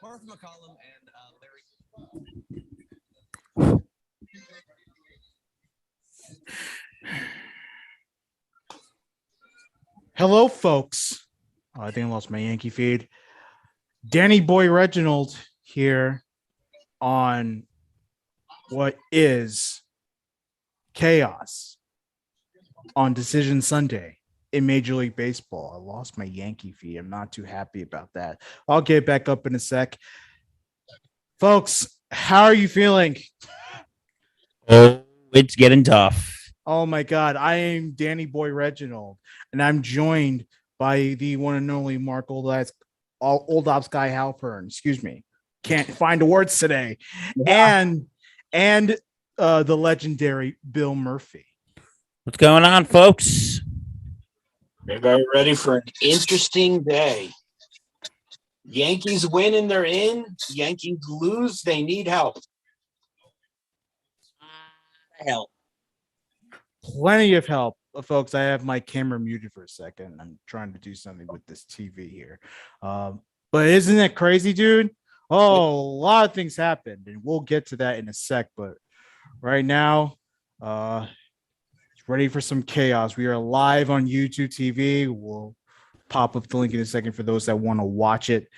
Martha McCollum and Larry. Hello, folks. I think I lost my Yankee feed. Danny Boy Reginald here on what is chaos on Decision Sunday in Major League Baseball. I lost my Yankee feed. I'm not too happy about that. I'll get back up in a sec. Folks, how are you feeling? Oh, it's getting tough. Oh my God. I am Danny Boy Reginald, and I'm joined by the one and only Mark Old Ops Guy Halpern. Excuse me. Can't find the words today. Yeah. And the legendary Bill Murphy. What's going on, folks? Everybody ready for an interesting day. Yankees win and they're in. Yankees lose, they need help. Help. Plenty of help, folks. I have my camera muted for a second. I'm trying to do something with this TV here. But isn't it crazy, dude? Oh, a lot of things happened, and we'll get to that in a sec. But right now, ready for some chaos. We are live on YouTube TV. We'll pop up the link in a second for those that want to watch it.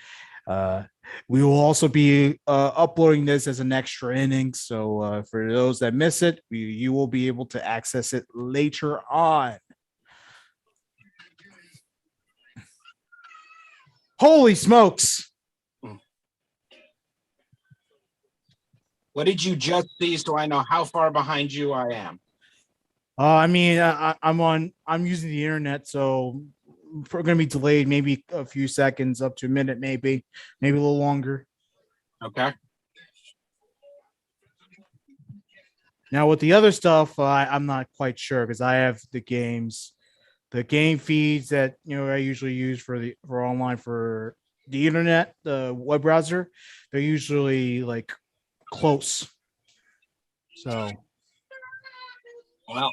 We will also be uploading this as an extra inning. So for those that miss it, you will be able to access it later on. Holy smokes. What did you just see so I know how far behind you I am? I'm using the internet, so we're going to be delayed maybe a few seconds, up to a minute, maybe a little longer. Okay. Now with the other stuff, I'm not quite sure because I have the game feeds that I usually use for online for the internet, the web browser. They're usually like close. So. Well,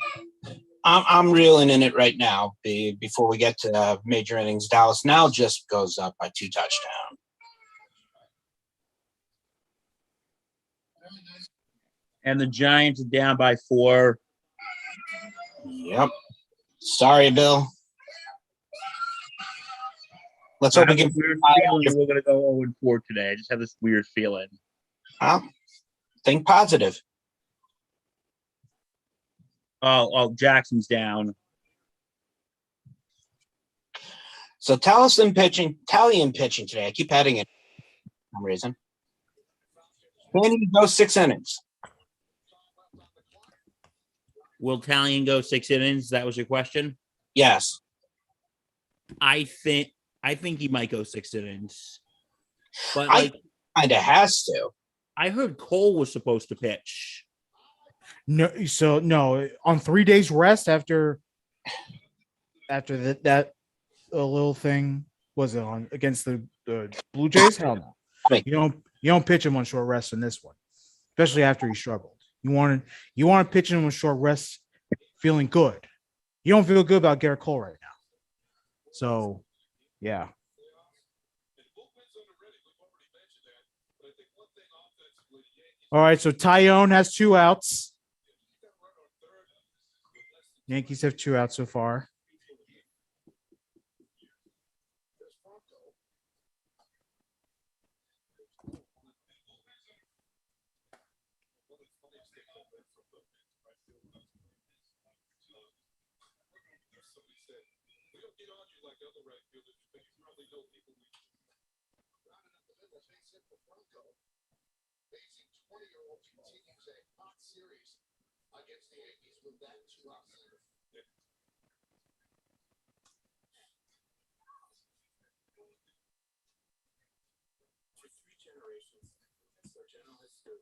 I'm reeling in it right now. Before we get to major innings, Dallas now just goes up by 2 touchdowns. And the Giants are down by 4. Yep. Sorry, Bill. Let's hope we get. We're going to go 0-4 today. I just have this weird feeling. Well, think positive. Oh, Jackson's down. So Italian pitching today. I keep adding it for some reason. Can he go 6 innings? Will Talion go 6 innings? That was your question? Yes. I think he might go 6 innings. But I kind of has to. I heard Cole was supposed to pitch. No, on 3 days rest after that little thing was it on against the Blue Jays? Hell no. You don't pitch him on short rest in this one, especially after he struggled. You want to pitch him on short rest, feeling good. You don't feel good about Garrett Cole right now. So, yeah. All right, so Tyone has 2 outs. Yankees have 2 outs so far.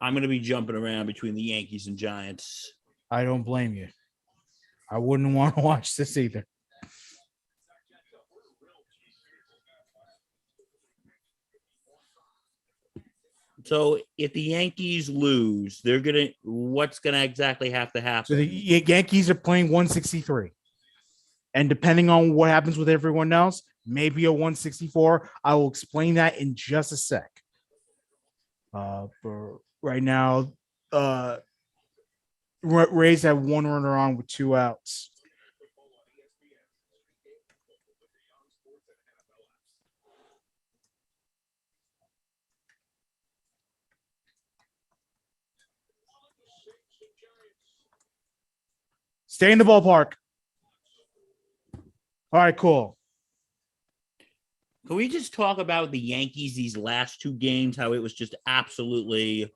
I'm going to be jumping around between the Yankees and Giants. I don't blame you. I wouldn't want to watch this either. So if the Yankees lose, what's gonna exactly have to happen? So the Yankees are playing 163. And depending on what happens with everyone else, maybe a 164. I will explain that in just a sec. For right now, Rays have one runner on with two outs. Stay in the ballpark. All right, cool. Can we just talk about the Yankees these last two games? How it was just absolutely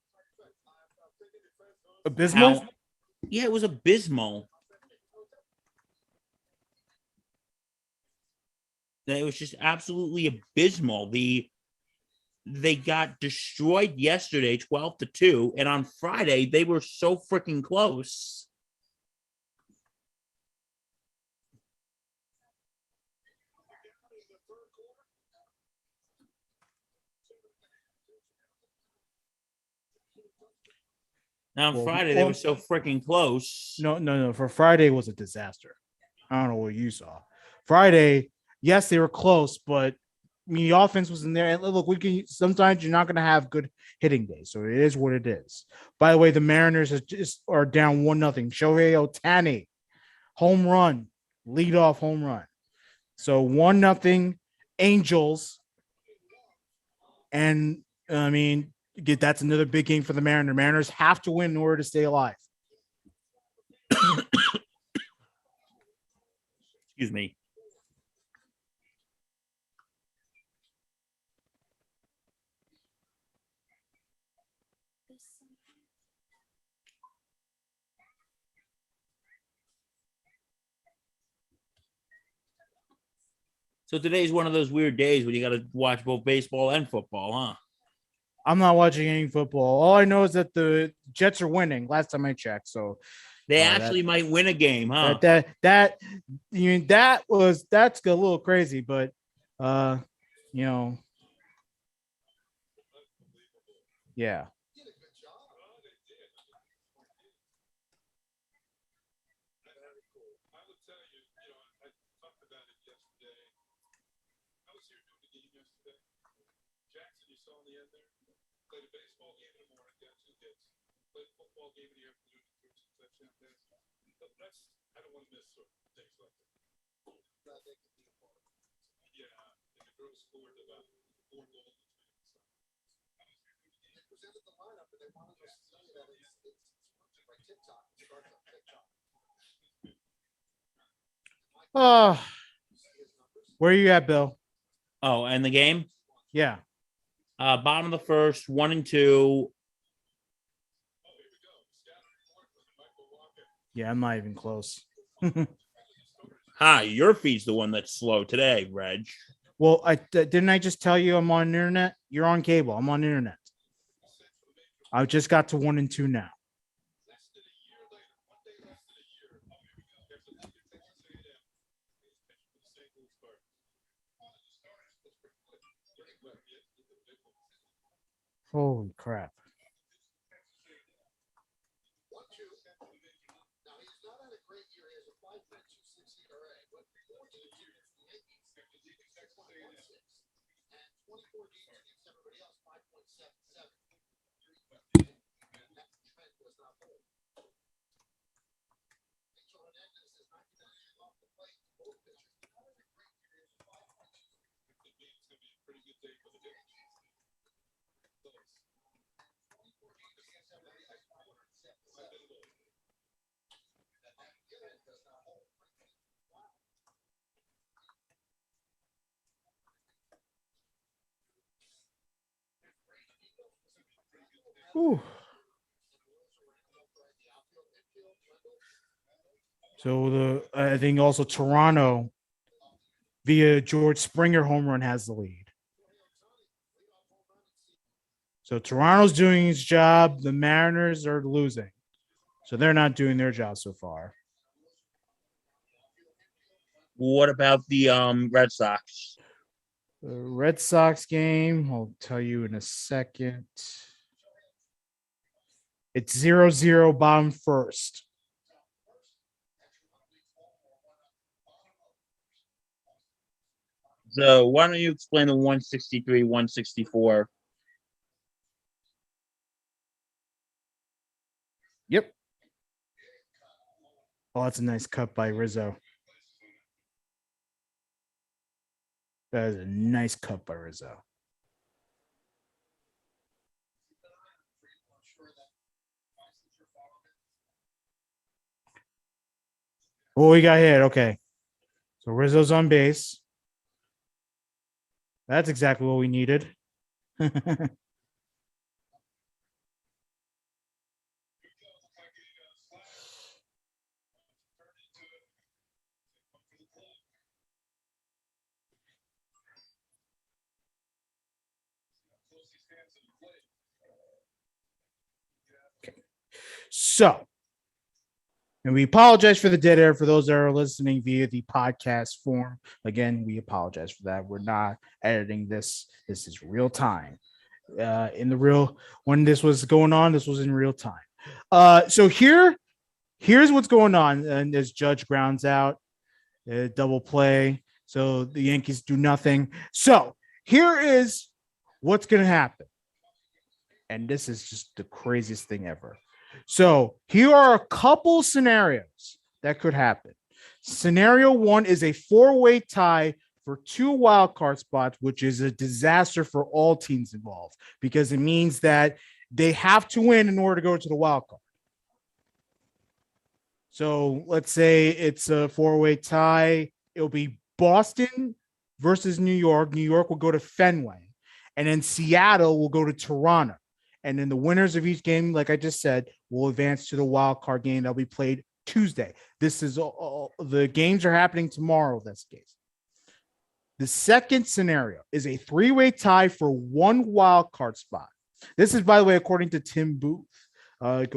Abysmal. yeah, it was abysmal. It was just absolutely abysmal. They got destroyed yesterday, 12-2, and on Friday they were so freaking close. Now on Friday they were so freaking close. No. For Friday was a disaster. I don't know what you saw. Friday, yes, they were close, but I mean, the offense was in there. And look, we can sometimes you're not going to have good hitting days, so it is what it is. By the way, the Mariners are down 1-0. Shohei Ohtani, home run, leadoff home run. So 1-0 Angels, and I mean, that's another big game for the Mariners. Mariners have to win in order to stay alive. Excuse me. So today's one of those weird days when you got to watch both baseball and football, huh? I'm not watching any football. All I know is that the Jets are winning. Last time I checked, so they actually might win a game, huh? That's a little crazy, but yeah. Oh, where are you at, Bill? Oh, and the game? Yeah. Bottom of the first, 1-2. Yeah, I'm not even close. Hi, your feed's the one that's slow today, Reg. Well, didn't I just tell you I'm on internet? You're on cable. I'm on internet. I just got to 1-2 now. Holy crap. Whew. So I think also Toronto via George Springer home run has the lead. So Toronto's doing his job. The Mariners are losing. So they're not doing their job so far. What about the Red Sox? The Red Sox game, I'll tell you in a second. It's 0-0 bottom first. So why don't you explain the 163, 164? Yep. Oh, that's a nice cut by Rizzo. That is a nice cut by Rizzo. Oh, we got hit. Okay. So Rizzo's on base. That's exactly what we needed. So, and we apologize for the dead air for those that are listening via the podcast form. Again, we apologize for that. We're not editing this. This is real time. In the real, when this was going on, this was in real time. So here's what's going on. And as Judge grounds out, double play. So the Yankees do nothing. So here is what's going to happen. And this is just the craziest thing ever. So here are a couple scenarios that could happen. Scenario one is a four-way tie for 2 wild card spots, which is a disaster for all teams involved because it means that they have to win in order to go to the wild card. So let's say it's a 4-way tie. It'll be Boston versus New York. New York will go to Fenway, and then Seattle will go to Toronto. And then the winners of each game, like I just said, will advance to the wild card game that'll be played Tuesday. This is the games are happening tomorrow. That's the case. The second scenario is a 3-way tie for 1 wild card spot. This is, by the way, according to Tim Booth. You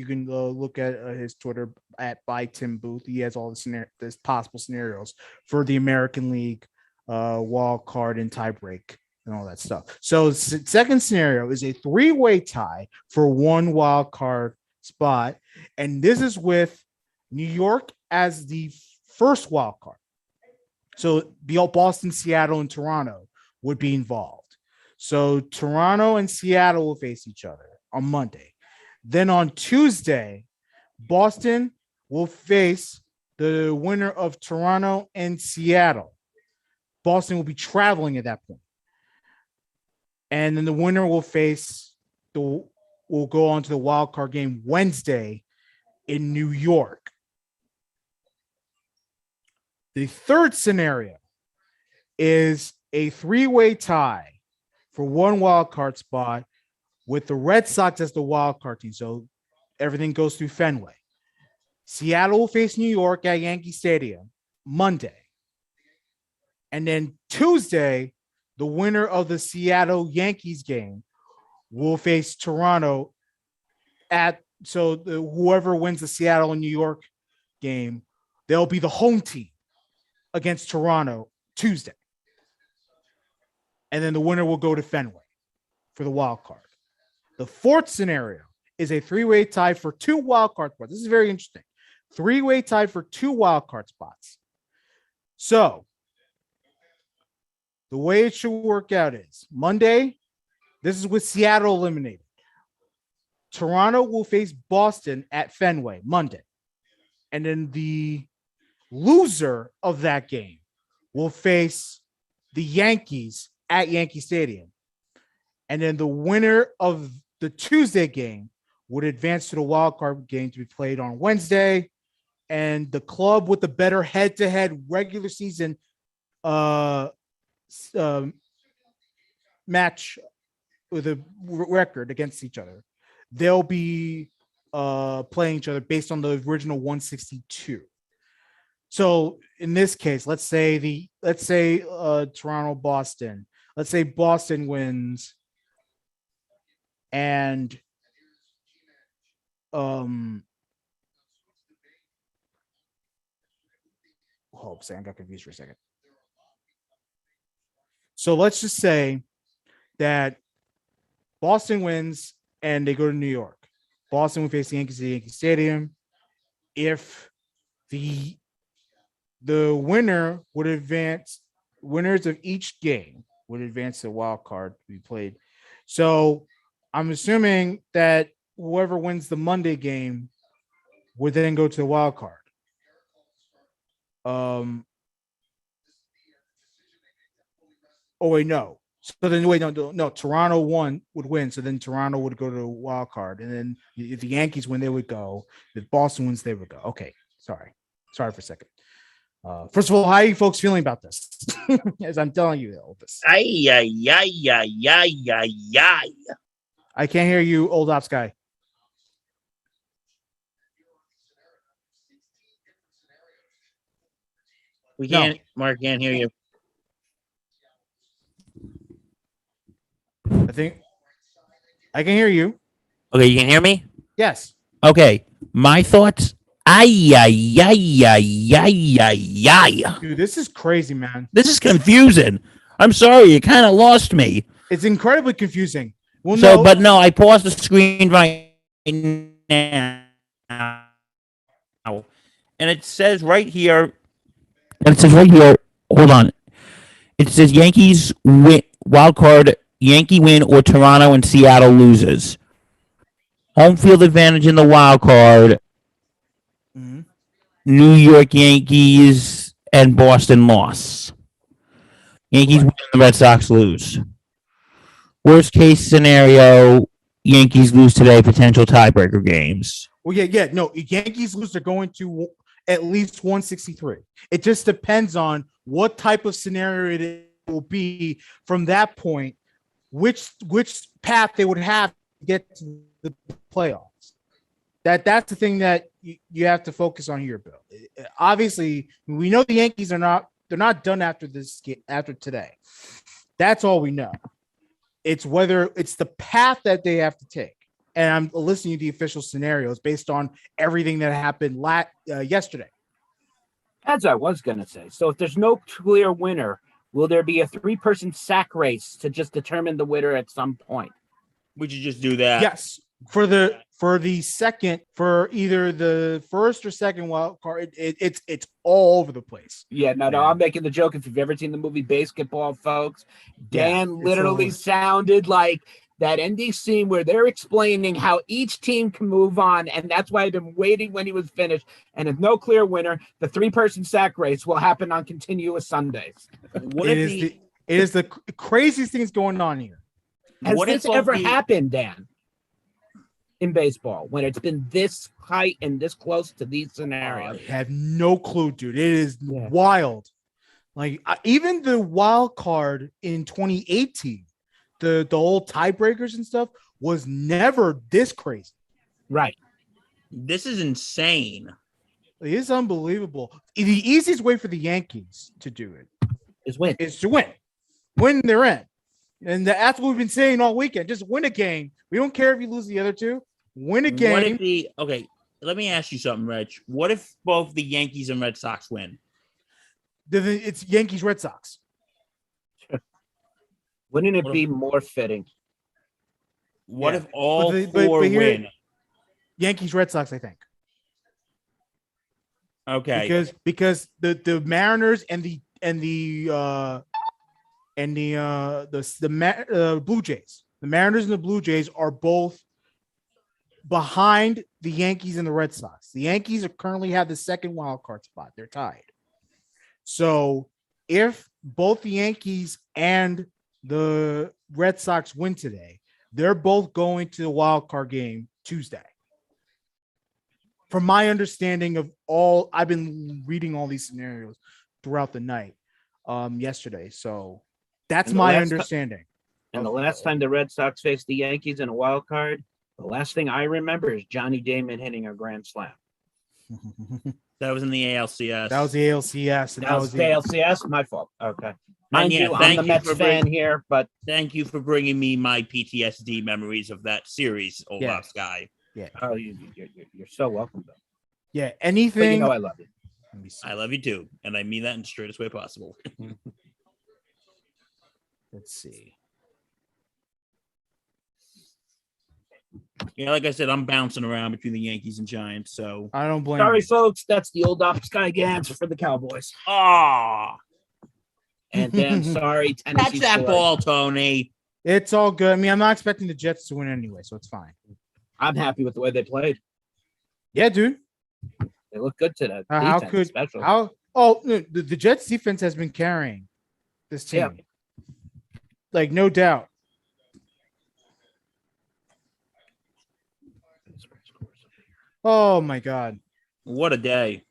can look at his Twitter at by Tim Booth. He has all the possible scenarios for the American League wild card and tiebreak and all that stuff. So second scenario is a 3-way tie for 1 wild card spot. And this is with New York as the first wild card. So Boston, Seattle, and Toronto would be involved. So Toronto and Seattle will face each other on Monday. Then on Tuesday, Boston will face the winner of Toronto and Seattle. Boston will be traveling at that point. And then the winner will go on to the wild card game Wednesday in New York. The third scenario is a 3-way tie for 1 wild card spot with the Red Sox as the wild card team. So everything goes through Fenway. Seattle will face New York at Yankee Stadium Monday. And then Tuesday, the winner of the Seattle Yankees game will face Toronto whoever wins the Seattle and New York game, they'll be the home team against Toronto Tuesday. And then the winner will go to Fenway for the wild card. The fourth scenario is a 3-way tie for 2 wild card spots. This is very interesting. 3-way tie for 2 wild card spots. So the way it should work out is Monday, this is with Seattle eliminated. Toronto will face Boston at Fenway Monday. And then the loser of that game will face the Yankees at Yankee Stadium. And then the winner of the Tuesday game would advance to the wild card game to be played on Wednesday. And the club with the better head-to-head regular season match with a record against each other, they'll be playing each other based on the original 162. So in this case, let's say Toronto Boston. Let's say Boston wins, and hold on a second, I got confused for a second. So let's just say that Boston wins and they go to New York. Boston will face the Yankees at Yankee Stadium. If the winner would advance, winners of each game would advance to the wild card to be played. So I'm assuming that whoever wins the Monday game would then go to the wild card. Oh wait, no. So then wait, no. Toronto would win, so then Toronto would go to the wild card, and then if the Yankees win, they would go. If Boston wins, they would go. Okay, sorry for a second. First of all, how are you folks feeling about this? As I'm telling you all this, I can't hear you, old ops guy. We can't. No. Mark can't hear you. I think I can hear you. Okay, you can hear me? Yes. Okay. My thoughts. Dude, this is crazy, man. This is confusing. I'm sorry, you kind of lost me. It's incredibly confusing. Well, so, but no, I paused the screen right now, and it says right here. Hold on. It says Yankees win, wild card, Yankee win, or Toronto and Seattle loses. Home field advantage in the wild card. Mm-hmm. New York Yankees and Boston loss. Yankees win, the Red Sox lose. Worst case scenario, Yankees lose today, potential tiebreaker games. Well, no, Yankees lose, they're going to at least 163. It just depends on what type of scenario it will be from that point, which path they would have to get to the playoffs. That's the thing that you have to focus on here, Bill. Obviously, we know the Yankees they're not done after today. That's all we know. It's whether it's the path that they have to take. And I'm listening to the official scenarios based on everything that happened yesterday. As I was going to say, so if there's no clear winner, will there be a 3-person sack race to just determine the winner at some point? Would you just do that? Yes. For the second, for either the first or second wild card, it's all over the place. Yeah, no, I'm making the joke. If you've ever seen the movie Basketball, folks, Dan literally sounded like that ending scene where they're explaining how each team can move on, and that's why I've been waiting when he was finished. And if no clear winner, the 3-person sack race will happen on continuous Sundays. It is the craziest things going on here. Has this ever happened, Dan, in baseball, when it's been this height and this close to these scenarios? I have no clue, dude. It is wild. Like even the wild card in 2018. The old tiebreakers and stuff was never this crazy. Right. This is insane. It is unbelievable. The easiest way for the Yankees to do it is to win. Win, they're in. And that's what we've been saying all weekend. Just win a game. We don't care if you lose the other two. Win a game. What if okay, let me ask you something, Reg. What if both the Yankees and Red Sox win? It's Yankees, Red Sox. Wouldn't it be more fitting? What if all four win? Yankees, Red Sox, I think. Okay. Because the Mariners and the Blue Jays, the Mariners and the Blue Jays are both behind the Yankees and the Red Sox. The Yankees currently have the second wild card spot. They're tied. So if both the Yankees and the Red Sox win today, they're both going to the wild card game Tuesday. From my understanding of I've been reading all these scenarios throughout the night yesterday. So that's my understanding. And the last time the Red Sox faced the Yankees in a wild card, the last thing I remember is Johnny Damon hitting a grand slam. That was in the ALCS. That was the ALCS. That was the ALCS? My fault. Okay. Mind you, I'm the Mets fan here, but thank you for bringing me my PTSD memories of that series, Olaf's guy. Yeah. Oh, you're so welcome, though. Yeah. Anything. But I love you. I love you too, and I mean that in the straightest way possible. Let's see. Yeah, like I said, I'm bouncing around between the Yankees and Giants, so I don't blame. Sorry, you. folks. That's the old ops guy answer for the Cowboys. Ah. And then sorry, Tennessee. Catch that ball, Tony. It's all good. I mean, I'm not expecting the Jets to win anyway, so it's fine. I'm happy with the way they played. Yeah, dude. They look good today. How Defense, could especially. how? Oh, no, the Jets defense has been carrying this team. Yeah. Like no doubt. Oh my god. What a day.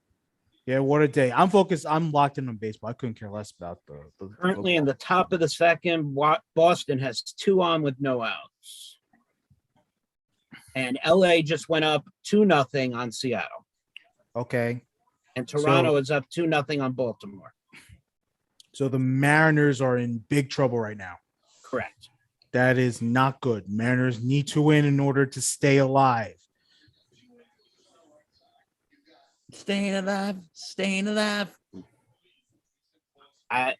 Yeah, what a day. I'm focused. I'm locked in on baseball. I couldn't care less about the Currently in football. the top of the second, Boston has 2 on with no outs. And LA just went up 2-0 on Seattle. Okay. And Toronto So- is up 2-0 on Baltimore. So the Mariners are in big trouble right now. Correct. That is not good. Mariners need to win in order to stay alive. Staying alive. Staying alive. I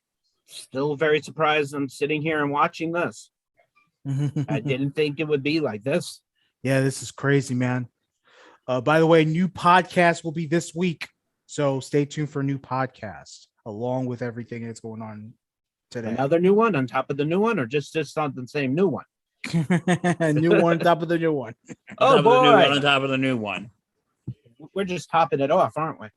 still very surprised I'm sitting here and watching this. I didn't think it would be like this. Yeah, this is crazy, man. By the way, new podcast will be this week. So stay tuned for a new podcast along with everything that's going on today. Another new one on top of the new one, or just on the same new one? New one on top of the new one. Oh, Top of the new one on boy. top of the new one. We're just topping it off, aren't we?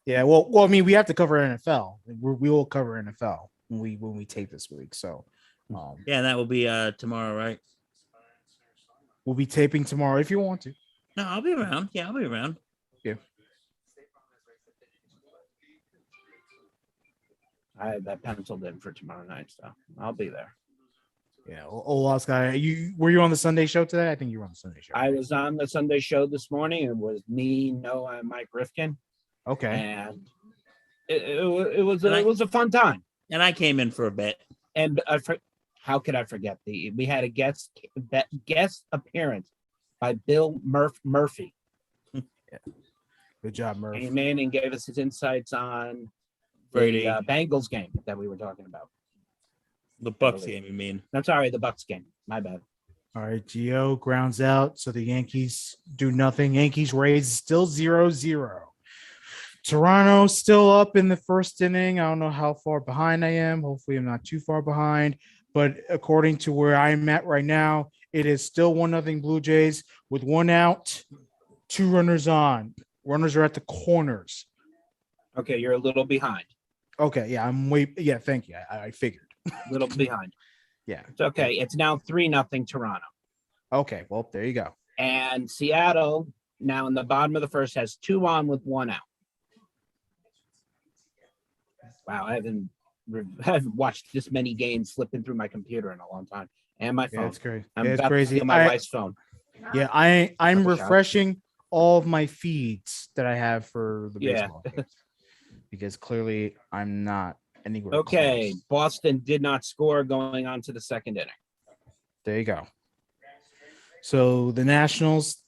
Yeah, well, I mean, we have to cover NFL. We will cover NFL when we tape this week. So, Yeah, that will be tomorrow, right? we'll be taping tomorrow if you want to. No, I'll be around. Yeah, I'll be around. I had that penciled in for tomorrow night, so I'll be there. Yeah, Olaf's guy. Were you on the Sunday show today? I think you were on the Sunday show. I was on the Sunday show this morning. It was me, Noah, and Mike Rifkin, Okay. and it was a fun time. And I came in for a bit. And how could I forget we had a guest appearance by Bill Murphy. Good job, Murph. Came in and gave us his insights on Brady. the Bengals game that we were talking about. The Bucks game, you mean? I'm sorry, the Bucks game. My bad. All right, Gio grounds out. So the Yankees do nothing. Yankees Rays still 0-0. Toronto still up in the first inning. I don't know how far behind I am. Hopefully, I'm not too far behind. But according to where I'm at right now, it is still 1-0 Blue Jays with 1 out, 2 runners on. Runners are at the corners. Okay, you're a little behind. Okay, yeah, yeah, thank you. I figured. A little behind. Yeah. It's okay. It's now 3-0 Toronto. Okay, well, there you go. And Seattle, now in the bottom of the first, has 2 on with 1 out. Wow, I haven't watched this many games flipping through my computer in a long time. And my phone. Yeah, it's crazy. I'm Yeah, it's about to crazy. steal my wife's phone. Yeah, I'm Double shot. refreshing all of my feeds that I have for the Yeah. baseball games because clearly I'm not anywhere. Okay, close. Boston did not score going on to the second inning. There you go. So the Nationals,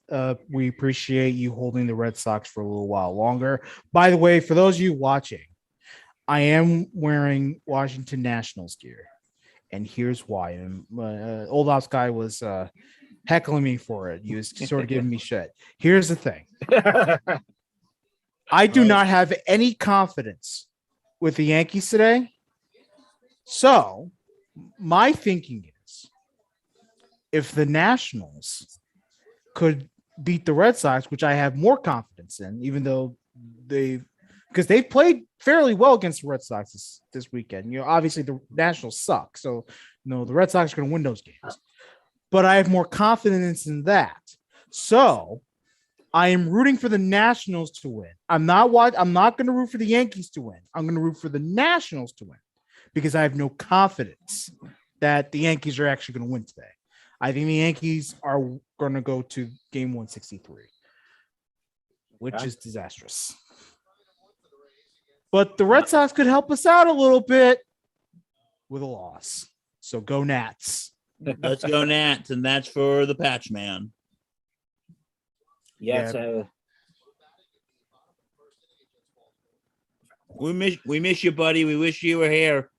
we appreciate you holding the Red Sox for a little while longer. By the way, for those of you watching, I am wearing Washington Nationals gear, and here's why. And Old Ops guy was heckling me for it. He was sort of giving me shit. Here's the thing. I do not have any confidence with the Yankees today. So my thinking is if the Nationals could beat the Red Sox, which I have more confidence in, even though because they've played fairly well against the Red Sox this weekend. You know, obviously the Nationals suck. So, the Red Sox are going to win those games. But I have more confidence in that. So I am rooting for the Nationals to win. I'm not going to root for the Yankees to win. I'm going to root for the Nationals to win because I have no confidence that the Yankees are actually going to win today. I think the Yankees are going to go to game 163, which is disastrous. But the Red Sox could help us out a little bit with a loss. So go Nats. Let's go Nats, and that's for the Patch Man. Yes. We miss you, buddy. We wish you were here.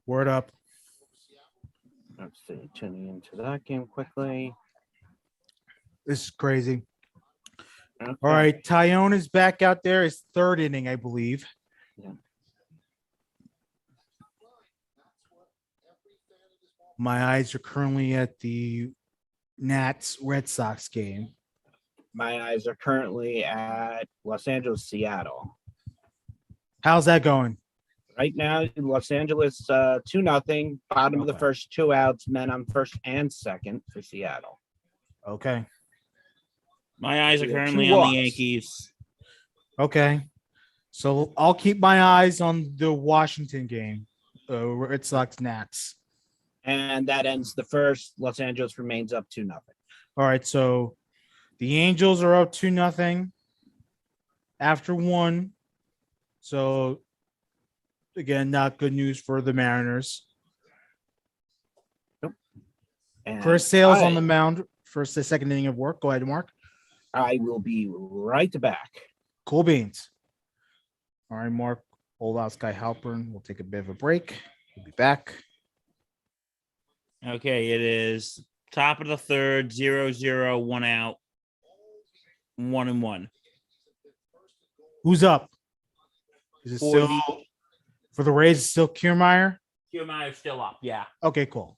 Word up. Let's see. Tuning into that game quickly. This is crazy. Okay. All right. Tyone is back out there. His third inning, I believe. Yeah. My eyes are currently at the Nats Red Sox game. My eyes are currently at Los Angeles, Seattle. How's that going? Right now, Los Angeles 2-0. Bottom of the Okay. first, 2 outs. Men on first and second for Seattle. Okay. My eyes are We have currently two on the walks. Yankees. Okay. So I'll keep my eyes on the Washington game. Red Sox Nats. And that ends the first. Los Angeles remains up 2-0. All right. So the Angels are up 2-0 after one. So again, not good news for the Mariners. And Chris Sale's on the mound for the second inning of work. Go ahead, Mark. I will be right back. Cool beans. All right, Mark. Hold out Sky Halpern. We'll take a bit of a break. We'll be back. Okay, it is top of the third, 0-0, 1 out, 1-1. Who's up? Is it For still the for the Rays? It's still Kiermaier? Kiermaier still up, yeah. Okay, cool.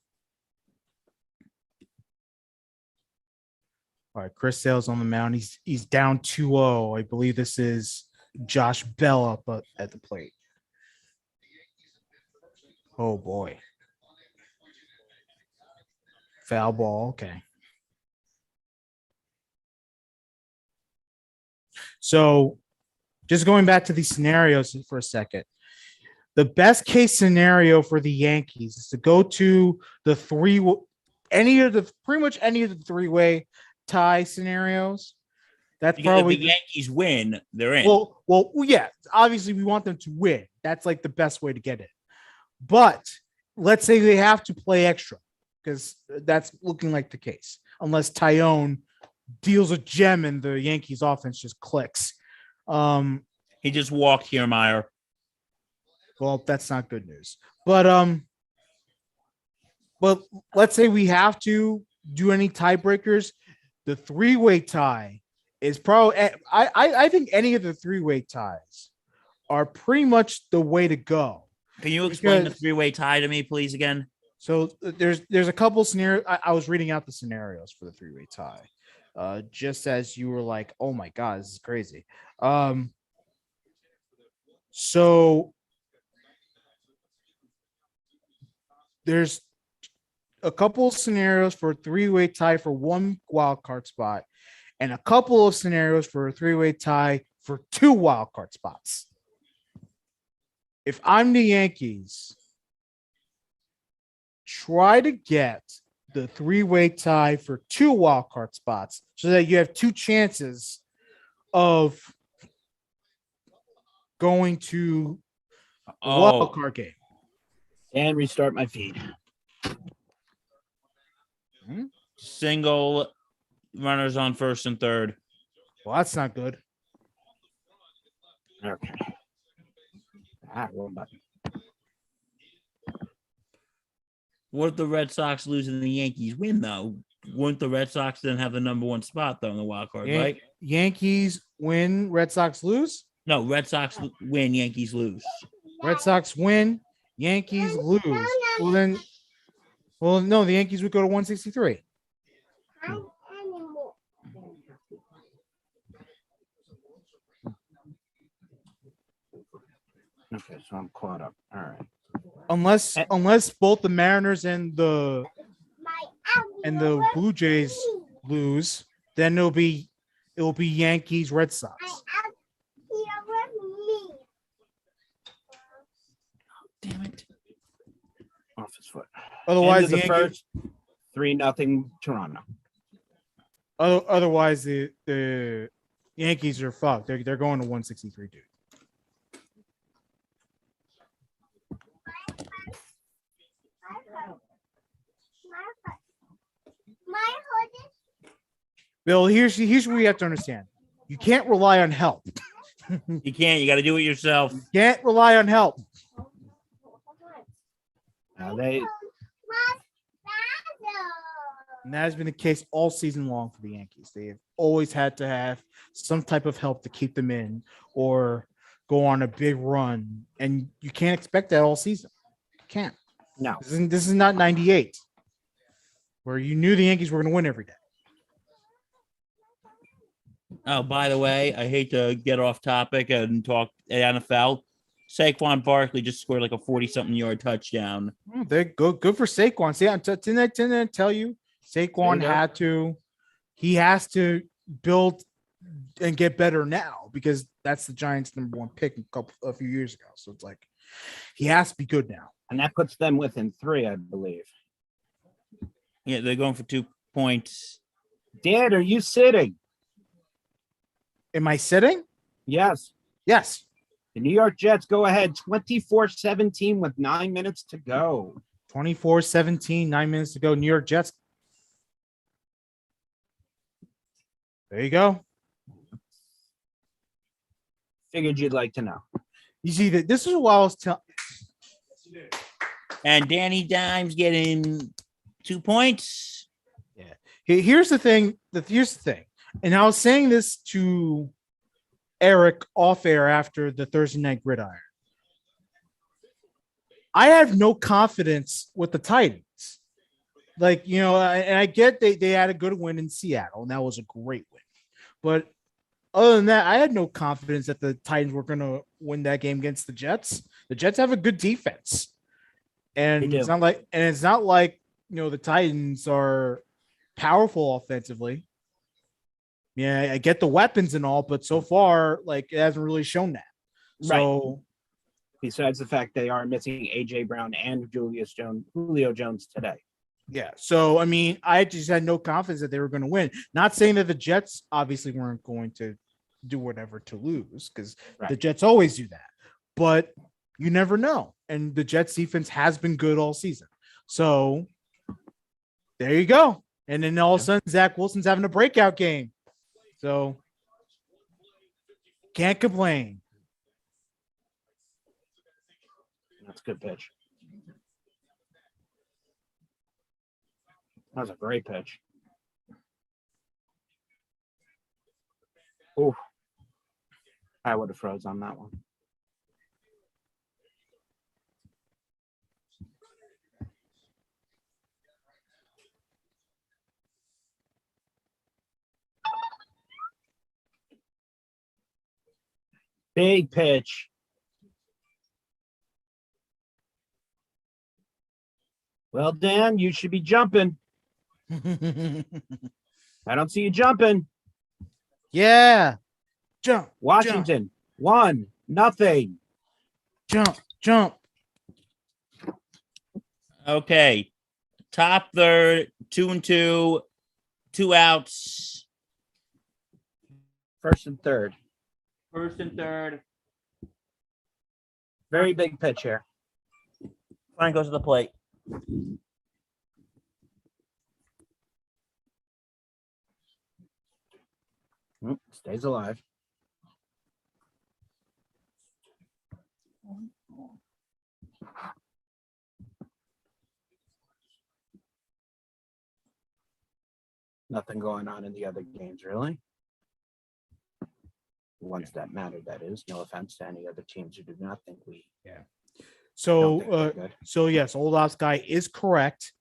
All right, Chris Sale's on the mound. He's down 2-0. I believe this is Josh Bell up at the plate. Oh boy. Foul ball. Okay. So just going back to these scenarios for a second. The best case scenario for the Yankees is to go to the pretty much any of the three-way tie scenarios. That's Because probably if the Yankees win, they're in. well, yeah. Obviously, we want them to win. That's like the best way to get it. But let's say they have to play extra, because that's looking like the case, unless Tyone deals a gem and the Yankees offense just clicks. He just walked Kiermaier. Well, that's not good news. But let's say we have to do any tiebreakers. The three-way tie is probably I think any of the three-way ties are pretty much the way to go. Can you explain the Because- three-way tie to me, please, again? So there's a couple scenarios. I was reading out the scenarios for the three-way tie, just as you were like, "Oh my god, this is crazy." So there's a couple of scenarios for a three-way tie for one wild card spot, and a couple of scenarios for a three-way tie for two wild card spots. If I'm the Yankees, try to get the three-way tie for two wild card spots so that you have two chances of going to the wild card game. And restart my feed. Single runners on first and third. Well, that's not good. Okay. Wrong button. What if the Red Sox lose and the Yankees win, though? Wouldn't the Red Sox then have the number one spot, though, in the wild card, right? Yankees win, Red Sox lose. No, Red Sox win, Yankees lose. Red Sox win, Yankees lose. Well, no, the Yankees would go to 163. Okay, so I'm caught up. All right. Unless both the Mariners and the Blue Jays lose, then it'll be Yankees Red Sox. Damn it. Off his foot. Otherwise, End of the the Yankees, first 3-0 Toronto. otherwise the Yankees are fucked. They're going to 163, dude. Bill, here's what we have to understand. You can't rely on help. You can't. You got to do it yourself. Can't rely on help. Now And that has been the case all season long for the Yankees. They have always had to have some type of help to keep them in or go on a big run. And you can't expect that all season. You can't. No. This is not 98. where you knew the Yankees were going to win every day. Oh, by the way, I hate to get off topic and talk NFL. Saquon Barkley just scored like a 40-something yard touchdown. They're good for Saquon. See, didn't I tell you Saquon he has to build and get better now because that's the Giants' #1 pick a few years ago. So it's like he has to be good now. And that puts them within 3, I believe. Yeah, they're going for 2 points. Dan, are you sitting? Am I sitting? Yes. Yes. The New York Jets go ahead 24-17 with 9 minutes to go. 24-17, 9 minutes to go. New York Jets. There you go. Figured you'd like to know. You see that this is what I was telling. And Danny Dimes getting 2 points. Yeah. Here's the thing. And I was saying this to Eric off air after the Thursday night gridiron. I have no confidence with the Titans. Like, you know, and I get they had a good win in Seattle, and that was a great win. But other than that, I had no confidence that the Titans were going to win that game against the Jets. The Jets have a good defense. And it's not like, you know, the Titans are powerful offensively. Yeah, I get the weapons and all, but so far, like, it hasn't really shown that. So, right. Besides the fact they are missing AJ Brown and Julio Jones today. Yeah. So, I mean, I just had no confidence that they were going to win. Not saying that the Jets obviously weren't going to do whatever to lose, because the Jets always do that. But you never know. And the Jets defense has been good all season. So there you go. And then all of a sudden, Zach Wilson's having a breakout game. So can't complain. That's a good pitch. That was a great pitch. Oh, I would have froze on that one. Big pitch. Well, Dan, you should be jumping. I don't see you jumping. Yeah. Jump. Washington, 1-0. Jump. Okay. Top third, 2-2, 2 outs. First and third. Very big pitch here. Frank goes to the plate. Stays alive. Nothing going on in the other games, really. The ones that matter, that is. No offense to any other teams who do not think we. Yeah. So yes, Old Ops guy is correct.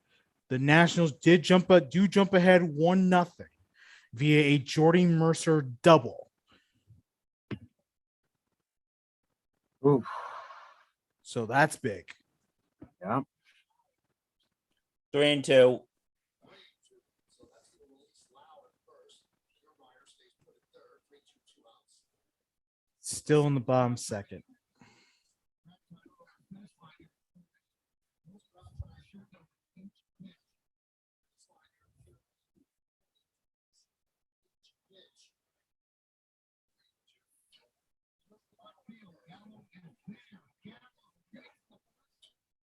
The Nationals do jump ahead 1-0 via a Jordy Mercer double. Oof. So that's big. Yeah. 3-2. Still in the bottom second.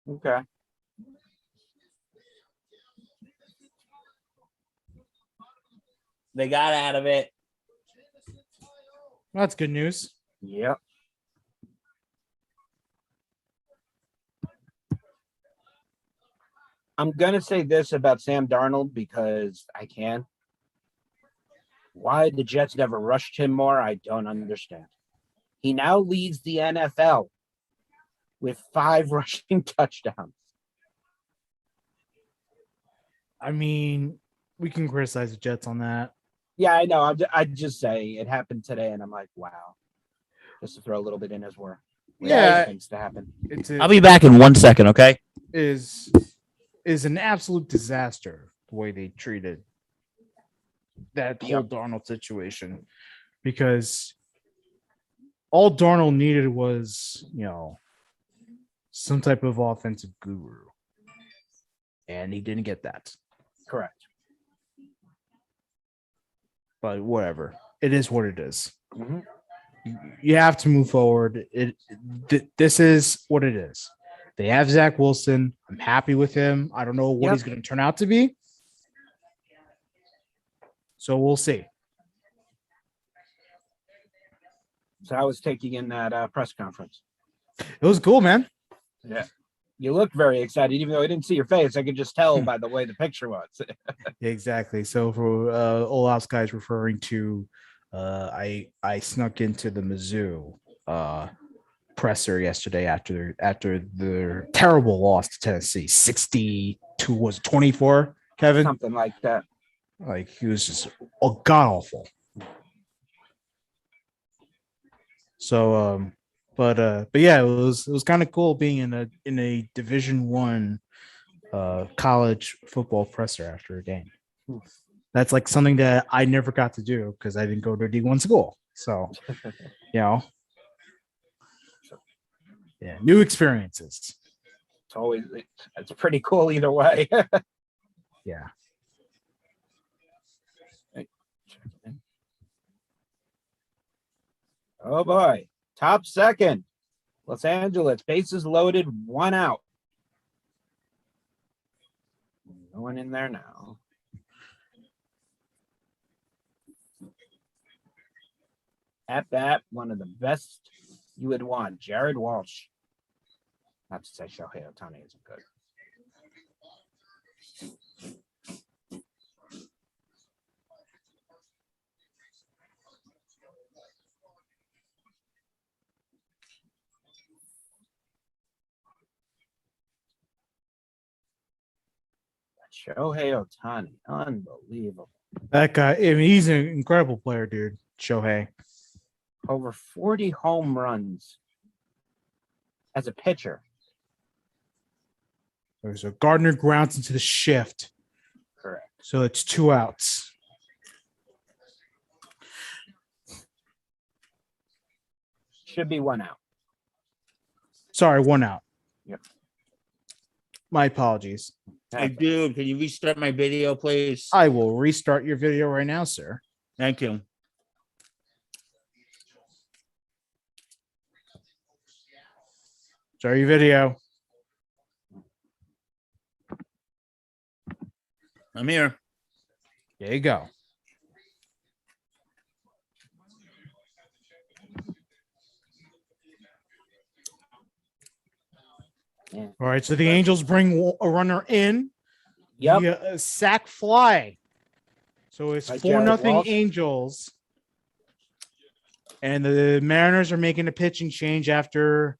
Okay. They got out of it. That's good news. Yep. I'm going to say this about Sam Darnold because I can. Why the Jets never rushed him more, I don't understand. He now leads the NFL with 5 rushing touchdowns. I mean, we can criticize the Jets on that. Yeah, I know. I'd just say it happened today, and I'm like, wow. Just to throw a little bit in as well. Yeah, Things to happen. I'll be back in 1 second, okay? Is an absolute disaster the way they treated that whole Darnold situation, because all Darnold needed was, some type of offensive guru, and he didn't get that. Correct. But whatever, it is what it is. Mm-hmm. You have to move forward. This is what it is. They have Zach Wilson. I'm happy with him. I don't know what he's going to turn out to be. So we'll see. So I was taking in that press conference. It was cool, man. Yeah. You looked very excited, even though I didn't see your face. I could just tell by the way the picture was. Exactly. So for Olaf's guys referring to, I snuck into the Mizzou presser yesterday after their terrible loss to Tennessee, 62 was 24. Kevin, something like that. Like he was just god awful. So but yeah, it was kind of cool being in a Division I college football presser after a game. That's like something that I never got to do because I didn't go to a D1 school. So, yeah, new experiences. It's pretty cool either way. Yeah. Oh boy. Top second. Los Angeles. Bases loaded. 1 out. No one in there now. At bat, one of the best you would want. Jared Walsh. Not to say Shohei Ohtani isn't good. Shohei Ohtani, unbelievable. That guy, I mean, he's an incredible player, dude. Shohei. Over 40 home runs as a pitcher. So Gardner grounds into the shift. Correct. So it's 2 outs. Should be 1 out. Sorry, 1 out. Yep. My apologies. Hey, dude, can you restart my video, please? I will restart your video right now, sir. Thank you. Start your video. I'm here. There you go. Yeah. All right, so the Angels bring a runner in. Yep. Via a sac fly. So it's 4-0 Angels. And the Mariners are making a pitching change after,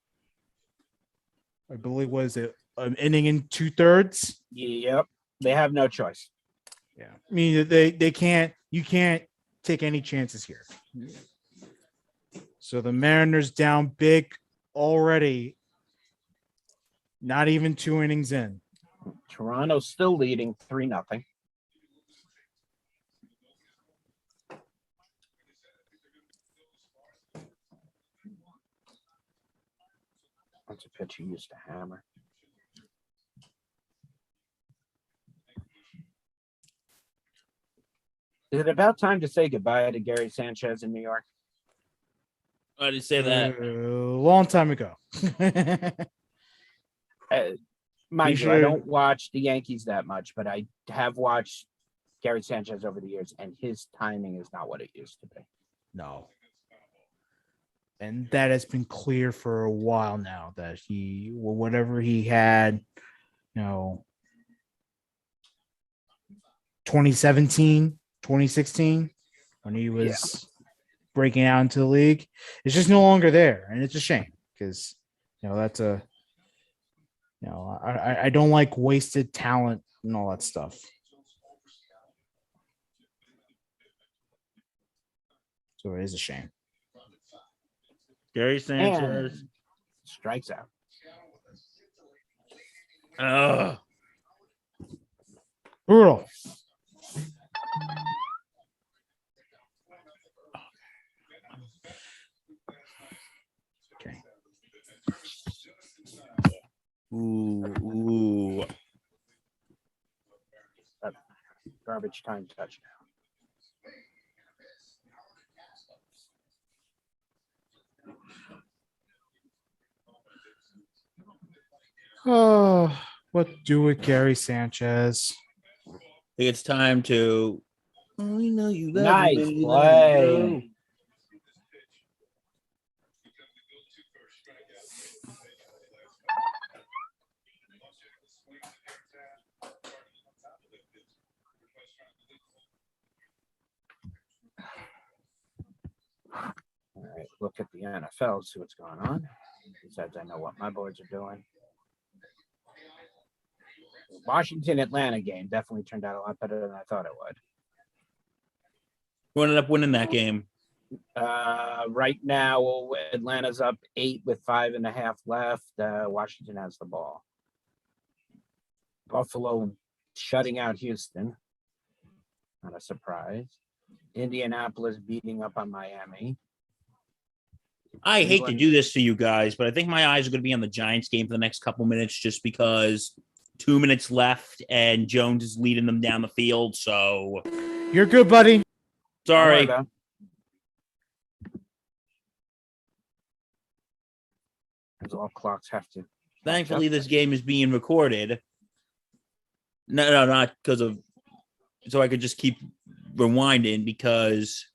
I believe, was it an inning and 2/3? Yep. They have no choice. Yeah. I mean, they can't, you can't take any chances here. So the Mariners down big already. Not even 2 innings in. Toronto's still leading 3-0. That's a pitch he used to hammer. Is it about time to say goodbye to Gary Sanchez in New York? I didn't say that. A long time ago. Mind you, I don't watch the Yankees that much, but I have watched Gary Sanchez over the years, and his timing is not what it used to be. No. And that has been clear for a while now that whatever he had, 2017, 2016, when he was breaking out into the league, it's just no longer there. And it's a shame because, that's I don't like wasted talent and all that stuff. So it is a shame. Gary Sanchez. And strikes out. Ugh. Brutal. Okay. Ooh. Garbage time touchdown. Oh, what do with Gary Sanchez? I think it's time to. Oh, we know you love Nice me, play. All right, look at the NFL, see what's going on. Besides, I know what my boys are doing. The Washington Atlanta game definitely turned out a lot better than I thought it would. Who ended up winning that game? Right now, Atlanta's up 8 with 5.5 left. Washington has the ball. Buffalo shutting out Houston. Not a surprise. Indianapolis beating up on Miami. I hate to do this to you guys, but I think my eyes are going to be on the Giants game for the next couple minutes just because 2 minutes left and Jones is leading them down the field. So You're good, buddy. sorry. As all clocks have to. Thankfully, this game is being recorded. No, not because of. So I could just keep rewinding because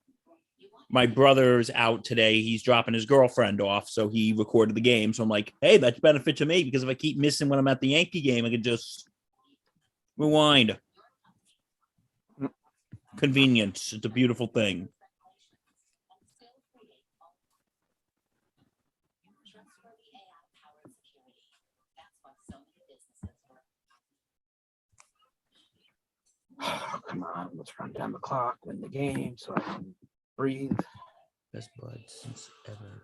my brother's out today. He's dropping his girlfriend off, so he recorded the game. So I'm like, hey, that's benefit to me because if I keep missing when I'm at the Yankee game, I could just rewind. Convenience. It's a beautiful thing. Oh, come on, let's run down the clock, win the game so I can breathe. Best bud since ever.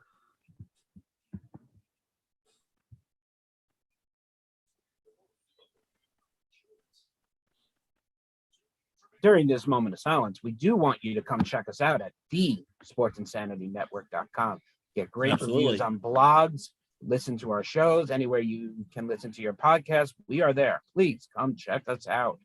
During this moment of silence, we do want you to come check us out at thesportsinsanitynetwork.com. Get great Absolutely. reviews on blogs, listen to our shows, anywhere you can listen to your podcast. We are there. Please come check us out.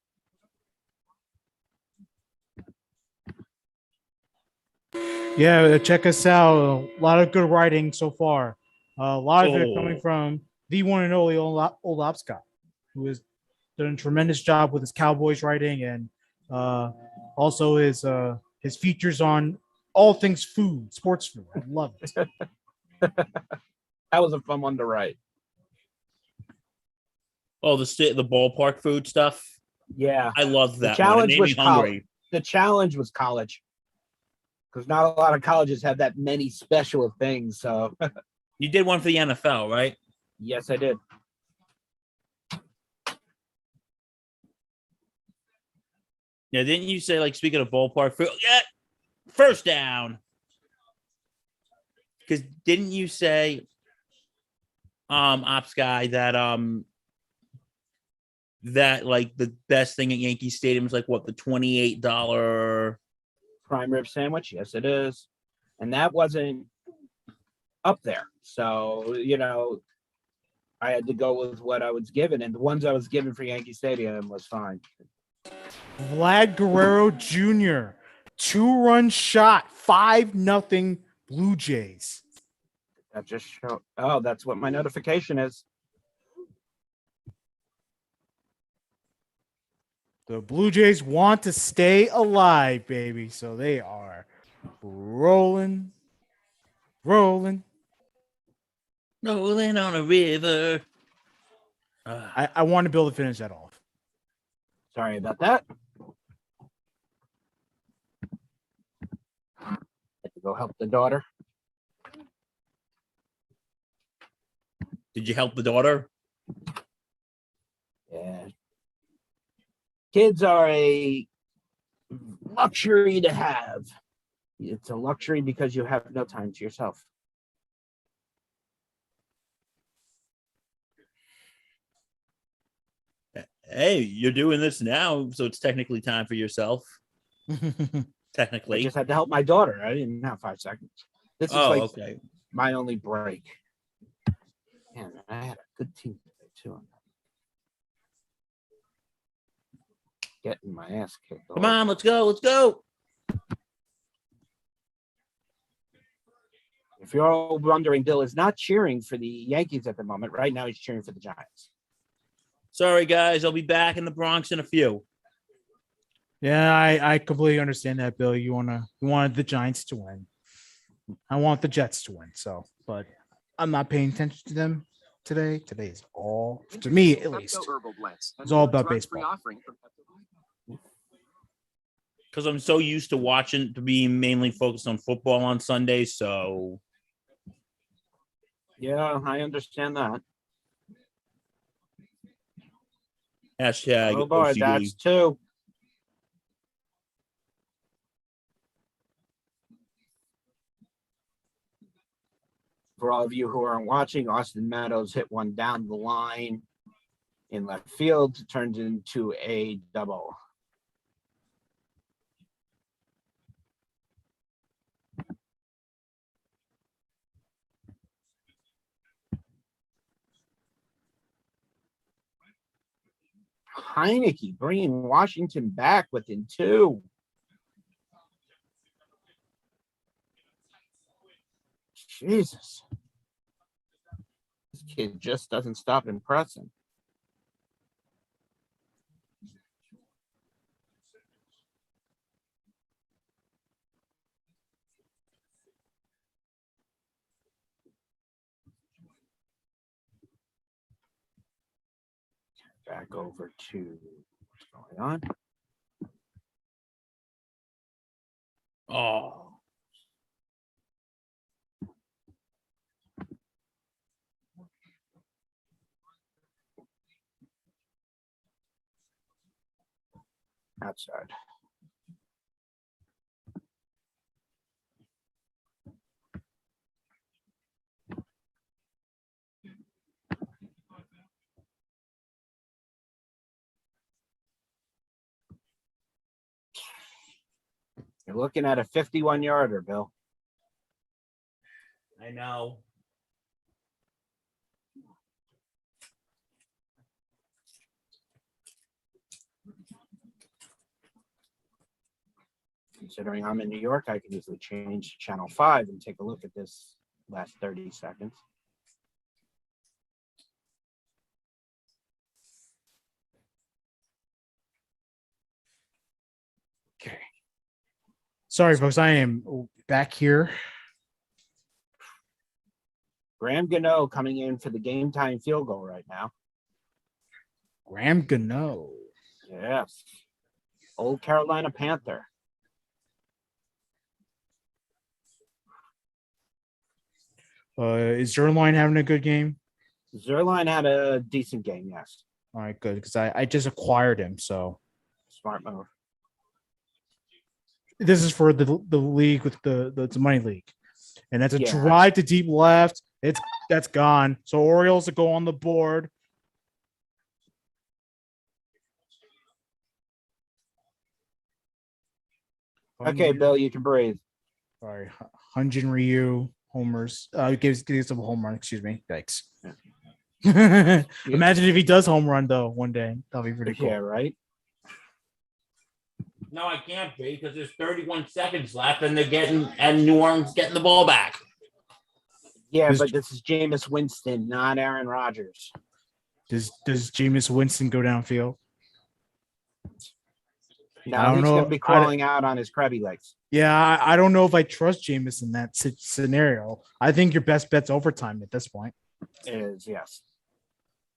Yeah, check us out. A lot of good writing so far. A lot of it coming from the one and only old Ops guy, who has done a tremendous job with his Cowboys writing and also his features on all things food, sports food. I love it. That was a fun one to write. Oh, the ballpark food stuff. Yeah. I love that. The challenge one. It made was me hungry. The challenge was college. Because not a lot of colleges have that many special things. So You did one for the NFL, right? yes, I did. Yeah, didn't you say, like, speaking of ballpark food, yeah, first down? Because didn't you say, ops guy, that like the best thing at Yankee Stadium is like what, the $28 Prime rib sandwich. Yes, it is. And that wasn't up there. So, I had to go with what I was given. And the ones I was given for Yankee Stadium was fine. Vlad Guerrero Jr. 2-run shot, 5-0 Blue Jays. That just showed. Oh, that's what my notification is. The Blue Jays want to stay alive, baby. So they are rolling rolling on a river. I want to be able to finish that off. Sorry about that. Had to go help the daughter. Did you help the daughter? Yeah. Kids are a luxury to have. It's a luxury because you have no time to yourself. Hey, you're doing this now, so it's technically time for yourself. I Technically. just had to help my daughter. I didn't have 5 seconds. This is like Okay. my only break. Man, I had a good team today too. Getting my ass kicked. Come on, let's go. Let's go. If you're all wondering, Bill is not cheering for the Yankees at the moment. Right now, he's cheering for the Giants. Sorry, guys. I'll be back in the Bronx in a few. Yeah, I completely understand that, Bill. You wanted the Giants to win. I want the Jets to win. So, but I'm not paying attention to them today. Today is all, to me at least, it's all about baseball. Because I'm so used to watching, to being mainly focused on football on Sundays. So, Yeah, I understand that. hashtag Oh boy, OCD. that's 2. For all of you who aren't watching, Austin Meadows hit one down the line in left field, turned into a double. Heineke bringing Washington back within 2. Jesus. This kid just doesn't stop impressing. Back over to what's going on. Oh. Outside. You're looking at a 51-yarder, Bill. I know. Considering I'm in New York, I can easily change to channel 5 and take a look at this last 30 seconds. Okay. Sorry, folks. I am back here. Graham Gano coming in for the game time field goal right now. Graham Gano. Yes. Old Carolina Panther. Is Zerline having a good game? Zerline had a decent game, yes. All right, good. Because I just acquired him. So Smart move. this is for the league with the money league. And that's a Yeah. drive to deep left. That's gone. So Orioles to go on the board. Okay, Bill, you can breathe. Sorry, Hyunjin Ryu homers. Gives him a home run. Excuse me. Thanks. Imagine if he does home run though one day. That'll be pretty cool. Yeah, right? No, I can't be because there's 31 seconds left, and New Orleans getting the ball back. Yeah, Does- but this is Jameis Winston, not Aaron Rodgers. Does Jameis Winston go downfield? No, I don't he's know. going to be crawling out on his crabby legs. Yeah, I don't know if I trust Jameis in that scenario. I think your best bet's overtime at this point. Is yes.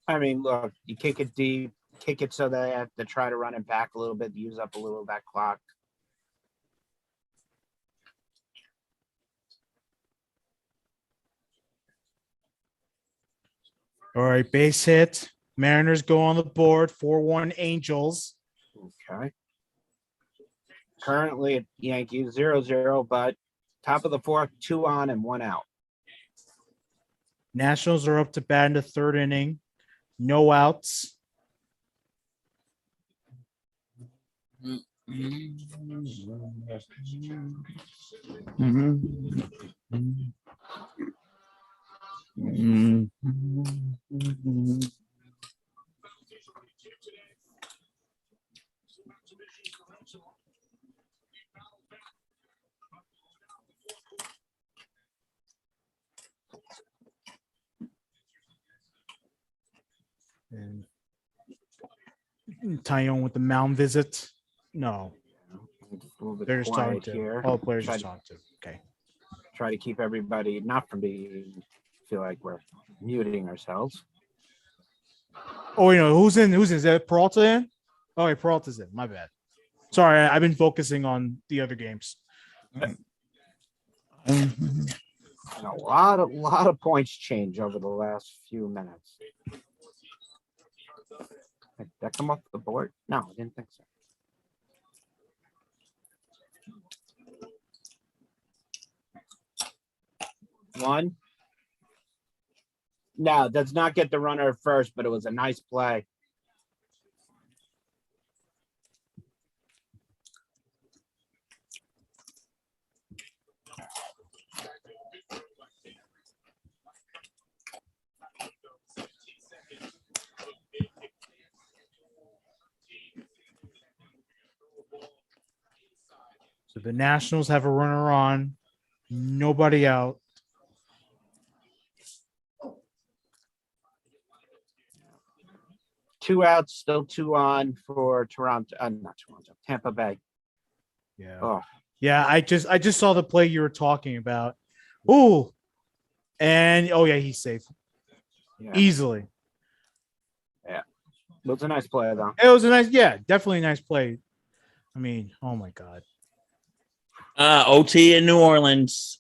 I mean, look, you kick it deep, kick it so they have to try to run it back a little bit, use up a little of that clock. All right, base hit. Mariners go on the board. 4-1 Angels. Okay. Currently at Yankees 0-0, but top of the fourth, 2 on and 1 out. Nationals are up to bat in the third inning. No outs. And Tyone with the mound visit. No, It's a little bit they're just talking quiet to here. all the players. Try Just to- talking to. Okay. Try to keep everybody not from being feel like we're muting ourselves. Oh, who's in? Is that Peralta in? Oh, wait, Peralta's in. My bad. Sorry, I've been focusing on the other games. And a lot of points change over the last few minutes. Did that come off the board? No, I didn't think so. One. No, does not get the runner at first, but it was a nice play. So the Nationals have a runner on, nobody out. Two outs, still 2 on for Toronto. Not Toronto, Tampa Bay. Yeah. Oh, Yeah, I just saw the play you were talking about. Ooh. And oh yeah, he's safe. yeah. Easily. It was a nice play though. It was a nice, definitely a nice play. I mean, oh my God. OT in New Orleans.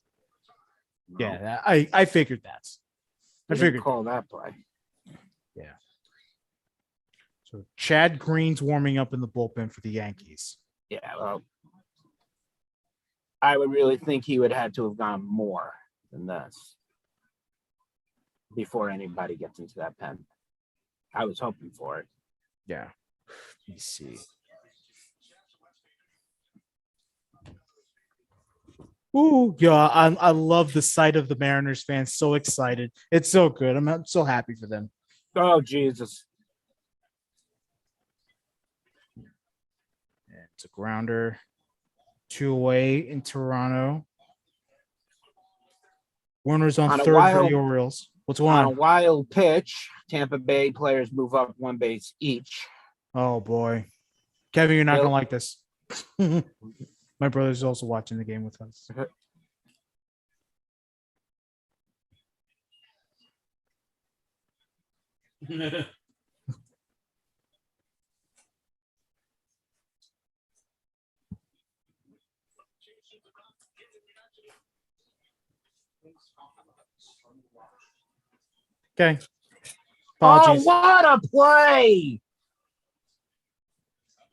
Yeah, I figured that. I figured. Call that play. So Chad Green's warming up in the bullpen for the Yankees. Yeah, well, I would really think he would have to have gone more than this before anybody gets into that pen. I was hoping for it. Yeah. Let me see. Ooh, yeah, I love the sight of the Mariners fans so excited. It's so good. I'm so happy for them. Oh, Jesus. And it's a grounder. 2 away in Toronto. Warner's on On a third for wild- the Orioles. What's going On a on? wild pitch, Tampa Bay players move up 1 base each. Oh boy. Kevin, you're not Bill- gonna like this. My brother's also watching the game with us. Okay. Oh, Apologies. what a play!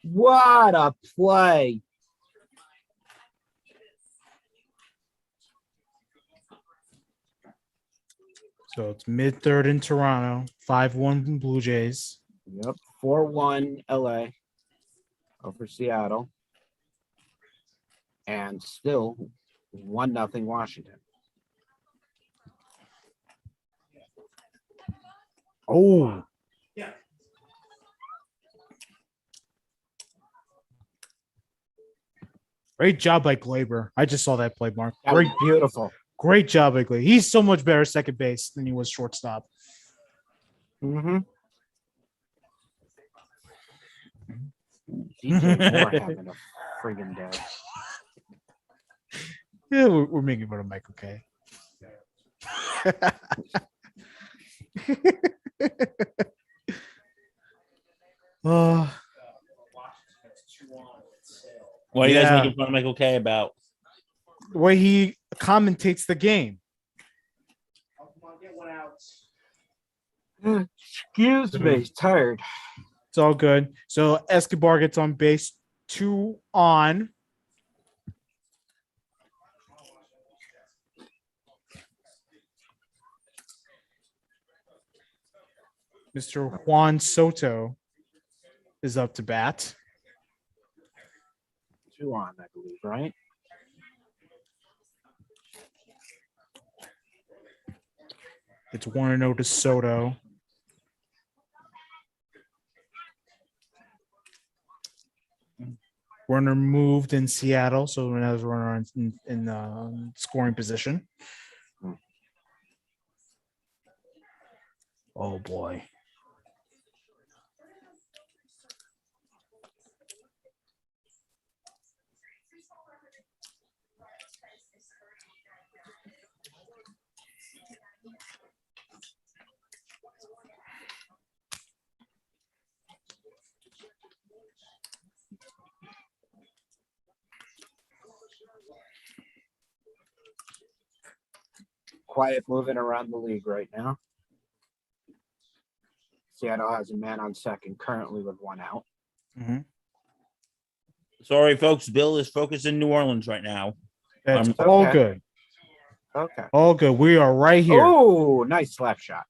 What a play. So it's mid third in Toronto, 5-1 Blue Jays. Yep. 4-1 LA over Seattle. And still 1-0 Washington. Oh. Great job by Glaber. I just saw that play, Mark. That was beautiful. Great job by Glaber. He's so much better second base than he was shortstop. Mm-hmm. DJ Moore having a friggin' day. Yeah, we're making fun of Mike, okay? uh, What are you guys Yeah. making fun of Michael K about? the way he commentates the game. Excuse me, tired. It's all good. So Escobar gets on base, 2 on. Mr. Juan Soto is up to bat. 2 on, I believe, right? It's 1-0 to Soto. Runner moved in Seattle, so another runner in scoring position. Oh boy. Quiet moving around the league right now. Seattle has a man on second currently with 1 out. Mhm. Sorry, folks. Bill is focused in New Orleans right now. That's Okay. all good. Okay. All good. We are right here. Oh, nice slap shot.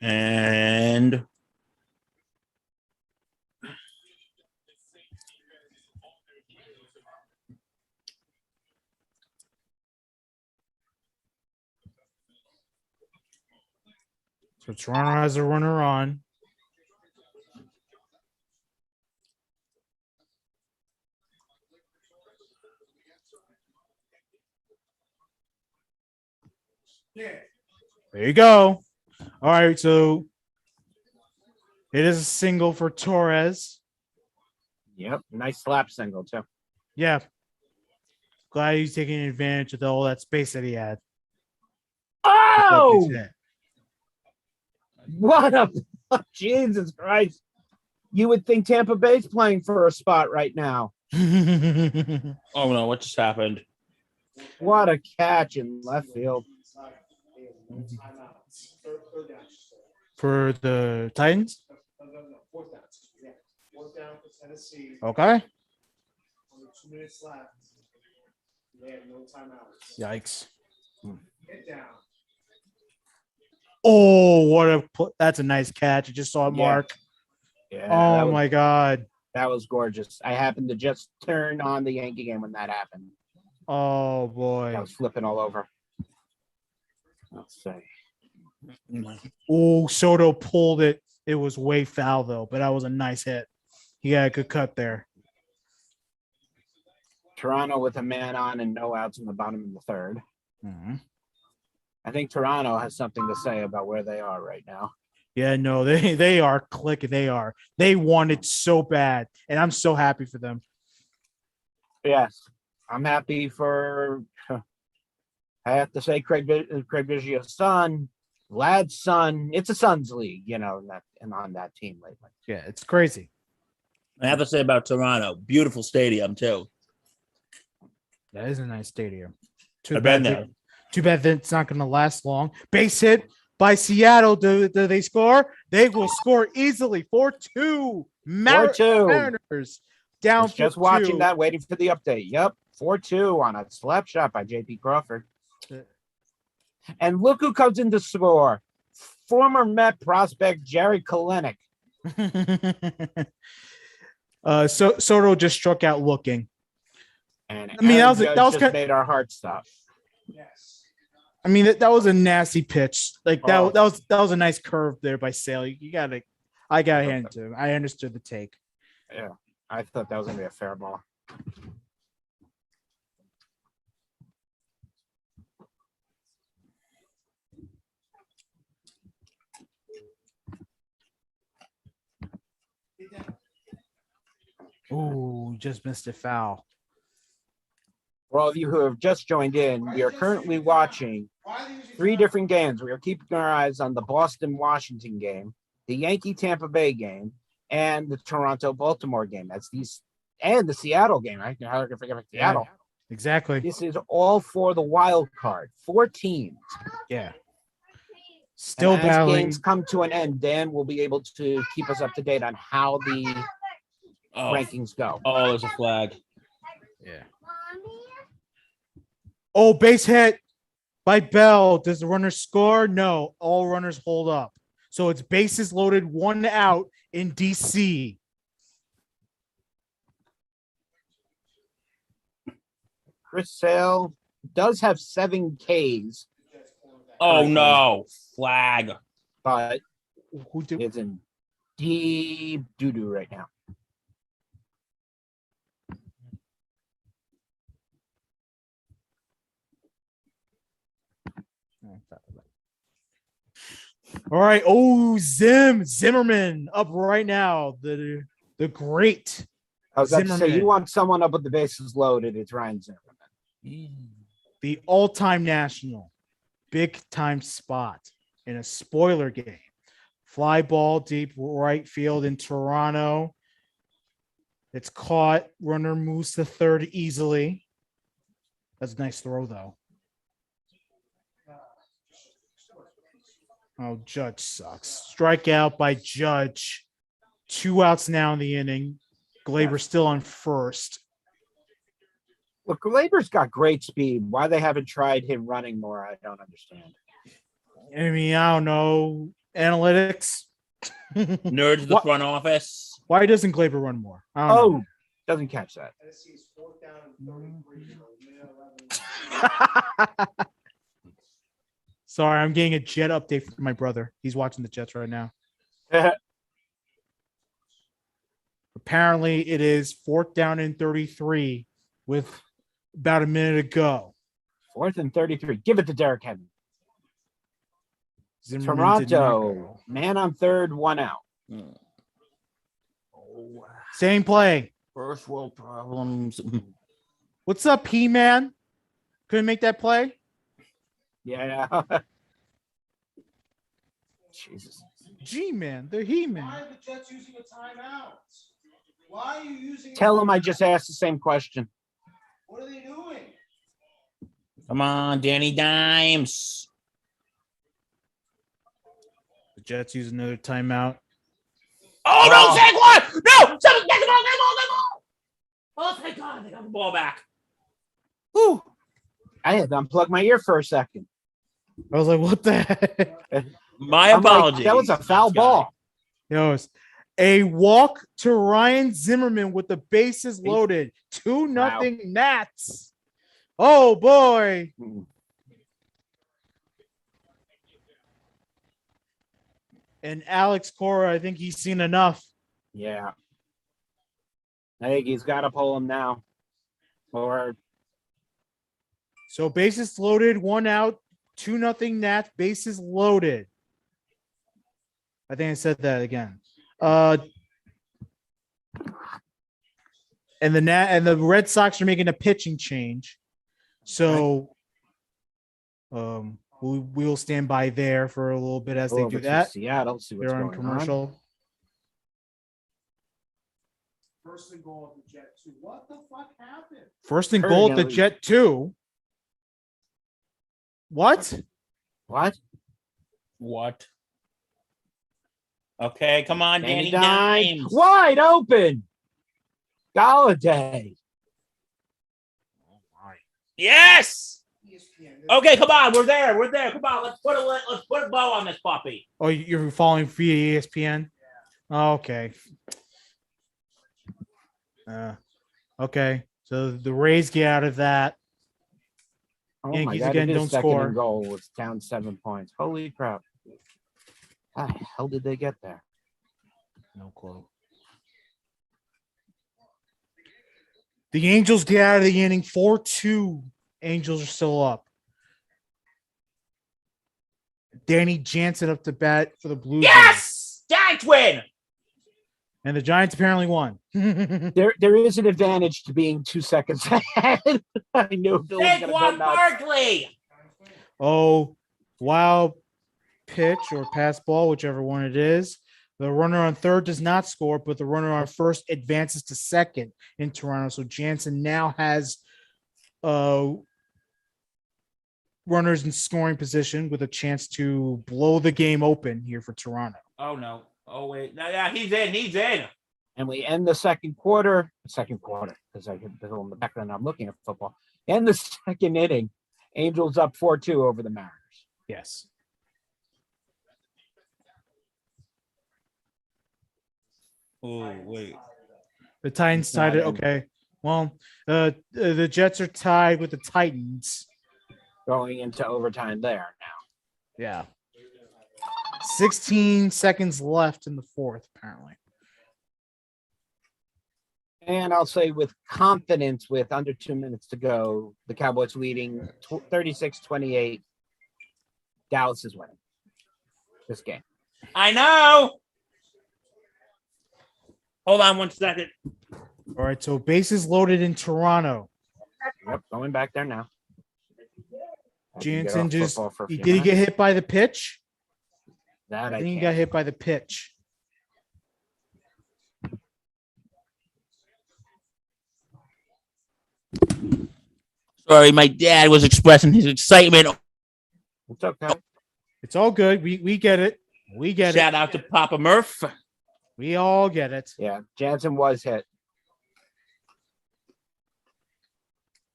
And So Toronto has a runner on. There you go. All right, so it is a single for Torres. Yep. Nice slap single, too. Yeah. Glad he's taking advantage of all that space that he had. Oh, what a Jesus Christ. You would think Tampa Bay's playing for a spot right now. oh no, what just happened? What a catch in left field. For the Titans? Okay. Yikes. Oh, that's a nice catch. I just saw it, Yeah. Mark. Yeah, Oh my God. that was gorgeous. I happened to just turn on the Yankee game when that happened. Oh I boy. was flipping all over. Let's see. Oh, Soto pulled it. It was way foul though, but that was a nice hit. He got a good cut there. Toronto with a man on and no outs in the bottom of the third. Mhm. I think Toronto has something to say about where they are right now. Yeah, no, they are clicking. They want it so bad, and I'm so happy for them. Yes, I'm happy for. I have to say, Craig Biggio's son, Lad's son. It's a Suns league, and on that team lately. Yeah, it's crazy. I have to say about Toronto, beautiful stadium too. That is a nice stadium. I've been there. Too bad that it's not going to last long. Base hit by Seattle. Do they score? They will score easily. 4-2. 4-2. Mariners down. Was just 4-2. watching that, waiting for the update. Yep, 4-2 on a slap shot by J.P. Crawford. And look who comes in to score. Former Met prospect Jerry Kalenic. Soto just struck out looking. And I mean, Aaron that Judge was just kind. made our hearts stop. I mean, that was a nasty pitch. Like that, Oh. that was a nice curve there by Sale. I gotta hand it to him. I understood the take. Yeah, I thought that was gonna be a fair ball. Ooh, just missed a foul. For all of you who have just joined in, we are currently watching 3 different games. We are keeping our eyes on the Boston-Washington game, the Yankee-Tampa Bay game, and the Toronto-Baltimore game. That's these, and the Seattle game. How can I forget about Seattle? Exactly. This is all for the wild card. 4 teams. Yeah. Still And as battling. games come to an end, Dan will be able to keep us up to date on how the rankings go. Oh, there's a flag. Yeah. Oh, base hit. by Bell. Does the runner score? No. All runners hold up. So it's bases loaded, 1 out in DC. Chris Sale does have 7 Ks, Oh no. Flag. but Who did? it's in deep doo-doo right now. All right. Oh, Zimmerman up right now. The great. I was about to say, Zimmerman. you want someone up with the bases loaded, it's Ryan Zimmerman. The all-time national, big-time spot in a spoiler game. Fly ball deep right field in Toronto. It's caught. Runner moves to third easily. That's a nice throw, though. Oh, Judge sucks. Strikeout by Judge. 2 outs now in the inning. Glaber still on first. Look, Glaber's got great speed. Why they haven't tried him running more, I don't understand. I mean, I don't know. Analytics. Nerds of the What- front office. Why doesn't Glaber run more? I don't know. Oh, doesn't catch that. Sorry, I'm getting a Jet update from my brother. He's watching the Jets right now. Apparently, it is 4th down and 33 with about a minute to go. 4th and 33. Give it to Derek Henry. Zimmerman did not Toronto, go. man on third, 1 out. Same play. First world problems. What's up, He-Man? Couldn't make that play? Yeah. Jesus. G-Man, the He-Man. Why are the Jets using a timeout? Why are you using? Tell him I just asked the same question. What are they doing? Come on, Danny Dimes. The Jets use another timeout. Oh, no, Saquon! No! Someone get the ball, get the ball, get the ball! Oh, thank God, they got the ball back. Whew. I had to unplug my ear for a second. I was like, what the heck? My I'm like, apologies. that was a foul ball. Yo, it's a walk to Ryan Zimmerman with the bases loaded. 2-0 Nats. Oh, boy. And Alex Cora, I think he's seen enough. Yeah. I think he's got to pull him now. Or So bases loaded, 1 out, 2-0 Nats, bases loaded. I think I said that again. And the Red Sox are making a pitching change. So we will stand by there for a little bit as they do that. Seattle, see what's They're on going commercial. First and goal of the Jet 2. What the fuck happened? First and goal at the Jet 2. What? What? What? Okay, come on, Danny Dimes. Dimes. Wide open. Galladay. Yes. ESPN. Okay, come on, we're there. We're there. Come on, let's put a bow on this puppy. Oh, you're following via ESPN? Oh, okay. Okay. So the Rays get out of that. Oh Yankees my God, again it is don't second score. and goal. It's down 7 points. Holy crap. How the hell did they get there? No clue. The Angels get out of the inning 4-2. Angels are still up. Danny Jansen up to bat for the Blue Jays. Yes! Giants win. And the Giants apparently won. There is an advantage to being 2 seconds ahead. I knew Bill was going to go Saquon nuts. Barkley. Oh, wild pitch or pass ball, whichever one it is. The runner on third does not score, but the runner on first advances to second in Toronto. So Jansen now has runners in scoring position with a chance to blow the game open here for Toronto. Oh no. Oh wait. No, yeah, he's in. He's in. And we end the second quarter, because I can feel in the background. I'm looking at football. End the second inning. Angels up 4-2 over the Mariners. Yes. Oh, wait. The Titans It's not tied it. in. Okay. Well, the Jets are tied with the Titans. Going into overtime there now. Yeah. 16 seconds left in the fourth, apparently. And I'll say with confidence, with under 2 minutes to go, the Cowboys leading 36-28. Dallas is winning this game. I know. Hold on 1 second. All right. So bases loaded in Toronto. Yep, going back there now. I can get Jansen off just football for a few did he get minutes. hit by the pitch? That I I think he can't. got hit by the pitch. Sorry, my dad was expressing his excitement. It's okay. It's all good. We get it. We get Shout it. out to Papa Murph. We all get it. Yeah, Jansen was hit.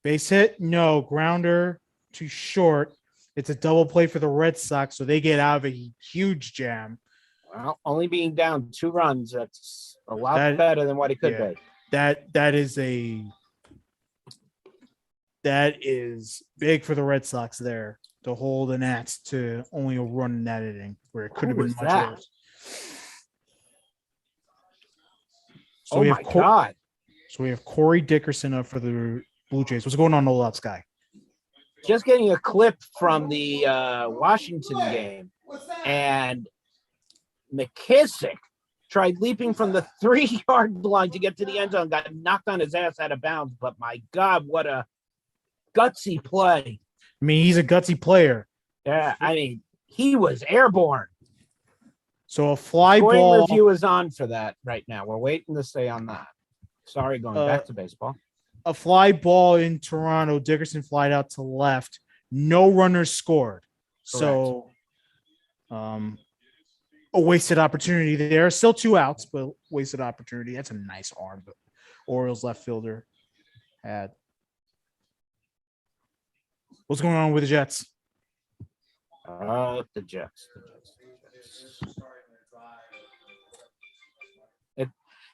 Base hit? No. Grounder to short. It's a double play for the Red Sox, so they get out of a huge jam. Well, only being down 2 runs, that's a lot That- better than what it could yeah. be. That is big for the Red Sox there to hold the Nats to only a run in that inning where it could have Who been was much that? worse. So Oh we my have God. So we have Corey Dickerson up for the Blue Jays. What's going on, Old Out Sky? Just getting a clip from the Washington game, and McKissick tried leaping from the 3-yard line to get to the end zone, got knocked on his ass out of bounds. But my God, what a gutsy play. I mean, he's a gutsy player. Yeah, I mean, he was airborne. So a fly Scoring ball. review is on for that right now. We're waiting to stay on that. Sorry, going back to baseball. A fly ball in Toronto. Dickerson flied out to left. No runners scored. So a wasted opportunity there. Still 2 outs, but wasted opportunity. That's a nice arm the Orioles left fielder had. What's going on with the Jets? The Jets.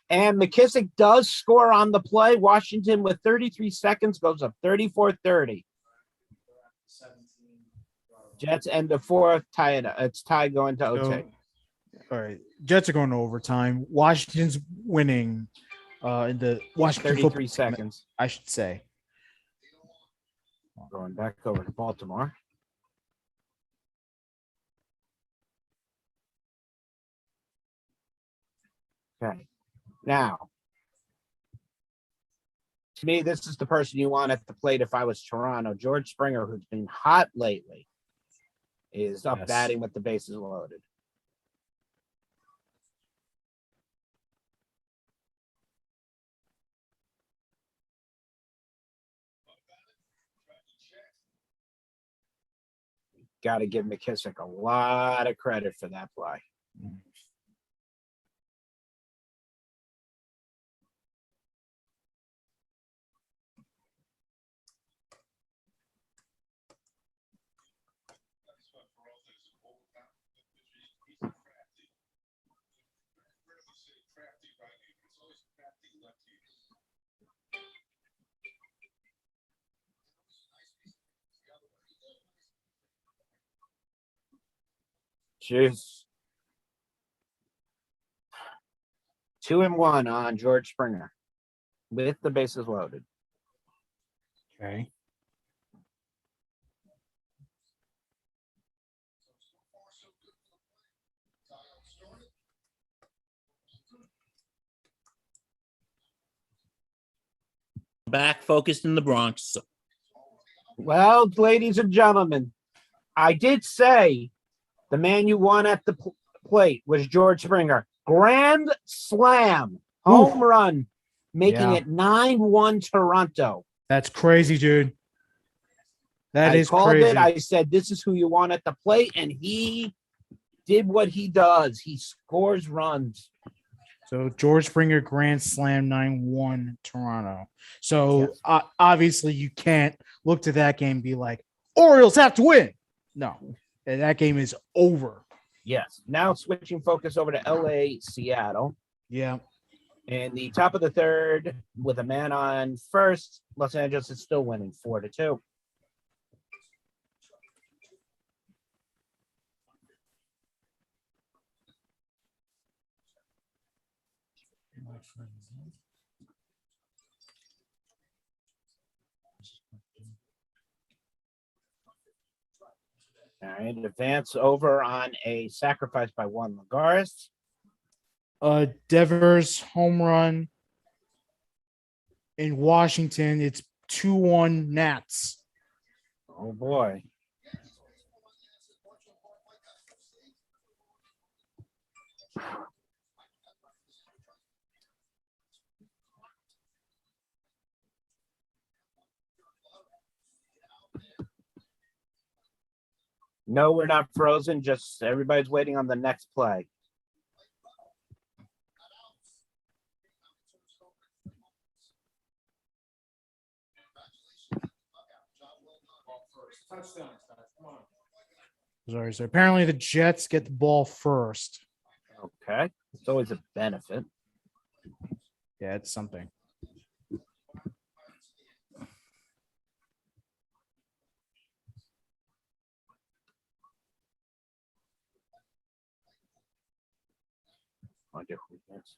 And McKissick does score on the play. Washington with 33 seconds goes up 34-30. Jets end the fourth, tie it. It's tied going to OT. All right. Jets are going to overtime. Washington's winning in the Washington 33 football team, seconds. I should say. Going back over to Baltimore. Okay. Now, to me, this is the person you want at the plate if I was Toronto. George Springer, who's been hot lately, is up Yes. batting with the bases loaded. Got to give McKissick a lot of credit for that play. Jeez. 2-1 on George Springer with the bases loaded. Okay. Back focused in the Bronx. Well, ladies and gentlemen, I did say the man you won at the plate was George Springer. Grand slam, home run, making Yeah. it 9-1 Toronto. That's crazy, dude. That I is called crazy. it. I said, this is who you want at the plate. And he did what he does. He scores runs. So George Springer grand slam 9-1 Toronto. So Yes. obviously you can't look to that game and be like, Orioles have to win. No, and that game is over. Yes. Now switching focus over to LA, Seattle. Yeah. In the top of the third, with a man on first, Los Angeles is still winning 4-2. All right, advance over on a sacrifice by Juan Lagares. Devers home run in Washington. It's 2-1 Nats. Oh boy. No, we're not frozen. Just everybody's waiting on the next play. Sorry, so apparently the Jets get the ball first. Okay. It's always a benefit. Yeah, it's something. Wonder who gets.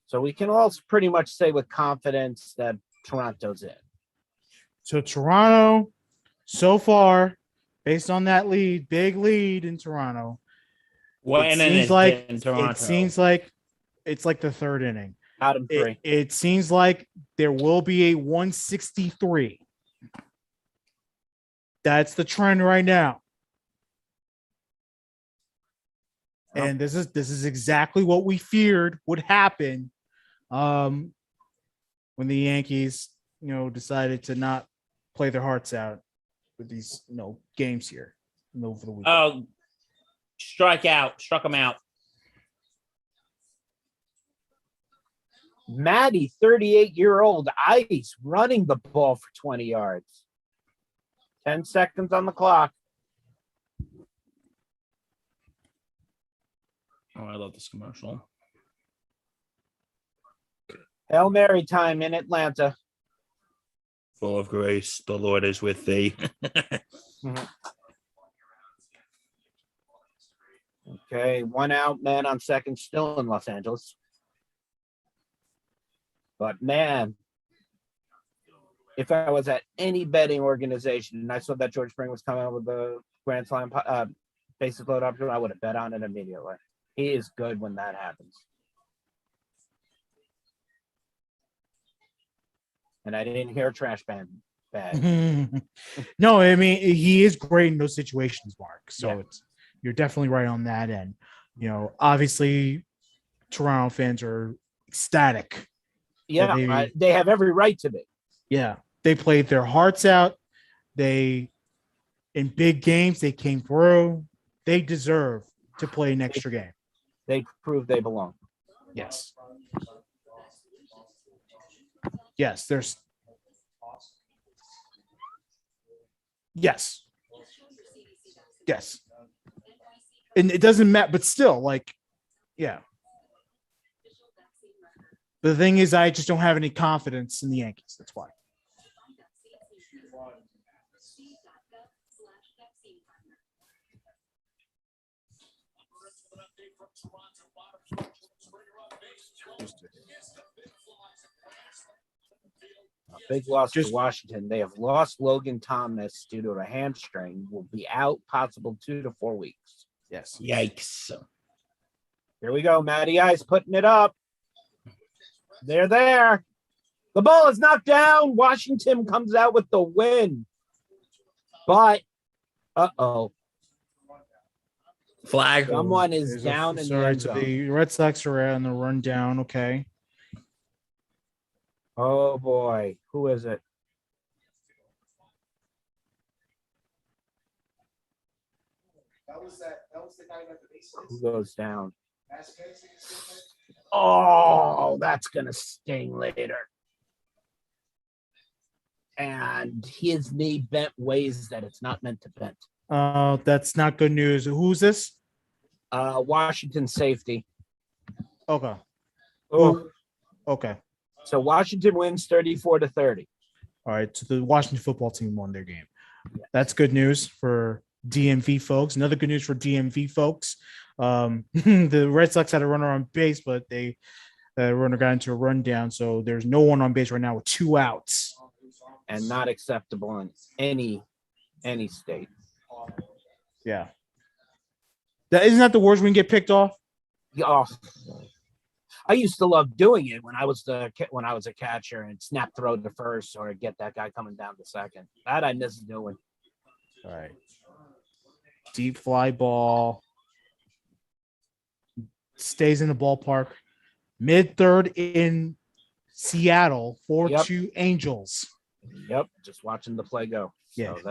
So we can all pretty much say with confidence that Toronto's in. So Toronto, so far, based on that lead, big lead in Toronto, What it inning seems is like in Toronto? it seems like it's like the third inning. Out of three. It seems like there will be a 163. That's the trend right now. And this is exactly what we feared would happen when the Yankees, decided to not play their hearts out with these, games here over the weekend. Oh, struck him out. Maddie, 38-year-old Ice, running the ball for 20 yards. 10 seconds on the clock. Oh, I love this commercial. Hail Mary time in Atlanta. Full of grace, the Lord is with thee. Okay, one out, man on second, still in Los Angeles. But man, if I was at any betting organization and I saw that George Spring was coming out with the Grand Slam bases load option, I would have bet on it immediately. He is good when that happens. And I didn't hear trash bad. No, I mean he is great in those situations, Mark. So Yeah. you're definitely right on that end. Obviously Toronto fans are ecstatic. Yeah, they have every right to be. Yeah, they played their hearts out. In big games, they came through. They deserve to play an extra game. They prove they belong. Yes. Yes, there's. Yes. Yes. And it doesn't matter, but still, yeah. The thing is, I just don't have any confidence in the Yankees. That's why. A big loss to Washington. They have lost Logan Thomas due to a hamstring. Will be out possible 2 to 4 weeks. Yes. Yikes. Here we go. Matty Ice putting it up. They're there. The ball is knocked down. Washington comes out with the win. But, Flag. someone is down in the end zone. The Red Sox are on the run down. Okay. Oh, boy. Who is it? That was the guy that the base hit. Who goes down? Oh, that's gonna sting later. And his knee bent ways that it's not meant to bend. That's not good news. Who's this? Washington safety. Okay. Oh, Okay. so Washington wins 34-30. All right. So the Washington football team won their game. That's good news for DMV folks. Another good news for DMV folks. The Red Sox had a runner on base, but the runner got into a rundown. So there's no one on base right now with 2 outs. And not acceptable in any state. Yeah. Isn't that the worst when you get picked off? Oh, I used to love doing it when I was a catcher and snap throw to first or get that guy coming down to second. That I miss doing. All right. Deep fly ball. Stays in the ballpark. Mid-third in Seattle, 4-2 Angels. Yep, just watching the play go. Yeah, So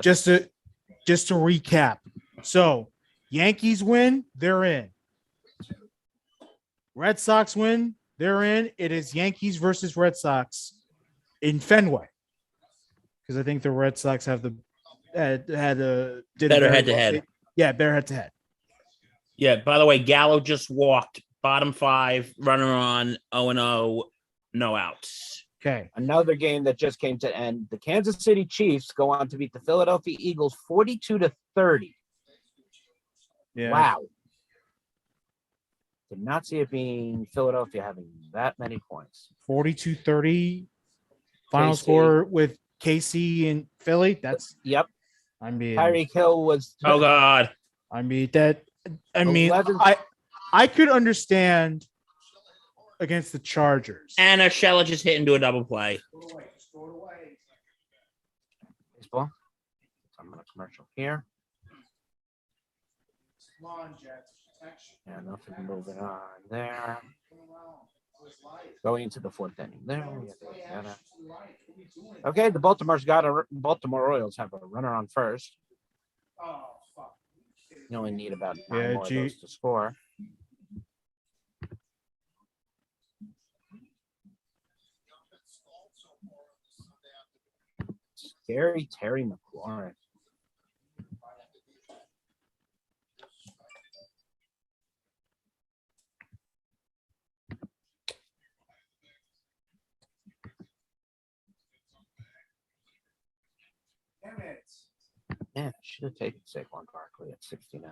just to recap. So Yankees win, they're in. Red Sox win, they're in. It is Yankees versus Red Sox in Fenway. Because I think the Red Sox have did Better head-to-head. Yeah, better head-to-head. Yeah, by the way, Gallo just walked. Bottom 5, runner on 0-0, no outs. Okay. another game that just came to end. The Kansas City Chiefs go on to beat the Philadelphia Eagles 42-30. Yeah. Wow. Did not see it being Philadelphia having that many points. 42-30 final KC. score with KC and Philly. That's Yep. I mean Tyreek Hill was Oh God. I mean that I mean 11 I could understand against the Chargers. And Urshela just hit into a double play. baseball. I'm on a commercial here. Come on, Jets. Yeah, nothing moving on there. Going into the 4th inning. There. Yada. Okay, the Baltimore Royals have a runner on first. Oh, fuck. You only need about 9 Yeah, more of those to score. Scary Terry McLaurin. Damn it. Yeah, should have taken Saquon Barkley at 69.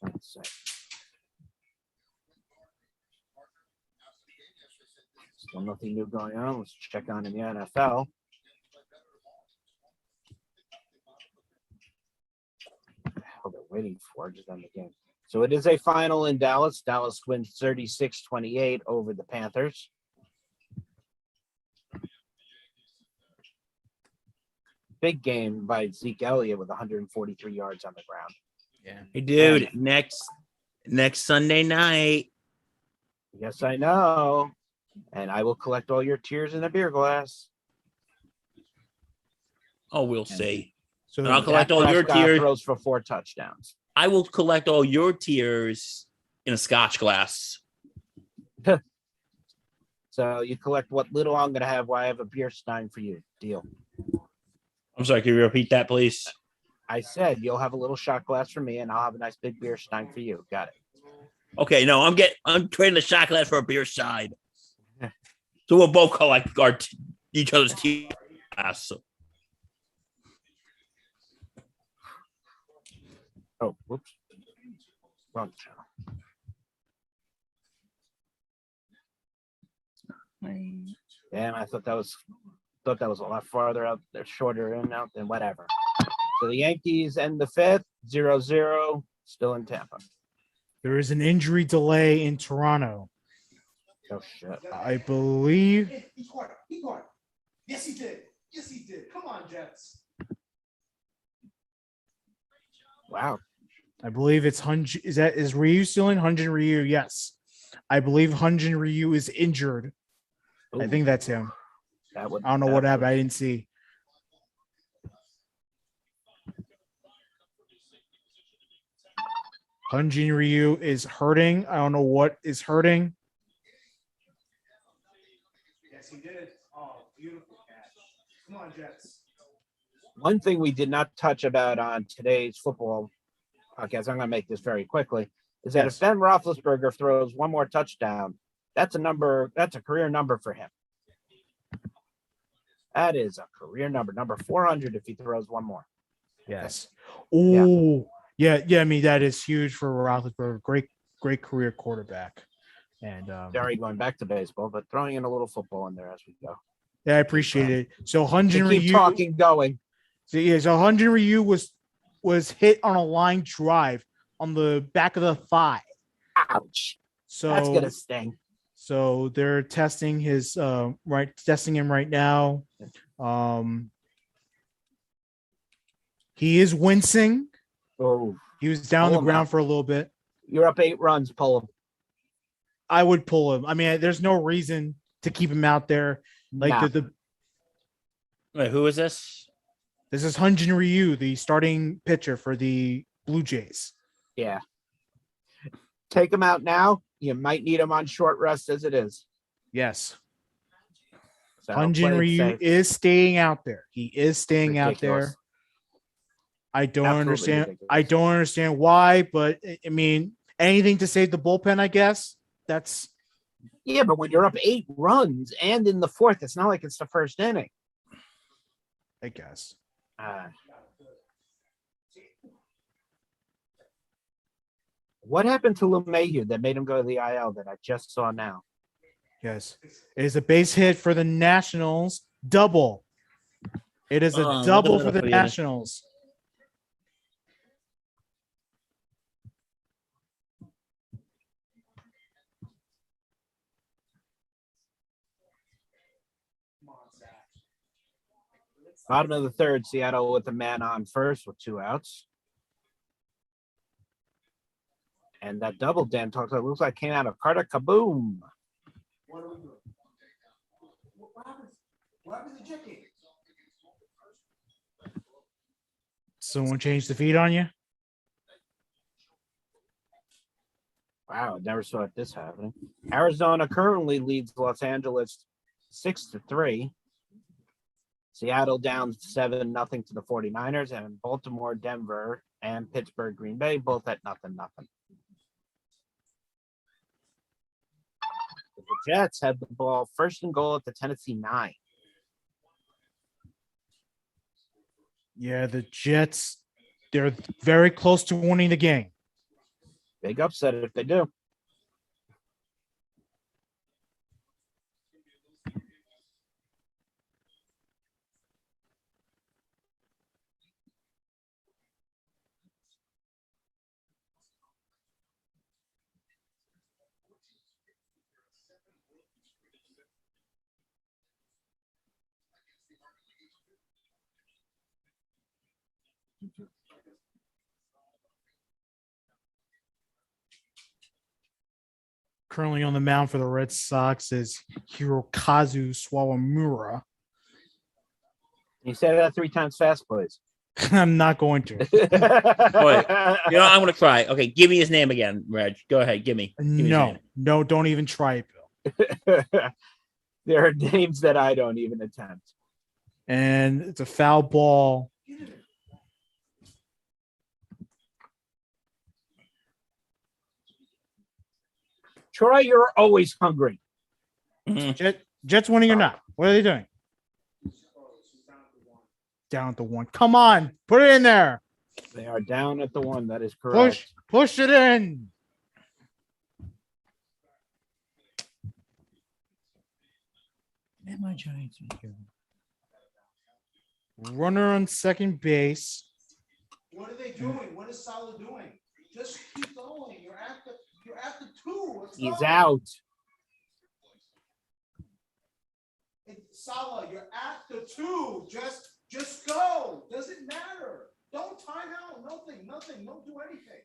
Let's see. Still nothing new going on. Let's check on in the NFL. What they're waiting for just on the game. So it is a final in Dallas. Dallas wins 36-28 over the Panthers. Big game by Zeke Elliott with 143 yards on the ground. Yeah. Hey, dude, next Sunday night. Yes, I know. And I will collect all your tears in a beer glass. Oh, we'll see. So And I'll collect all your Prescott tears. throws for 4 touchdowns. I will collect all your tears in a Scotch glass. So you collect what little I'm going to have while I have a beer stein for you. Deal. I'm sorry, can you repeat that, please? I said you'll have a little shot glass for me, and I'll have a nice big beer stein for you. Got it. Okay, no, I'm trading the shot glass for a beer side. So we'll both collect each other's tears. Oh, whoops. Wrong channel. Damn, I thought that was a lot farther out there, shorter in out than whatever. So the Yankees end the 5th, 0-0, still in Tampa. there is an injury delay in Toronto. Oh shit. I believe He caught it. He caught it. Yes, he did. Yes, he did. Come on, Jets. Wow. I believe it's Hunjin. Is Ryu still in? Hunjin Ryu, yes. I believe Hunjin Ryu is injured. I think that's him. That would. I don't know what happened. I didn't see. Hyunjin Ryu is hurting. I don't know what is hurting. Yes, he did. Oh, beautiful catch. Come on, Jets. One thing we did not touch about on today's football podcast, I'm going to make this very quickly, is that Yes. if Ben Roethlisberger throws one more touchdown, that's a career number for him. That is a career number 400 if he throws one more. Yes. Oh, yeah. I mean, that is huge for Roethlisberger. Great career quarterback. And Sorry, going back to baseball, but throwing in a little football in there as we go. yeah, I appreciate it. So To Hyunjin keep Ryu, talking going. so Hyunjin Ryu was hit on a line drive on the back of the thigh. Ouch. So That's gonna sting. So they're testing testing him right now. He is wincing. Oh, He was down on Pull the him ground out. for a little bit. you're up 8 runs, pull him. I would pull him. I mean, there's no reason to keep him out there. Like Nah. Wait, who is this? This is Hyunjin Ryu, the starting pitcher for the Blue Jays. Yeah. Take him out now. You might need him on short rest as it is. Yes. So Hyunjin play it Ryu safe. is staying out there. He is staying out Ridiculous. there. I don't Absolutely understand. ridiculous. I don't understand why, but I mean, anything to save the bullpen, I guess. That's Yeah, but when you're up 8 runs and in the 4th, it's not like it's the first inning. I guess. What happened to LeMahieu that made him go to the IL that I just saw now? Yes. It is a base hit for the Nationals. Double. It is a Hold on, double look it for up the for you. Nationals. Bottom of the 3rd, Seattle with a man on first with 2 outs. And that double Dan talks about looks like came out of Carter Kaboom. What are we doing? What happened? What happened to Jackie? Someone changed the feed on you? Wow, I never saw this happening. Arizona currently leads Los Angeles 6-3. Seattle down 7-0 to the 49ers, and Baltimore, Denver, and Pittsburgh, Green Bay both at 0-0. The Jets have the ball first and goal at the Tennessee 9. Yeah, the Jets, they're very close to winning the game. Big upset if they do. Currently on the mound for the Red Sox is Hirokazu Sawamura. You say that 3 times fast, please. I'm not going to. Wait. You know, I'm gonna try. Okay, give me his name again, Reg. Go ahead, give me. Give me his name. No, don't even try it, Bill. There are names that I don't even attempt. And it's a foul ball. Troy, you're always hungry. Jets winning or not? What are they doing? Down to 1. Come on, put it in there. They are down at the 1. That is correct. Push it in. Runner on second base. What are they doing? What is Salah doing? Just keep going. You're at the 2. Let's He's go. out. Hey, Salah, you're at the 2. Just go. Doesn't matter. Don't time out. Nothing. Don't do anything.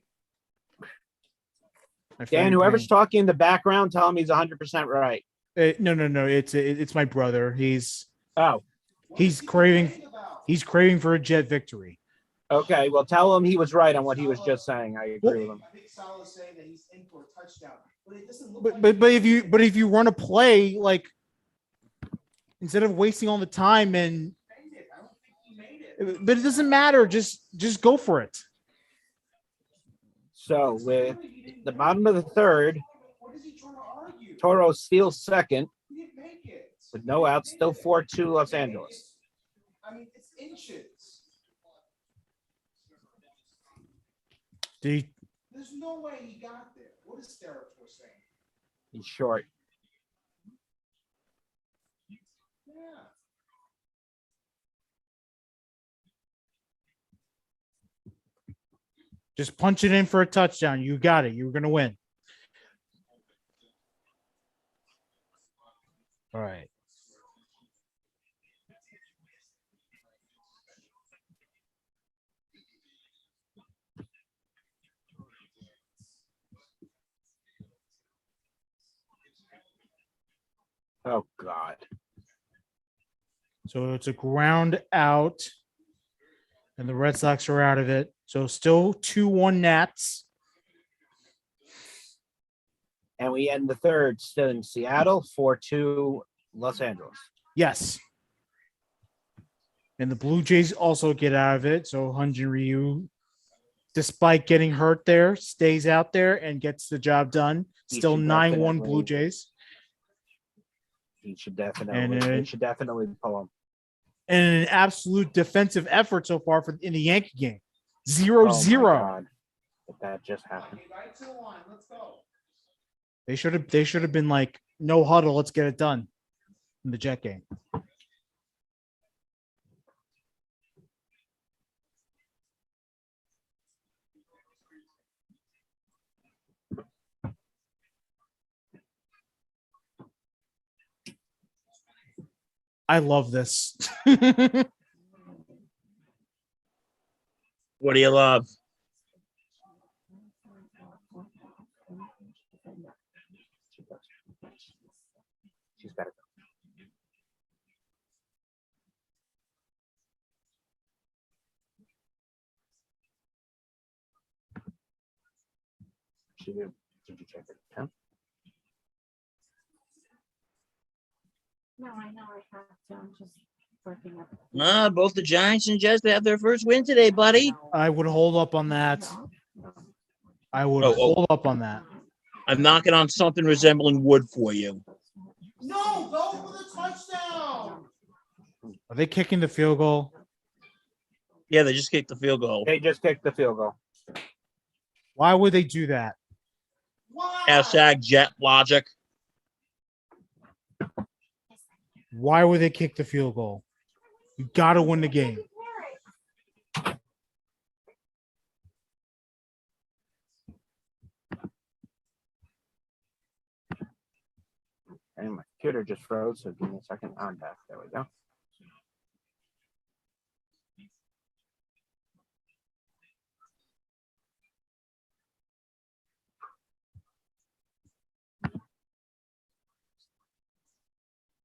Dan, whoever's talking in the background, tell him he's 100% right. No. It's my brother. He's Oh, What He's is he craving- complaining about? He's craving for a Jet victory. Okay, well, tell him he was right on what he was just saying. I agree with him. I think Salah's saying that he's in for a touchdown, but it doesn't look But like if you run a play like instead of wasting all the time and he made it. I don't think he made it. but it doesn't matter. Just go for it. So with the bottom of the third, What is he trying to argue? Toro steals second He didn't make it. with no outs, still 4-2 Los Angeles. I mean, it's inches. Did There's no way he got there. What is Steratore saying? He's short. Yeah. just punch it in for a touchdown. You got it. You're gonna win. All right. Oh, God. So it's a ground out, and the Red Sox are out of it. So still 2-1 Nats. And we end the third still in Seattle, 4-2 Los Angeles. Yes. And the Blue Jays also get out of it. So Hyun-Jin Ryu, despite getting hurt there, stays out there and gets the job done. He Still should 9-1 definitely- Blue Jays. He should definitely pull him. And an absolute defensive effort so far in the Yankee game. Oh, 0-0. my God. But that just happened. Right to the line. Let's go. They should have been like, no huddle, let's get it done in the Jet game. I love this. What do you love? She's got to go. Did you check it? Huh? No, I know I have to. I'm just working up. Both the Giants and Jets have their first win today, buddy. I would hold up on that. I would Oh. hold up on that. I'm knocking on something resembling wood for you. No, go for the touchdown. Are they kicking the field goal? Yeah, they just kicked the field goal. They just kicked the field goal. Why would they do that? Why? Hashtag Jet logic. Why would they kick the field goal? You got to win the game. And my computer just froze, so give me a second. I'm back. There we go.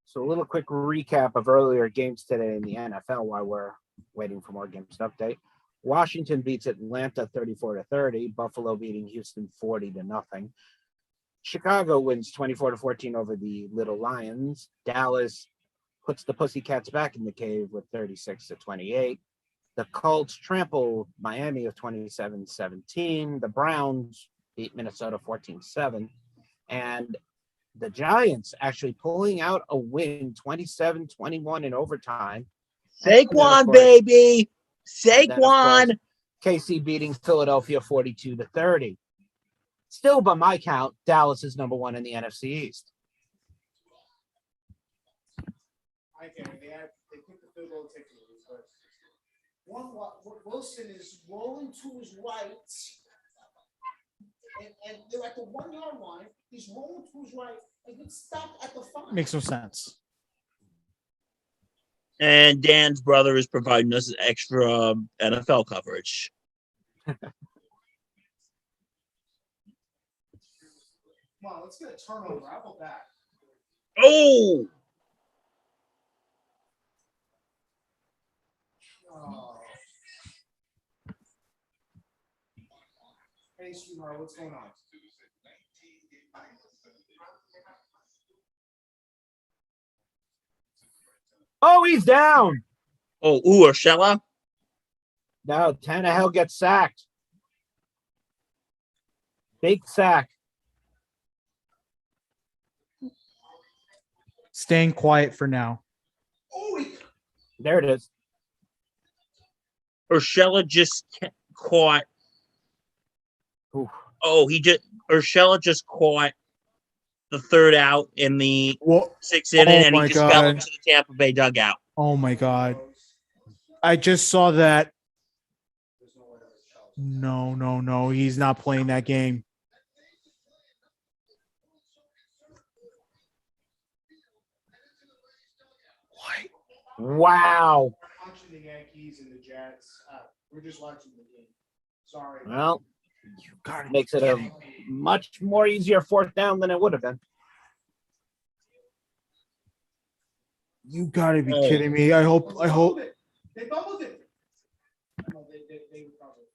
So a little quick recap of earlier games today in the NFL while we're waiting for more games to update. Washington beats Atlanta 34-30. Buffalo beating Houston 40-0. Chicago wins 24-14 over the Little Lions. Dallas puts the Pussycats back in the cave with 36-28. The Colts trample Miami of 27-17. The Browns beat Minnesota 14-7. And the Giants actually pulling out a win 27-21 in overtime. Saquon, baby. And then, of Saquon. course, KC beating Philadelphia 42-30. Still, by my count, Dallas is number one in the NFC East. I get it. They picked the field goal ticket, but Wilson is rolling to his right, and they're at the 1 yard line. He's rolling to his right and gets stopped at the 5. Makes no sense. And Dan's brother is providing us extra NFL coverage. Come on, let's get a turnover. How about that? Oh, Oh. Hey, sweetheart, what's going on? Oh, he's down. Oh, Urshela? No, Tannehill gets sacked. Big sack. Staying quiet for now. There it is. Urshela just caught. Oof. Oh, Urshela just caught the third out in the What? sixth inning, Oh and he my just fell God. into the Tampa Bay dugout. Oh my God. I just saw that. No. He's not playing that game. Wow. Watching the Yankees and the Jets. We're just watching the game. Sorry. Well, makes it a much more easier fourth down than it would have been. You gotta be Oh. kidding me. I hope. They fumbled it. No, they recovered.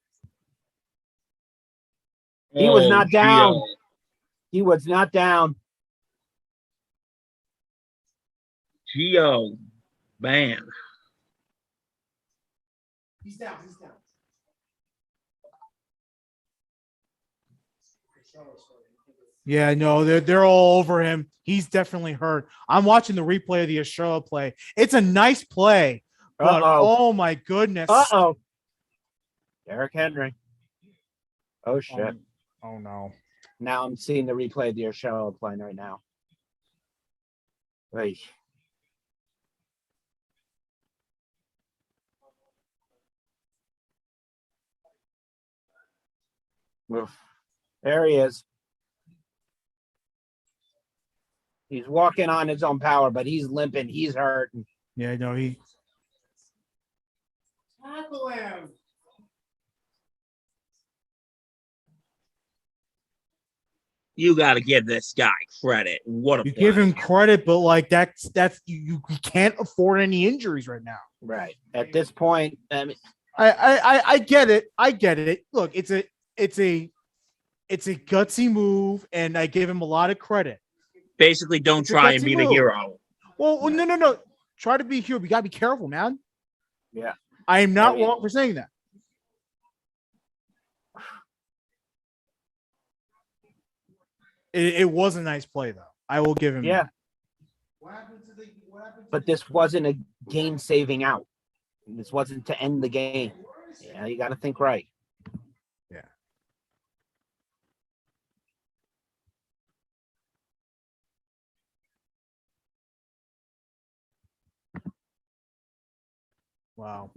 He was Oh, not down. Gio. He was not down. Gio, man. He's down. He's down. Yeah, no, they're all over him. He's definitely hurt. I'm watching the replay of the Ashoa play. It's a nice play, but oh my goodness. Uh-oh. Derrick Henry. Oh, shit. Oh no. Now I'm seeing the replay of the show playing right now. Hey. Oof. There he is. He's walking on his own power, but he's limping. He's hurt. Yeah, no, he. Tackle him. You got to give this guy credit. What a You play. give him credit, but like that's you can't afford any injuries right now. Right. At this point, I mean, I get it. I get it. Look, it's a gutsy move, and I give him a lot of credit. Basically, don't It's a try and gutsy be the move. hero. Well, no. Try to be a hero. We gotta be careful, man. yeah. I am not I mean- wrong for saying that. It was a nice play, though. I will give him. Yeah. that. What happened to the? But this wasn't a game saving out. This wasn't to end the game. Yeah, you got to think right. Yeah. Wow.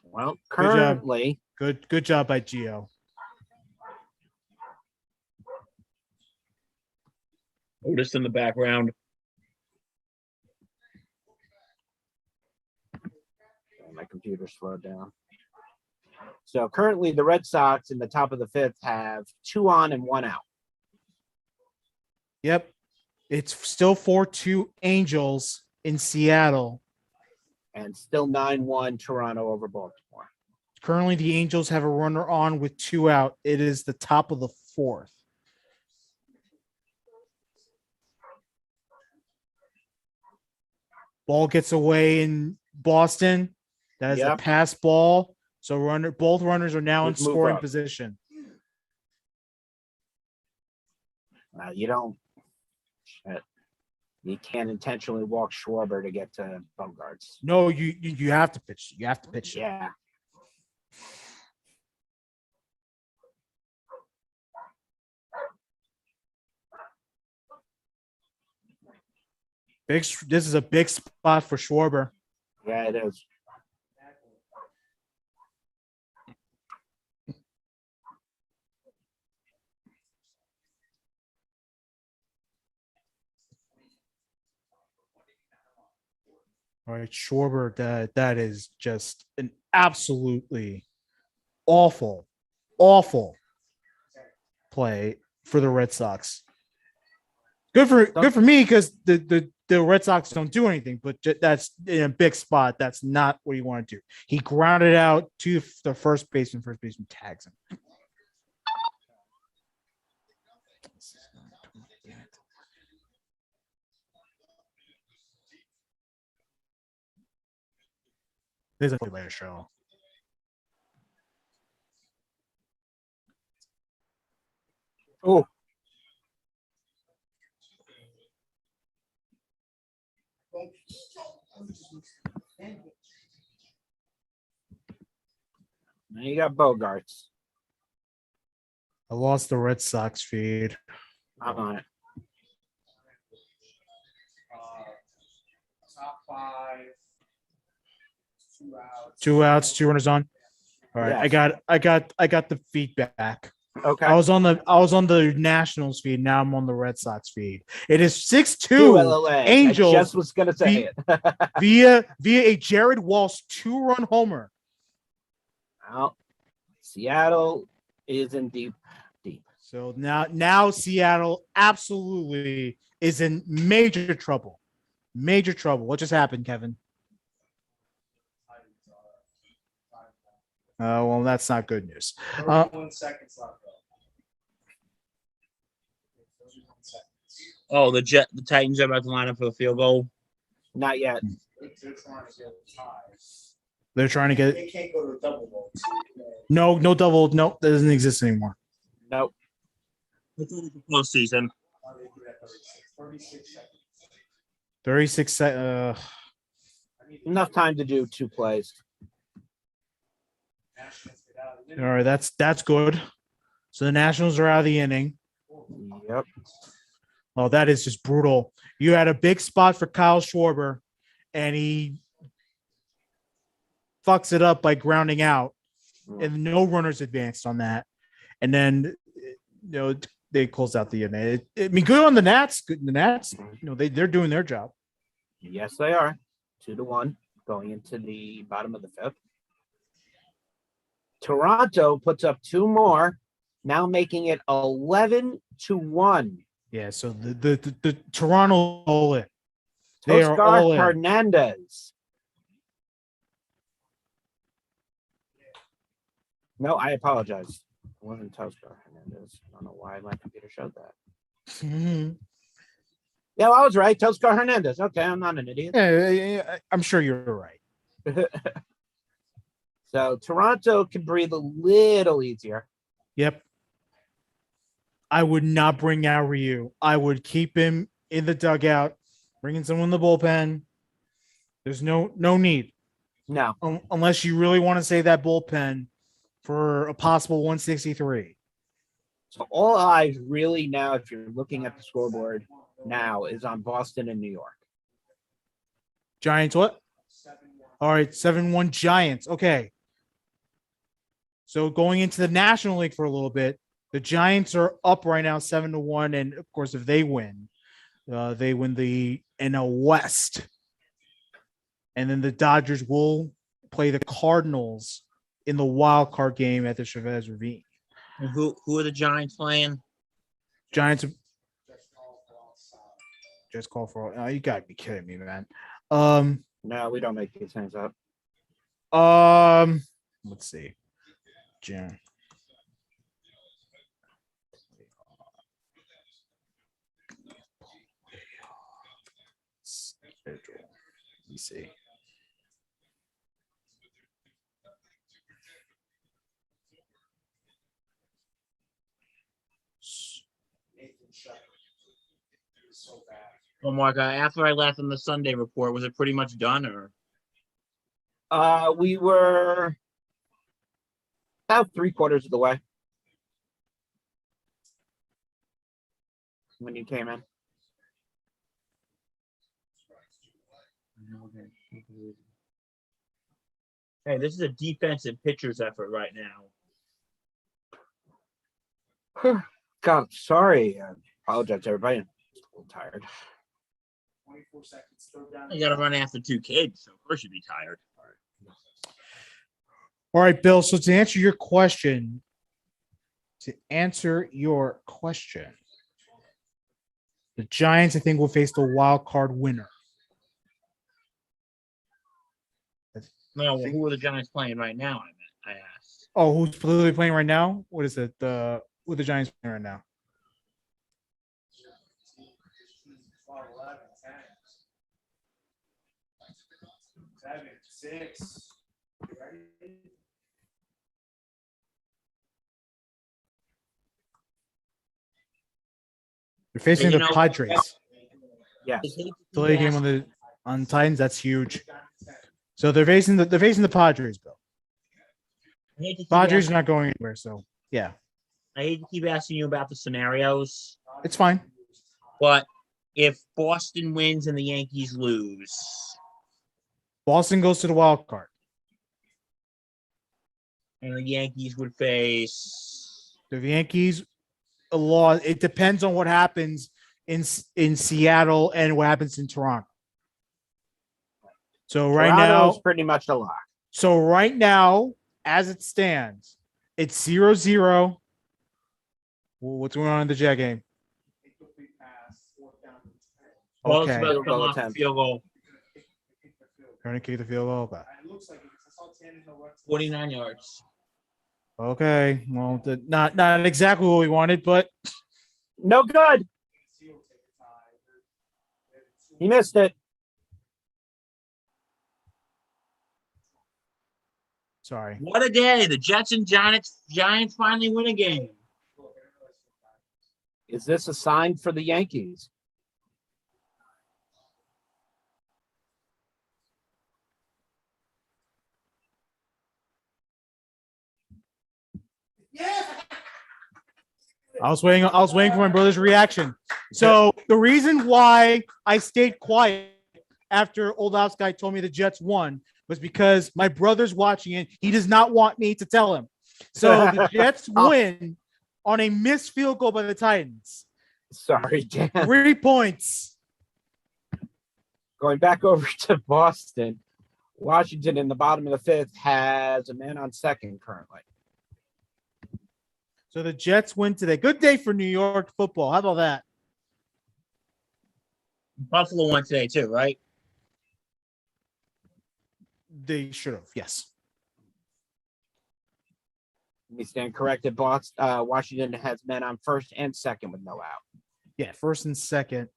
Well, Good job. currently, Good job by Gio. Otis in the background. my computer slowed down. So currently, the Red Sox in the top of the fifth have 2 on and 1 out. Yep. It's still 4-2 Angels in Seattle. And still 9-1 Toronto over Baltimore. Currently, the Angels have a runner on with 2 out. It is the top of the 4th. Ball gets away in Boston. That is a pass ball. So both runners are now in scoring position. You don't. Shit. You can't intentionally walk Schwarber to get to Bogarts. No, you have to pitch. You have to pitch. Yeah. This is a big spot for Schwarber. Yeah, it is. All right, Schwarber, that is just an absolutely awful play for the Red Sox. Good for me because the Red Sox don't do anything, but that's in a big spot. That's not what you want to do. He grounded out to the first baseman. First baseman tags him. There's a later show. Oh, now you got Bogarts. I lost the Red Sox feed. I'm on it. Top 5. 2 outs. 2 outs, 2 runners on. All right, Yes. I got the feedback. Okay. I was on the Nationals feed. Now I'm on the Red Sox feed. It is 6-2 Two LA. I Angels just was gonna say it. via a Jared Walsh 2-run homer. Well, Seattle is in deep. So now Seattle absolutely is in major trouble. Major trouble. What just happened, Kevin? Well, that's not good news. 31 seconds left. Oh, the Titans are about to line up for the field goal. Not yet. They're trying to get ties. They're trying to get They can't go to a double vote. no double. No, that doesn't exist anymore. Nope. Postseason. 36 seconds. 36 Enough time to do 2 plays. all right, that's good. So the Nationals are out of the inning. Yep. Oh, that is just brutal. You had a big spot for Kyle Schwarber, and he fucks it up by grounding out, and no runners advanced on that. And then, they closed out the inning. I mean, good on the Nats. Good, the Nats, they're doing their job. Yes, they are. 2-1 going into the bottom of the 5th. Toronto puts up 2 more, now making it 11-1. Yeah, so the Toronto all in. They are Oscar all in. Hernandez. No, I apologize. It wasn't Toscar Hernandez. I don't know why my computer showed that. Mhm. Yeah, I was right. Toscar Hernandez. Okay, I'm not an idiot. Yeah, I'm sure you're right. So Toronto can breathe a little easier. Yep. I would not bring out Ryu. I would keep him in the dugout, bringing someone in the bullpen. There's no need. No. Unless you really want to save that bullpen for a possible 163. So all eyes really now, if you're looking at the scoreboard now, is on Boston and New York. Giants what? All right, 7-1 Giants. Okay. So going into the National League for a little bit, the Giants are up right now 7-1. And of course, if they win the NL West. And then the Dodgers will play the Cardinals in the wild card game at the Chavez Ravine. And who are the Giants playing? Giants just call for all. Oh, you gotta be kidding me, man. No, we don't make these things up. Let's see. June. Schedule. Let me see. So bad. Oh, Mark, after I left on the Sunday report, was it pretty much done, or? We were about 3/4 of the way when you came in. Hey, this is a defensive pitcher's effort right now. God, sorry. I apologize, everybody. I'm just a little tired. 24 seconds. Throw down. You got to run after 2 kids, so of course you'd be tired. All right, Bill. So to answer your question, the Giants, I think, will face the wild card winner. No, who are the Giants playing right now? I asked. Oh, who's literally playing right now? What is it? Who are the Giants playing right now? 12, 11, 10, 7, 6, They're facing You the know- Padres. Yes. Delay game on Titans. That's huge. So they're facing the Padres, Bill. I hate to keep Padres asking- are not going anywhere. So yeah, I hate to keep asking you about the scenarios, it's fine. but if Boston wins and the Yankees lose, Boston goes to the wild card. and the Yankees would face. The Yankees a law. It depends on what happens in Seattle and what happens in Toronto. So right Toronto's now, pretty much a lock. so right now, as it stands, it's 0-0. What's going on in the Jet game? Well, it's Okay, about to Field goal come off the attempt. field goal, trying to kick the field goal. Okay. 49 yards. Okay, well, not exactly what we wanted, but No good. He missed it. sorry. What a day! The Jets and Giants finally win a game. Is this a sign for the Yankees? I was waiting for my brother's reaction. So the reason why I stayed quiet after Old House Guy told me the Jets won was because my brother's watching it. He does not want me to tell him. So the Jets win on a missed field goal by the Titans. Sorry, Dan. 3 points. Going back over to Boston, Washington in the bottom of the fifth has a man on second currently. So the Jets win today. Good day for New York football. How about that? Buffalo won today too, right? They should have. Yes. Let me stand corrected. Washington has men on first and second with no out. Yeah. First and second.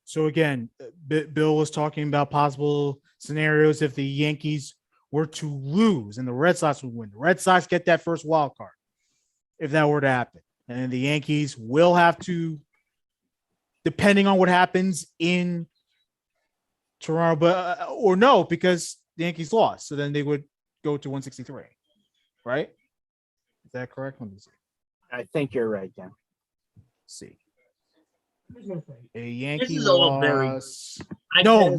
So again, Bill was talking about possible scenarios if the Yankees were to lose and the Red Sox would win. The Red Sox get that first wild card if that were to happen. And then the Yankees will have to, depending on what happens in Toronto, but or no, because the Yankees lost. So then they would go to 163, right? Is that correct? Let me see. I think you're right, Dan. See. A Yankee is all very- loss. I No. said-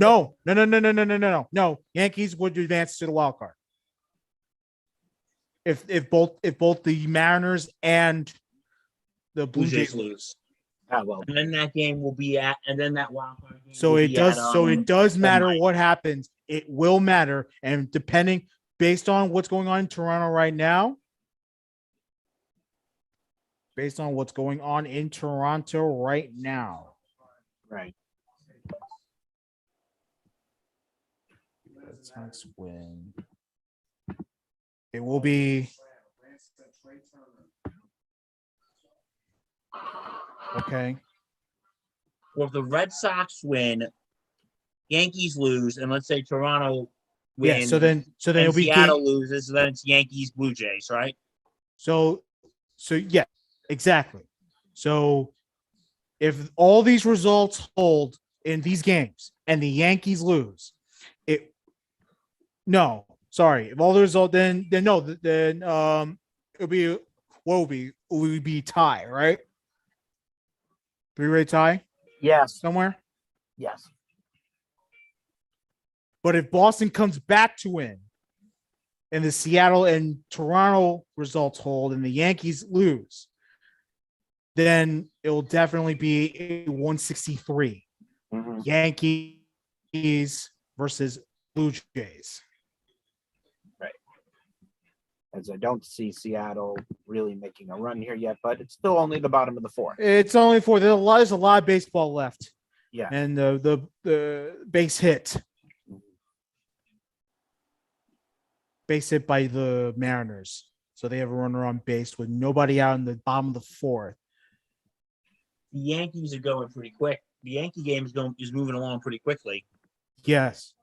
No. Yankees would advance to the wild card. If both the Mariners and the Blue Jays lose. Ah, well, And then that game will be at, and then that wild card game So will it be does. at, So it does matter night. what happens. It will matter, and depending based on what's going on in Toronto right now. Based on what's going on in Toronto right now. right. Let's win. It will be. Okay. Well, if the Red Sox win, Yankees lose, and let's say Toronto Yeah. wins, So then and it'll be Seattle loses, so then it's Yankees Blue Jays, right? So yeah, exactly. So if all these results hold in these games and the Yankees lose, if all the result then it'll be it would be tie, right? Three-way tie Yes. somewhere. Yes. But if Boston comes back to win and the Seattle and Toronto results hold and the Yankees lose, then it will definitely be a 163 Mhm. Yankees versus Blue Jays. As I don't see Seattle really making a run here yet, but it's still only the bottom of the fourth. It's only for there's a lot of baseball left. Yeah. And the base hit by the Mariners. So they have a runner on base with nobody out in the bottom of the fourth. The Yankees are going pretty quick. The Yankee game is moving along pretty quickly. Yes.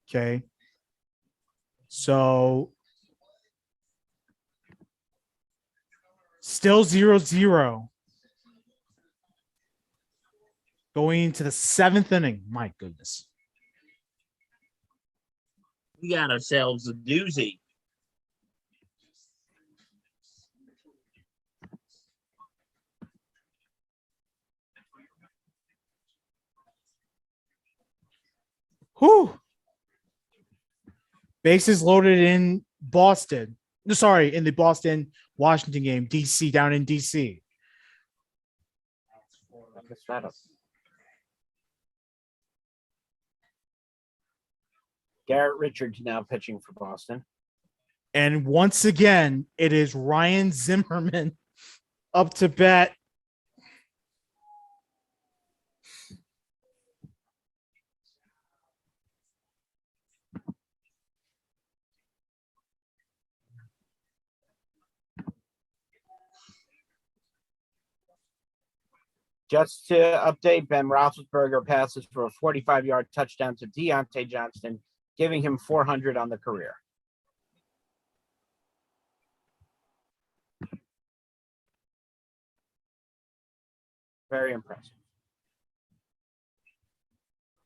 Okay. So still 0-0. Going into the seventh inning. My goodness. We got ourselves a doozy. Whew. Bases loaded in Boston. Sorry, in the Boston-Washington game. DC, down in DC. I missed that up. Garrett Richards now pitching for Boston. And once again, it is Ryan Zimmerman up to bat. Just to update, Ben Roethlisberger passes for a 45-yard touchdown to Deontay Johnson, giving him 400 on the career. Very impressive.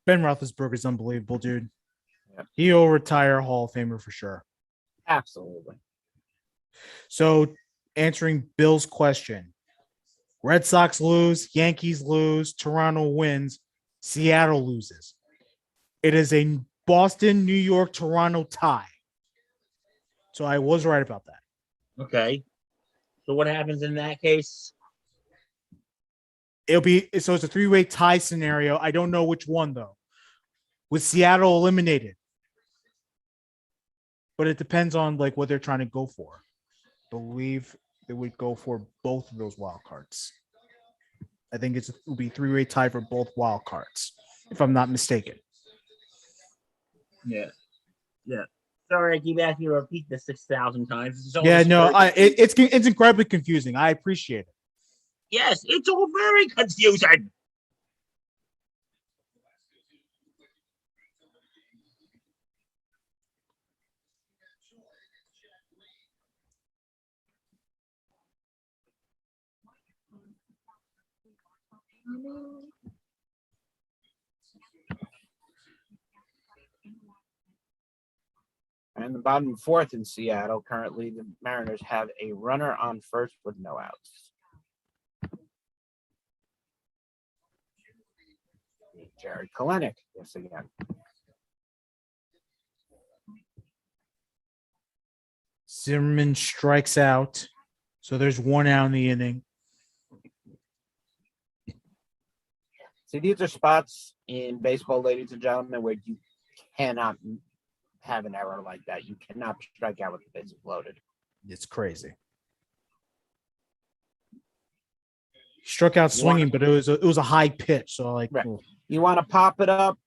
Ben Roethlisberger is unbelievable, dude. Yep. He'll retire Hall of Famer for sure. Absolutely. So, answering Bill's question, Red Sox lose, Yankees lose, Toronto wins, Seattle loses. It is a Boston, New York, Toronto tie. So I was right about that. Okay. So what happens in that case? It's a three-way tie scenario. I don't know which one though. With Seattle eliminated. But it depends on like what they're trying to go for. I believe it would go for both of those wild cards. I think it will be three-way tie for both wild cards, if I'm not mistaken. Yeah. Sorry, I keep asking you to repeat this 6,000 times. It's incredibly confusing. I appreciate it. Yes, it's all very confusing. And the bottom fourth in Seattle. Currently, the Mariners have a runner on first with no outs. Jared Kalenic, yes again. Zimmerman strikes out. So there's one out in the inning. See, these are spots in baseball, ladies and gentlemen, where you cannot have an error like that. You cannot strike out with the bases loaded. It's crazy. He struck out swinging, but it was a high pitch. So like, right. You want to pop it up,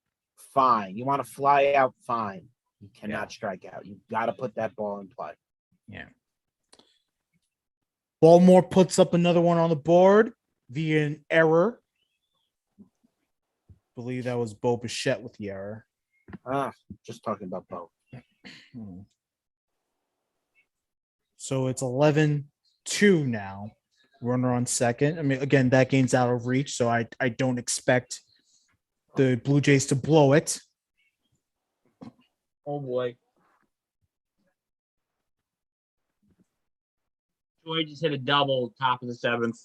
fine. You want to fly out, fine. You cannot strike out. You got to put that ball in play. Yeah. Baltimore puts up another one on the board via an error. I believe that was Bo Bichette with the error. Just talking about Bo. So it's 11-2 now. Runner on second. I mean, again, that game's out of reach, so I don't expect the Blue Jays to blow it. Oh boy. Joy just hit a double top of the seventh.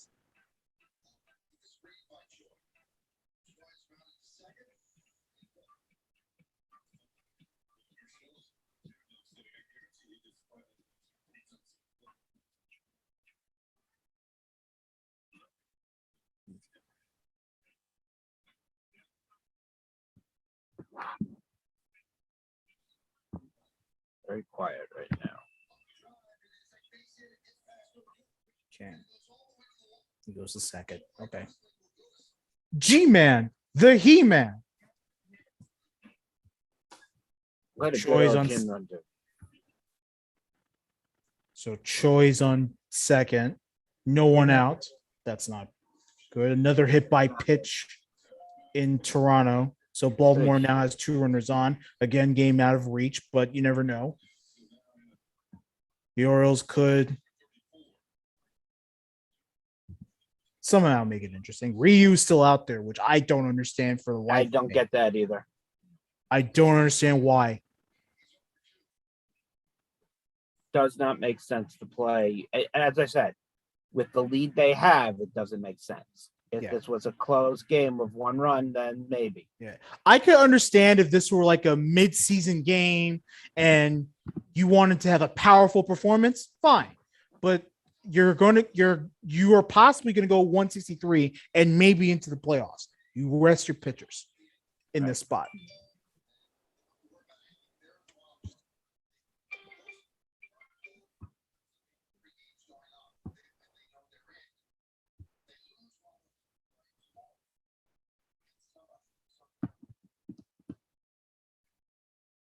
Very quiet right now. Okay. He goes to second. Okay. G-Man, the He-Man. Let it Troy's go, on Jim Rundle. So Choi's on second. No one out. That's not good. Another hit by pitch in Toronto. So Baltimore now has 2 runners on. Again, game out of reach, but you never know. The Orioles could somehow make it interesting. Ryu's still out there, which I don't understand for the life. I of don't me. get that either. I don't understand why. Does not make sense to play. As I said, with the lead they have, it doesn't make sense. If Yeah. this was a close game of 1 run, then maybe. I could understand if this were like a mid-season game and you wanted to have a powerful performance, fine. But you are possibly going to go 163 and maybe into the playoffs. You rest your pitchers in this spot.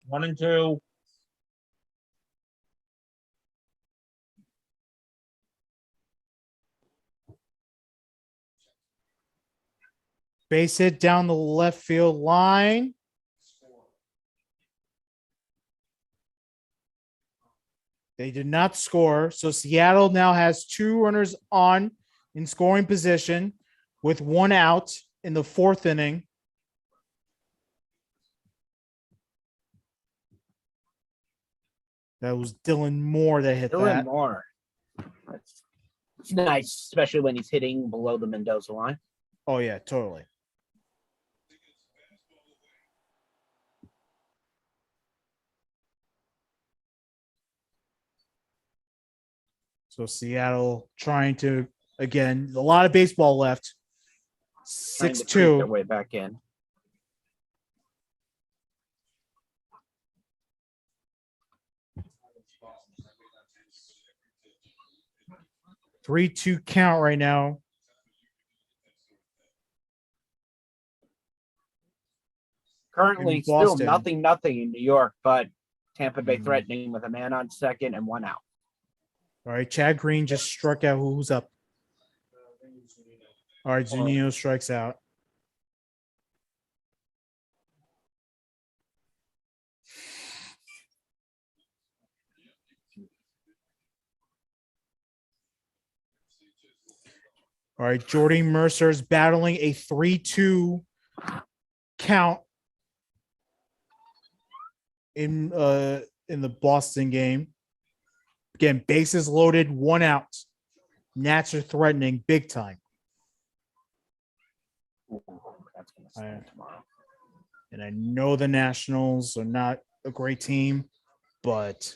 One and two. Base hit down the left field line. They did not score. So Seattle now has 2 runners on in scoring position with 1 out in the 4th inning. That was Dylan Moore that hit Dylan that. Moore. It's nice, especially when he's hitting below the Mendoza line. Oh, yeah, totally. So Seattle trying to, again, a lot of baseball left. Trying to creep their 6-2. way back in. Three-two count right now. Currently, In still Boston. nothing in New York, but Tampa Bay Mhm. threatening with a man on second and 1 out. All right, Chad Green just struck out. Who's up? All right, Zunino strikes out. All right, Jordy Mercer's battling a 3-2 count in the Boston game. Again, bases loaded, 1 out. Nats are threatening big time. Ooh, that's gonna sting tomorrow. And I know the Nationals are not a great team, but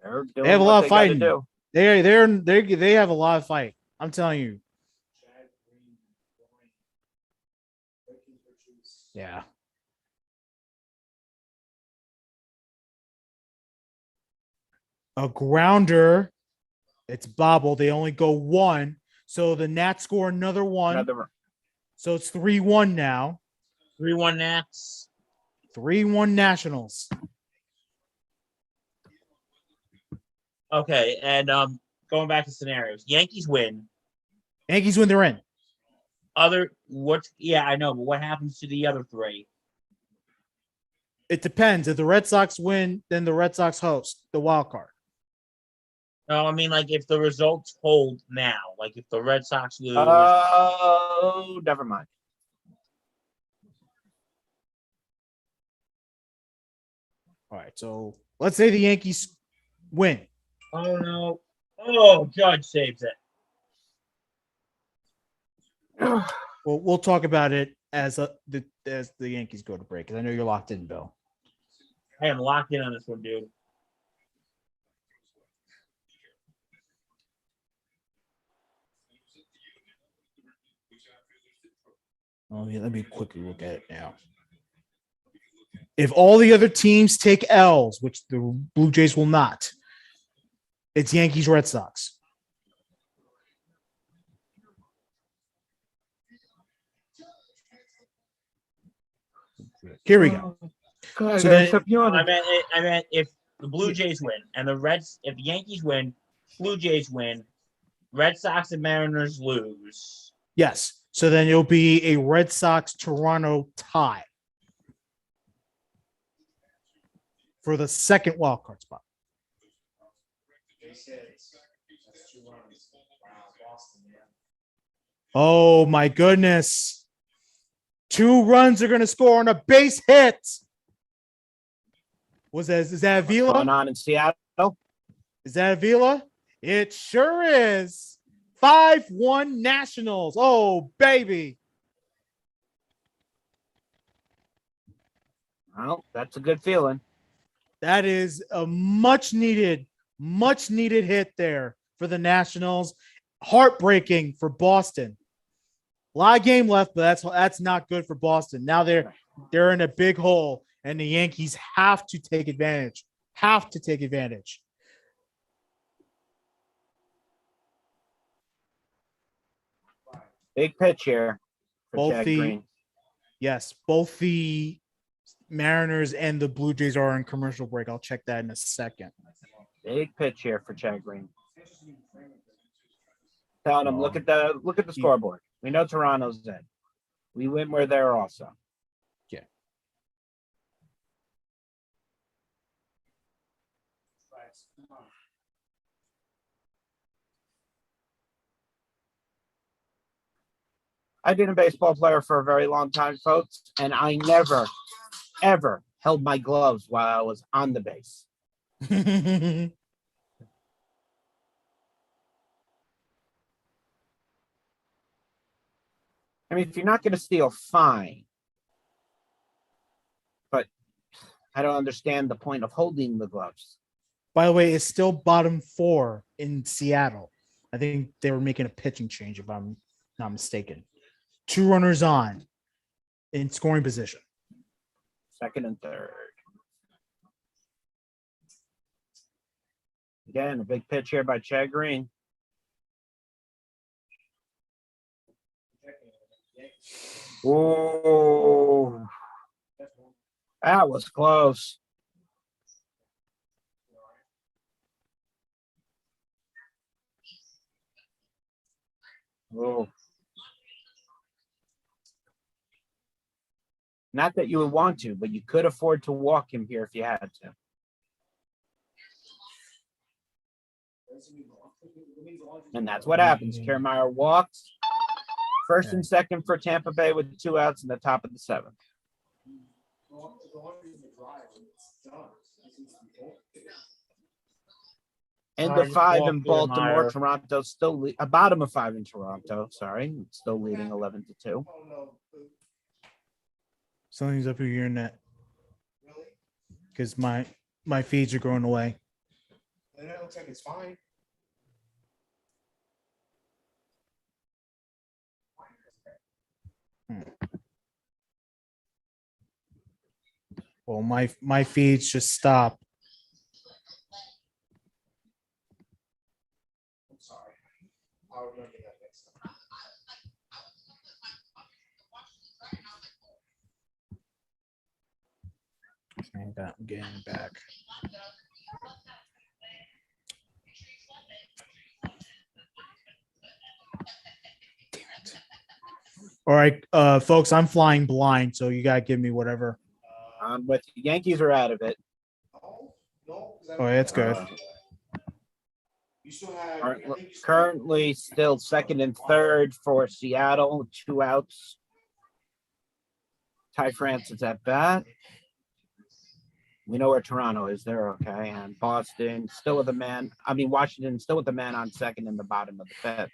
They're doing they have a what lot they of gotta fighting. do. They have a lot of fight. I'm telling you. Yeah. A grounder. It's bobble. They only go 1. So the Nats score another 1. Another So it's 3-1 now. 3-1 Nats. 3-1 Nationals. Okay, and going back to scenarios, Yankees win. Yankees win, they're in. Yeah, I know, but what happens to the other 3? It depends. If the Red Sox win, then the Red Sox host the wild card. No, I mean, like, if the results hold now, like if the Red Sox lose. Oh, never mind. All right. So let's say the Yankees win. Oh, no. Oh, Judge saves it. Well, we'll talk about it as the Yankees go to break, because I know you're locked in, Bill. I am locked in on this one, dude. Let me quickly look at it now. If all the other teams take L's, which the Blue Jays will not, it's Yankees, Red Sox. Here we go. So then, I meant if the Blue Jays win and if the Yankees win, Blue Jays win. Red Sox and Mariners lose. Yes. So then it'll be a Red Sox Toronto tie for the second wild card spot. Oh my goodness. 2 runs are going to score on a base hit. Is that Avila? Going on in Seattle. Is that Avila? It sure is. 5-1 Nationals. Oh, baby. Well, that's a good feeling. That is a much needed hit there for the Nationals. Heartbreaking for Boston. A lot of game left, but that's not good for Boston. Now they're in a big hole, and the Yankees have to take advantage. Big pitch here for Both Chad the Green. Yes, both the Mariners and the Blue Jays are in commercial break. I'll check that in a second. Big pitch here for Chad Green. Telling him, look at the scoreboard. We know Toronto's in. We win, we're there also. Yeah. I've been a baseball player for a very long time, folks, and I never, ever held my gloves while I was on the base. I mean, if you're not going to steal, fine. But I don't understand the point of holding the gloves. By the way, it's still bottom 4 in Seattle. I think they were making a pitching change, if I'm not mistaken. 2 runners on in scoring position. Second and third. Again, a big pitch here by Chad Green. Oh, that was close. Oh. Not that you would want to, but you could afford to walk him here if you had to. And that's what happens. Kiermaier walks. First and second for Tampa Bay with 2 outs in the top of the 7th. End of 5 in Baltimore. Toronto still a bottom of 5 in Toronto. Sorry, still leading 11-2. Something's up with your internet. Because my feeds are going away. And it looks like it's fine. Well, my feeds just stopped. I'm sorry. I'll remember that next time. I'm getting back. Damn it. All right, folks, I'm flying blind, so you gotta give me whatever. I'm with you. Yankees are out of it. Oh, that's good. You still have Currently still second and third for Seattle, 2 outs. Ty France is at bat. We know where Toronto is. They're okay. And Boston still with a man. I mean, Washington still with the man on second in the bottom of the 5th.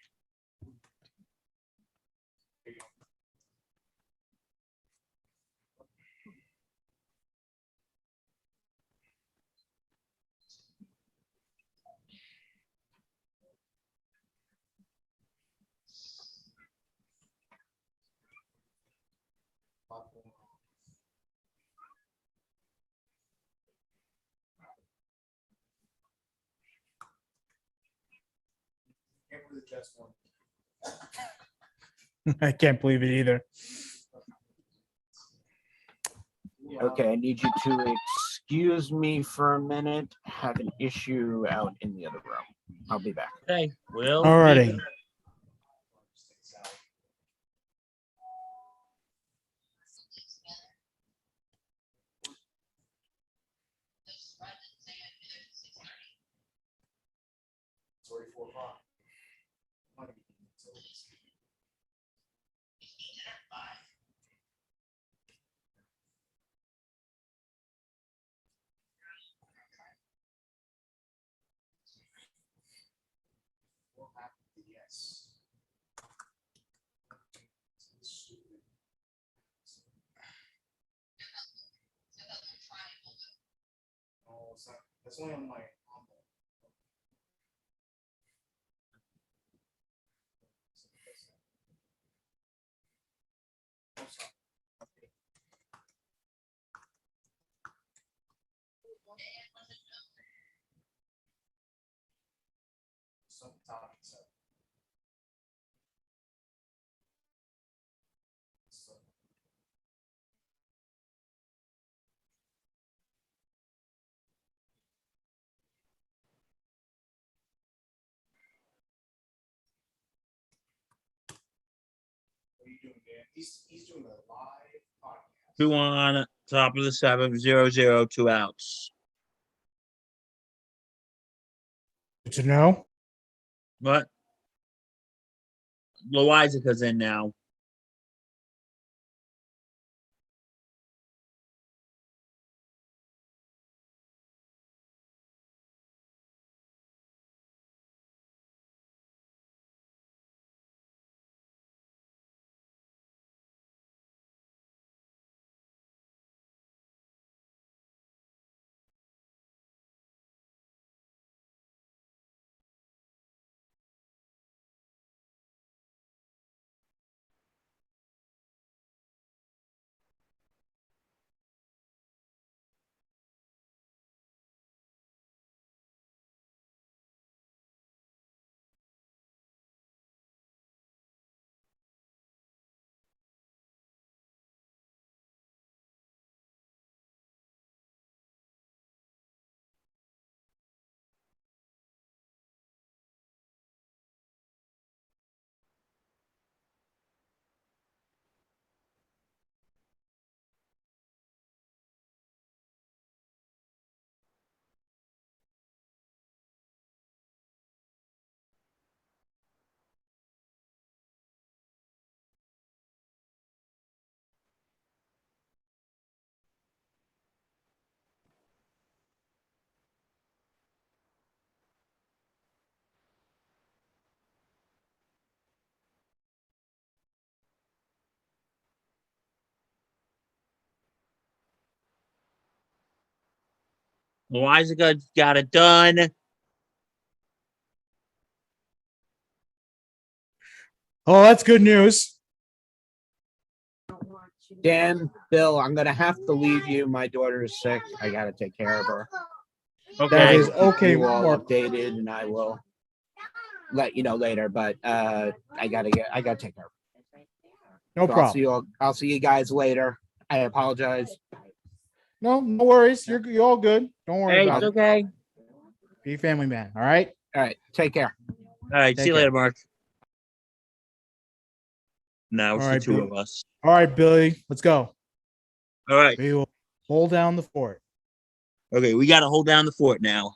I can't believe it either. Okay, I need you to excuse me for a minute. I have an issue out in the other room. I'll be back. Okay. Well. Alrighty. It's already 4 o'clock. Yes. Oh, it's not, that's only on my. What are you doing, Dan? He's doing a live podcast. 2 on, top of the 7th, 0-0, 2 outs. Good to know. What? Loiza's in now. Loiza got it done. Oh, that's good news. Dan, Bill, I'm gonna have to leave you. My daughter is sick. I gotta take care of her. That Okay. is okay, You all Mark. updated, and I will let you know later. But I gotta take care of her. No So problem. I'll see you guys later. I apologize. No worries. You're all good. Don't worry Hey, about it's it. okay. Be a family man. All right. All right, take care. All right. Take See you care. later, Mark. Now it's All the right, 2 Bill. of us. All right, Billy. Let's go. All right. We will hold down the fort. Okay. We got to hold down the fort now.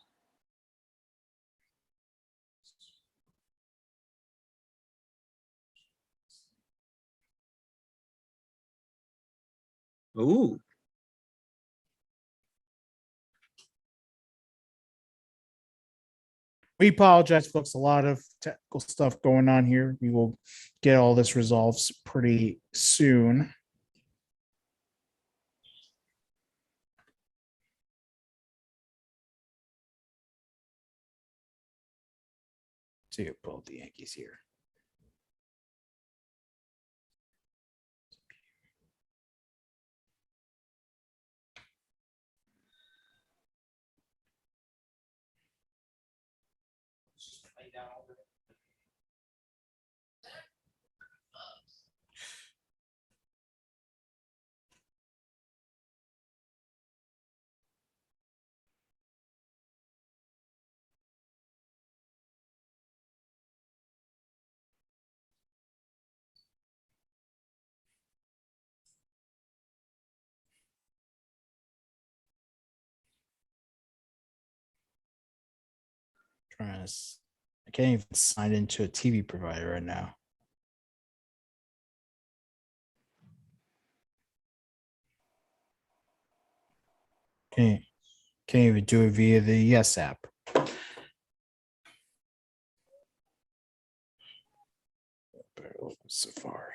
Ooh. We apologize, folks. A lot of technical stuff going on here. We will get all this resolved pretty soon. To pull the Yankees here. I can't even sign into a TV provider right now. Can't even do it via the Yes app. Better open Safari.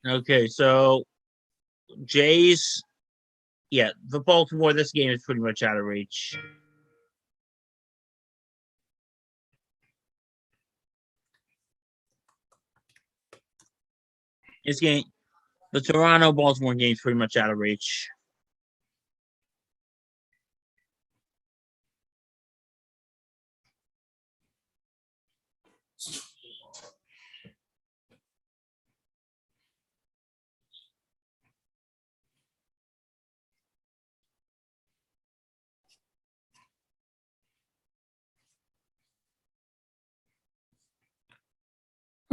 Okay, so Jays, yeah, for Baltimore, this game is pretty much out of reach. This game, the Toronto Baltimore game is pretty much out of reach.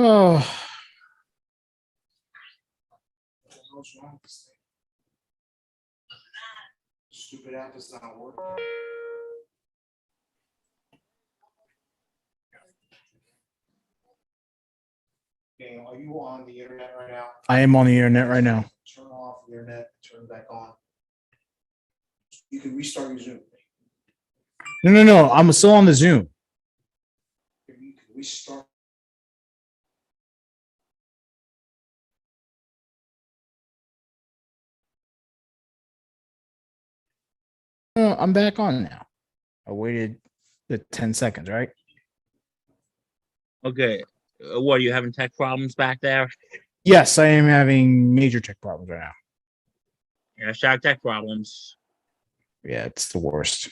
Oh, What's wrong with this thing? Stupid app is not working. Okay, are you on the internet right now? I am on the internet right now. Turn off the internet, turn it back on. You can restart your Zoom. No. I'm still on the Zoom. You can restart. I'm back on now. I waited the 10 seconds, right? Okay, what are you having tech problems back there? Yes, I am having major tech problems right now. Yeah, shout tech problems. Yeah, it's the worst.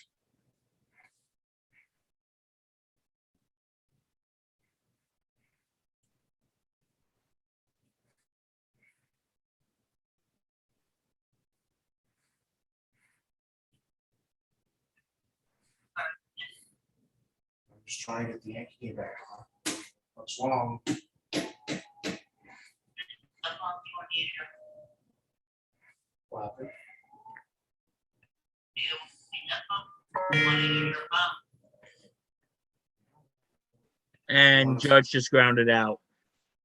I'm just trying to get the Yankee game back on. What's wrong? What happened? And Judge just grounded out.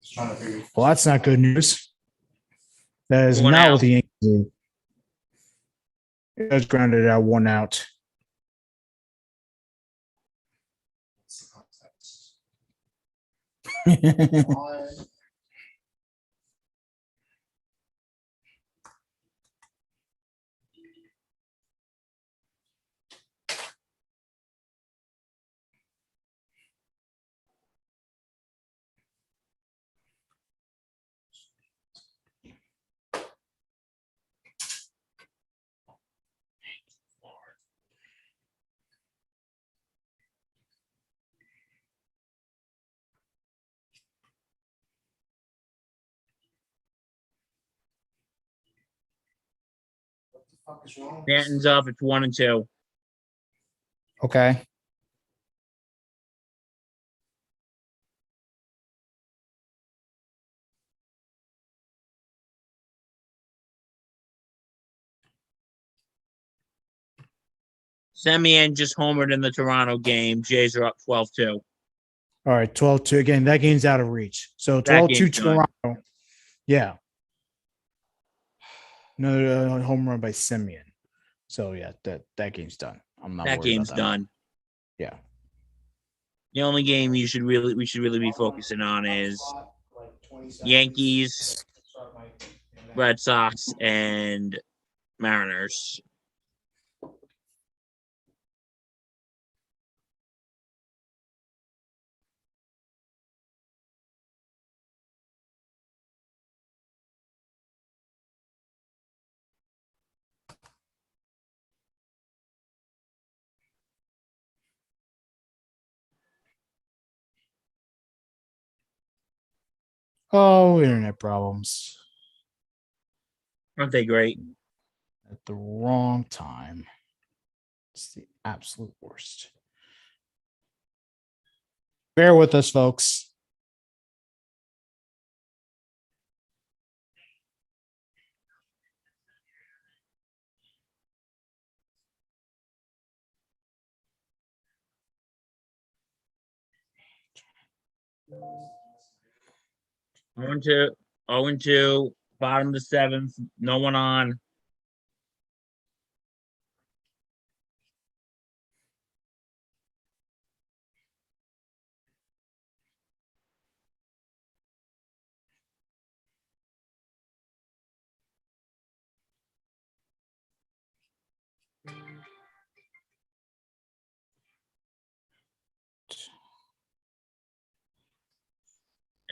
Just trying to figure. Well, that's not good news. That is One not out. what the Yankees do. It was grounded out, 1 out. What the fuck is wrong? Stanton's up. It's 1-2. Okay. Semien just homered in the Toronto game. Jays are up 12-2. All right, 12-2. Again, that game's out of reach. So 12-2 game's done. Toronto. Yeah. Another home run by Simeon. So yeah, that game's done. I'm not That worried game's about that. done. Yeah. The only game we should really be focusing on is Yankees, Red Sox, and Mariners. Oh, internet problems Aren't they great? at the wrong time. It's the absolute worst. Bear with us, folks. One two, 0-2, bottom of the seventh, no one on.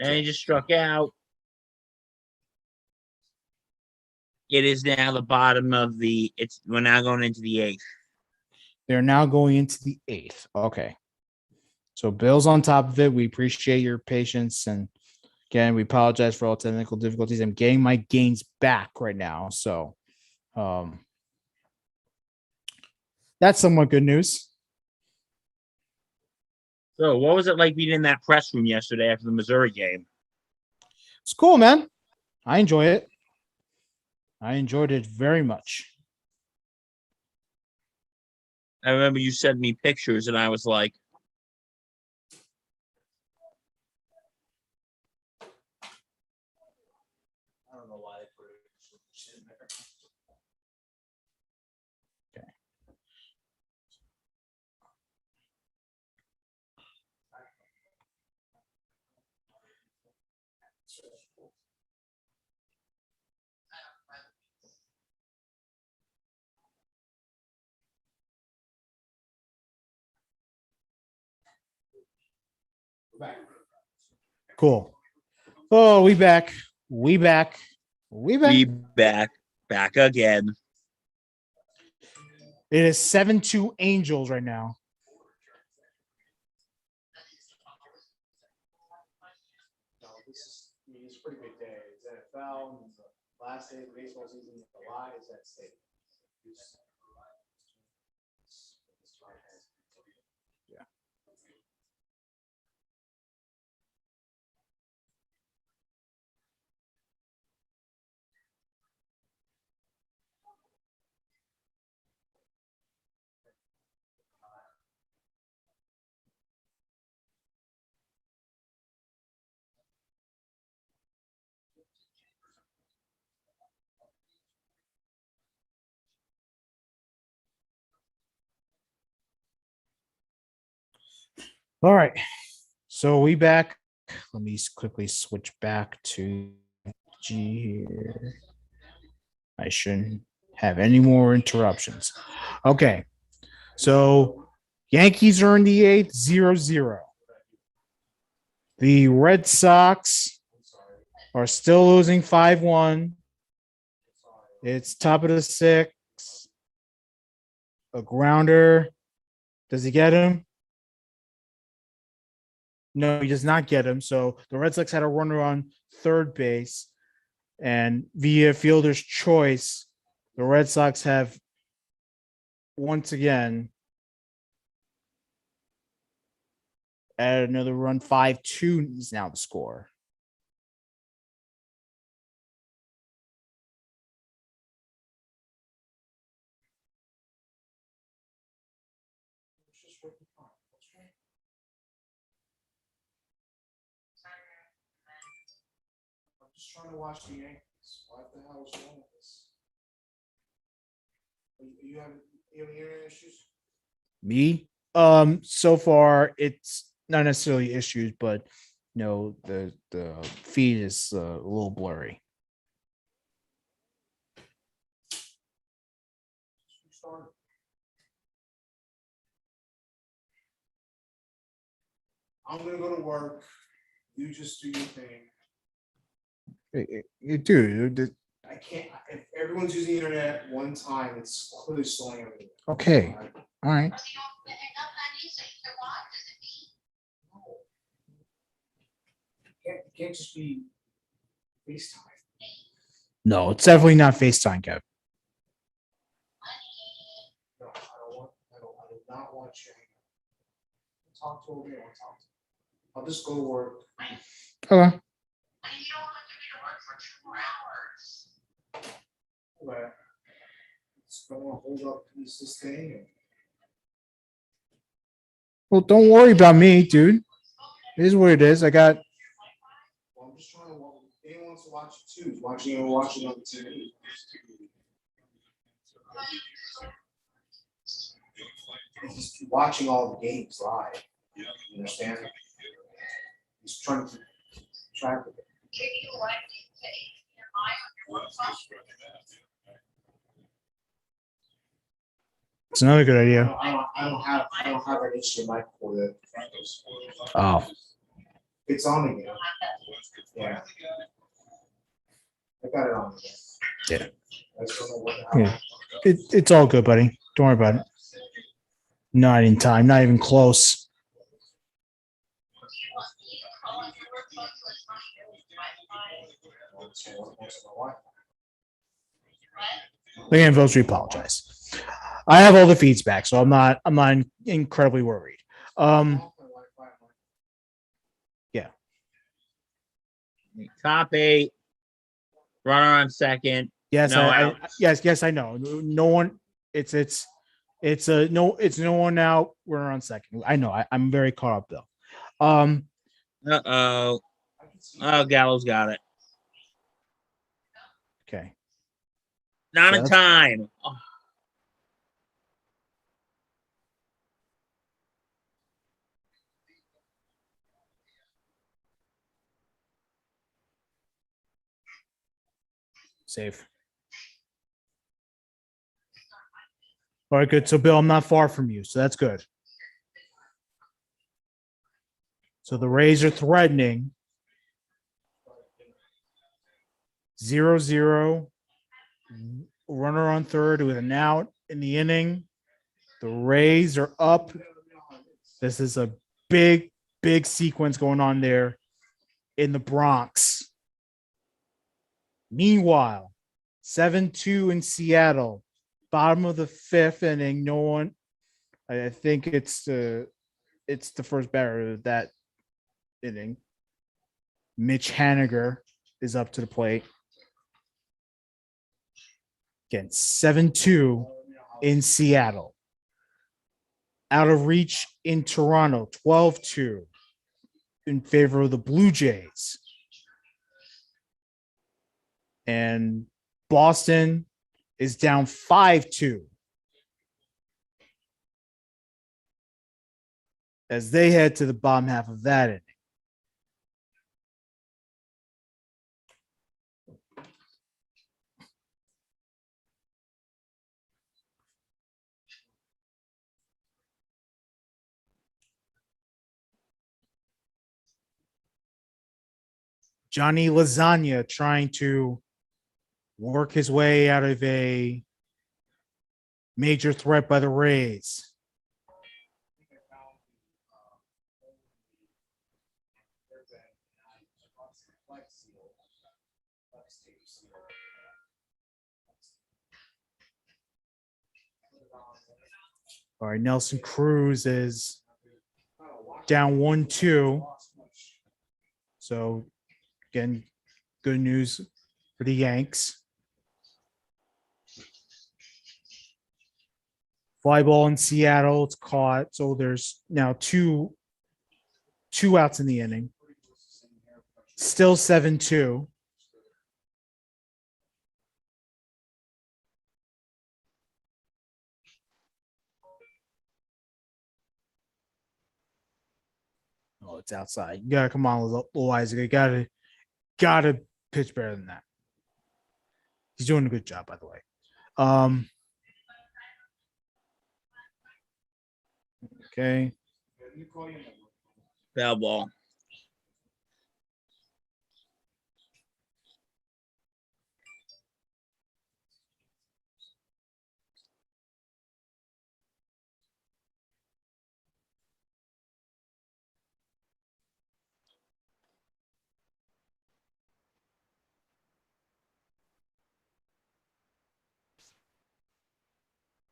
And he just struck out. It is now the bottom of the. We're now going into the eighth. They're now going into the eighth. Okay. So Bill's on top of it. We appreciate your patience. And again, we apologize for all technical difficulties. I'm getting my gains back right now. So that's somewhat good news. So, what was it like being in that press room yesterday after the Missouri game? It's cool, man. I enjoy it. I enjoyed it very much. I remember you sent me pictures, and I was like, I don't know why they put it in there. Okay. Cool. Oh, we back. We back. We back. "We back again." It is 7-2 Angels right now. This is a pretty big day. It's NFL. The last day of the baseball season in July is at stake. Yeah. All right. So we back. Let me quickly switch back to G here. I shouldn't have any more interruptions. Okay. So Yankees are in the eighth, 0-0. The Red Sox are still losing 5-1. It's top of the sixth. A grounder. Does he get him? No, he does not get him. So the Red Sox had a runner on third base. And via fielder's choice, the Red Sox have once again added another run. 5-2 is now the score. I'm just trying to watch the Yankees. What the hell is wrong with this? You have any internet issues? Me? So far it's not necessarily issues, but No, the feed is a little blurry. I'm gonna go to work. You just do your thing. Dude, I can't. If everyone's using the internet one time, it's clearly slowing everything. okay. All right. It can't just be FaceTime. No, it's definitely not FaceTime, Kev. No, I do not want you. Talk to me. I'll just go to work. Okay. But it's gonna hold up this thing. Well, don't worry about me, dude. It is what it is. I got. Well, I'm just trying to watch. Anyone wants to watch it too. He's watching on the TV. He's watching all the games live. You understand? He's trying to track of it. It's another good idea. I don't have an HDMI cord that Oh, it's on again. Yeah. I got it on again. Yeah. I just don't know what yeah. It's all good, buddy. Don't worry about it. Not in time. Not even close. Again, folks, we apologize. I have all the feeds back, so I'm not incredibly worried. Yeah. Top 8. Runner on second. Yes, No I outs. yes, I know. No one. It's no one out. We're on second. I know. I'm very caught up though. Uh-oh. Oh, Gallows got it. Okay. Not So in that's- time. Oh, Safe. All right, good. So, Bill, I'm not far from you, so that's good. So the Rays are threatening 0-0. Runner on third with an out in the inning. The Rays are up. This is a big sequence going on there in the Bronx. Meanwhile, 7-2 in Seattle, bottom of the fifth inning. No one, I think it's the first batter of that inning. Mitch Haniger is up to the plate. Again, 7-2 in Seattle. Out of reach in Toronto, 12-2 in favor of the Blue Jays. And Boston is down 5-2 as they head to the bottom half of that inning. Johnny Lasagna trying to work his way out of a major threat by the Rays. All right, Nelson Cruz is down 1-2. So, again, good news for the Yanks. Fly ball in Seattle, it's caught. So there's now two outs in the inning. Still 7-2. Oh, it's outside. You gotta come on, Loizaga. You gotta pitch better than that. He's doing a good job, by the way. Okay. Foul ball.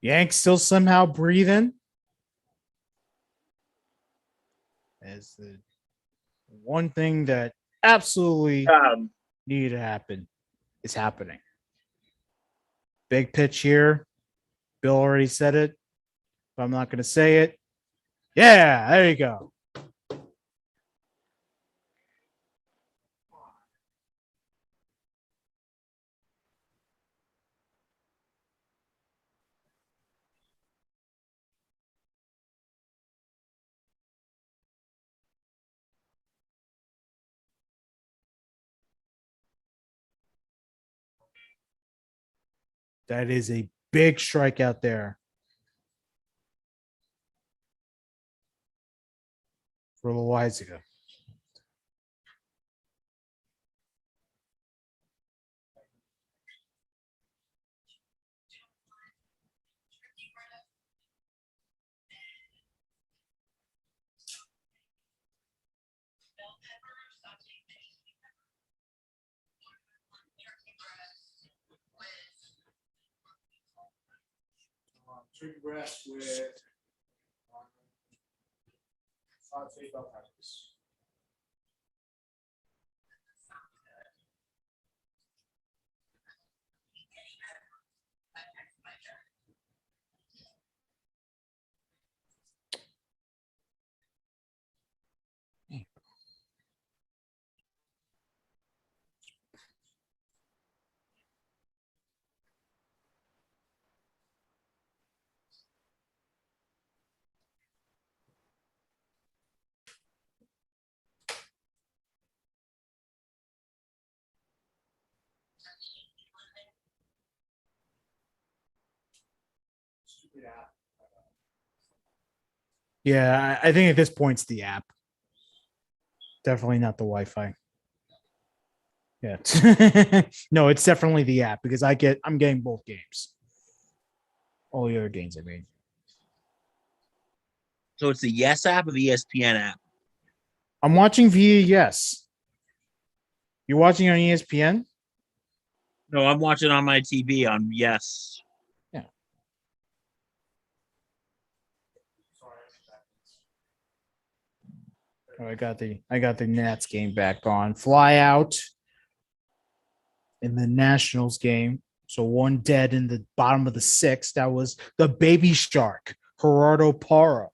Yanks still somehow breathing. As the one thing that absolutely needed to happen is happening. Big pitch here. Bill already said it, but I'm not going to say it. Yeah, there you go. That is a big strikeout there for Loizaga. Take breaths with saute bell peppers. Yeah, I think at this point it's the app. Definitely not the Wi-Fi. Yeah. No, it's definitely the app because I'm getting both games. All the other games, I mean. So it's the Yes app or the ESPN app? I'm watching via Yes. You're watching on ESPN? No, I'm watching on my TV on Yes. Yeah. Oh, I got the Nats game back on. Fly out in the Nationals game. So one dead in the bottom of the sixth. That was the baby shark, Gerardo Parra.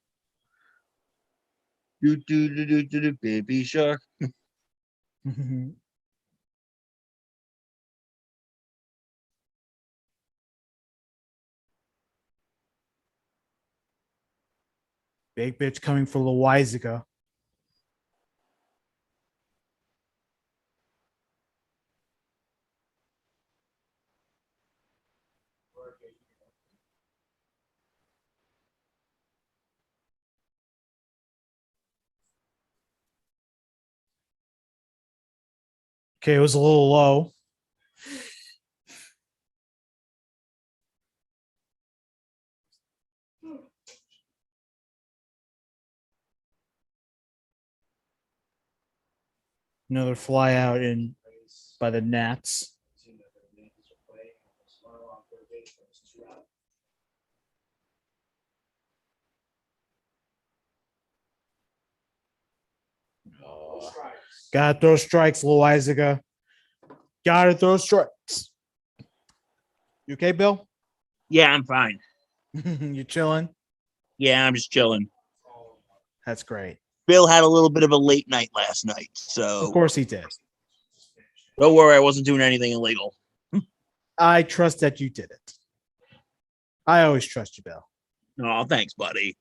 Do, baby shark. Big bitch coming for Loizaga. Okay, it was a little low. Another fly out in by the Nats. Gotta throw strikes, Loizaga. Gotta throw strikes. You okay, Bill? Yeah, I'm fine. You chilling? Yeah, I'm just chilling. That's great. Bill had a little bit of a late night last night, so Of course he did. don't worry, I wasn't doing anything illegal. I trust that you did it. I always trust you, Bill. Oh, thanks, buddy.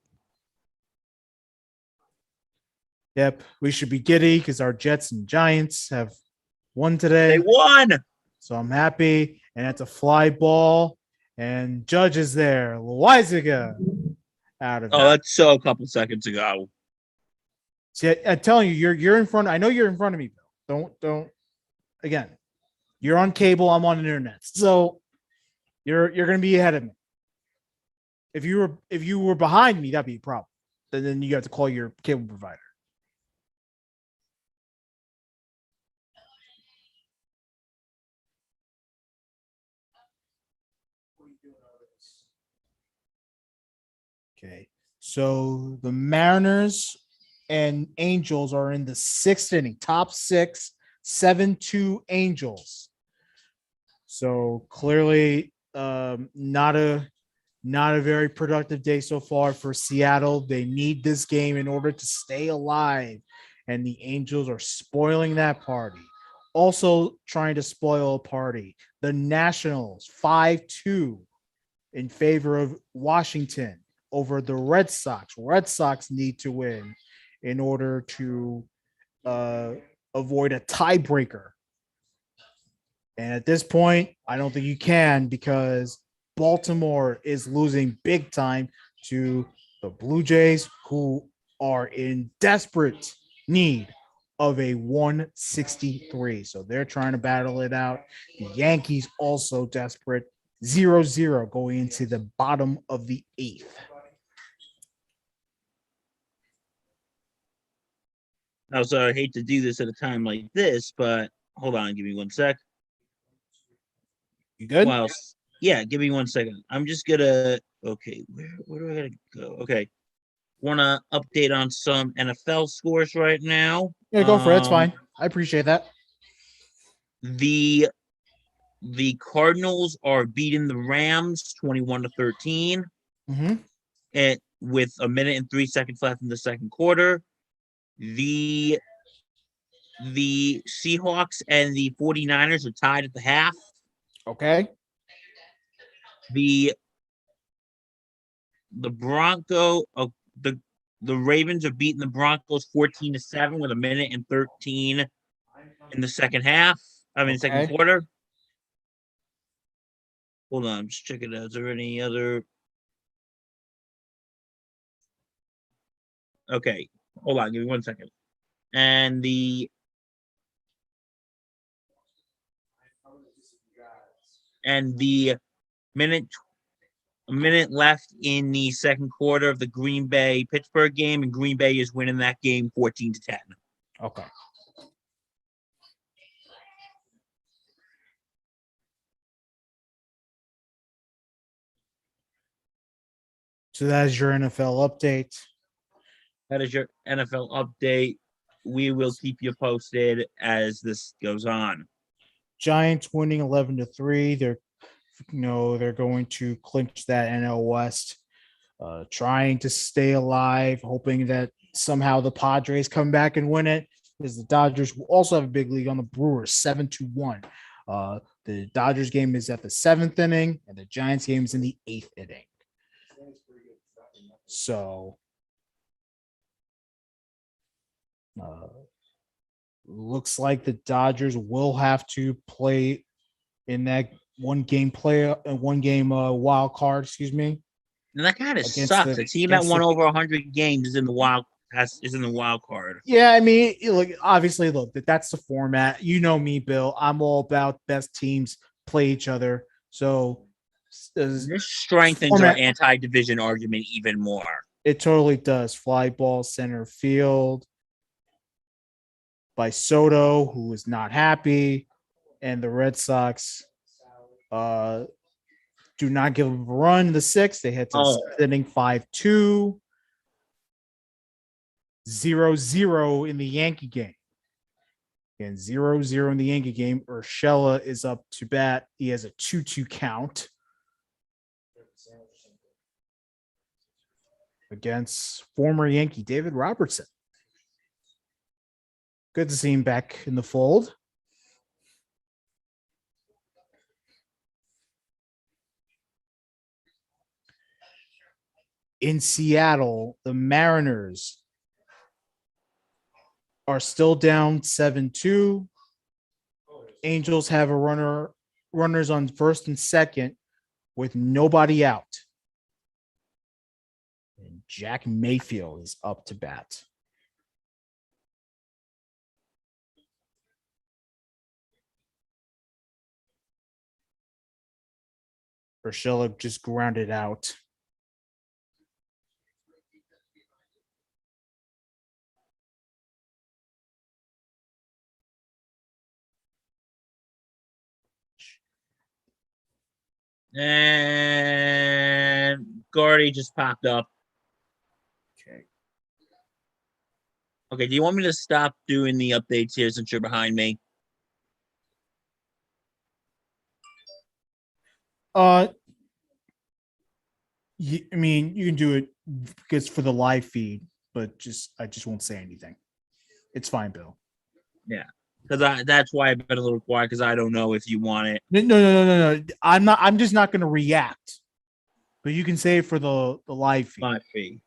Yep, we should be giddy because our Jets and Giants have won They today. won. So I'm happy. And that's a fly ball. And Judge is there. Loizaga out of Oh, it. that's so a couple seconds ago. See, I'm telling you, you're in front. I know you're in front of me, Bill. Don't. Again, you're on cable. I'm on the internet. So you're gonna be ahead of me. If you were behind me, that'd be a problem. Then you have to call your cable provider. Okay. So the Mariners and Angels are in the sixth inning, top six, 7-2 Angels. So clearly not a very productive day so far for Seattle. They need this game in order to stay alive. And the Angels are spoiling that party. Also trying to spoil a party. The Nationals 5-2 in favor of Washington over the Red Sox. Red Sox need to win in order to avoid a tiebreaker. And at this point, I don't think you can because Baltimore is losing big time to the Blue Jays, who are in desperate need of a 163. So they're trying to battle it out. The Yankees also desperate. 0-0 going into the bottom of the eighth. Also, I hate to do this at a time like this, but hold on, give me 1 sec. You good? Well, yeah, give me 1 second. I'm just gonna. Okay, where do I gotta go? Okay, want to update on some NFL scores right now. Yeah, go for it. That's fine. I appreciate that. The Cardinals are beating the Rams 21-13. Mm-hmm. And with a minute and 3 seconds left in the second quarter. The Seahawks and the 49ers are tied at the half. Okay. The Ravens are beating the Broncos 14-7 with a minute and 13 in the second half. Second quarter. Hold on, I'm just checking out. Is there any other? Okay, hold on, give me 1 second. And the minute left in the second quarter of the Green Bay Pittsburgh game, and Green Bay is winning that game 14-10. Okay. So that is your NFL update. That is your NFL update. We will keep you posted as this goes on. Giants winning 11-3. They're going to clinch that NL West. Trying to stay alive, hoping that somehow the Padres come back and win it. Because the Dodgers will also have a big lead on the Brewers, 7-1. The Dodgers game is at the seventh inning, and the Giants game is in the eighth inning. So, looks like the Dodgers will have to play in that one game wild card. Excuse me. And that kind of Against sucks. the- A team that against won the- over 100 games is in the wild card. Yeah, I mean, obviously, that's the format. You know me, Bill. I'm all about best teams play each other. So This strengthens format- our anti-division argument even more. it totally does. Fly ball center field by Soto, who is not happy, and the Red Sox do not give them a run in the sixth. They hit to the sixth inning 5-2. 0-0 in the Yankee game. And 0-0 in the Yankee game. Urshela is up to bat. He has a 2-2 count against former Yankee David Robertson. Good to see him back in the fold. In Seattle, the Mariners are still down 7-2. Angels have a runners on first and second with nobody out. And Jack Mayfield is up to bat. Urshela just grounded out. And Gordy just popped up. Okay. Okay, do you want me to stop doing the updates here since you're behind me? I mean, you can do it because for the live feed, but I just won't say anything. It's fine, Bill. Because that's why I've been a little quiet because I don't know if you want it. No. I'm just not going to react. But you can say it for the live feed My fee.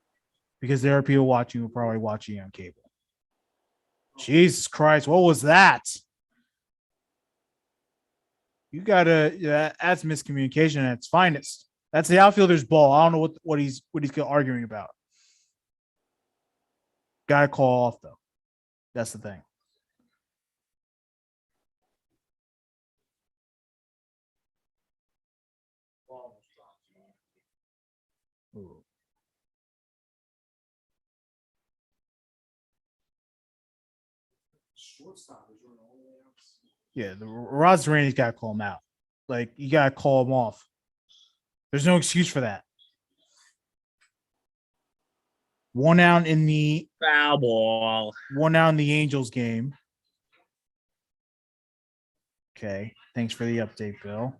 because there are people watching who are probably watching on cable. Jesus Christ, what was that? You gotta. Yeah, that's miscommunication at its finest. That's the outfielder's ball. I don't know what he's arguing about. Gotta call off though. That's the thing. Ooh. Yeah, the Rod Serrani's got to call him out. Like, you got to call him off. There's no excuse for that. One out in the Foul ball. Angels game. Okay. Thanks for the update, Bill.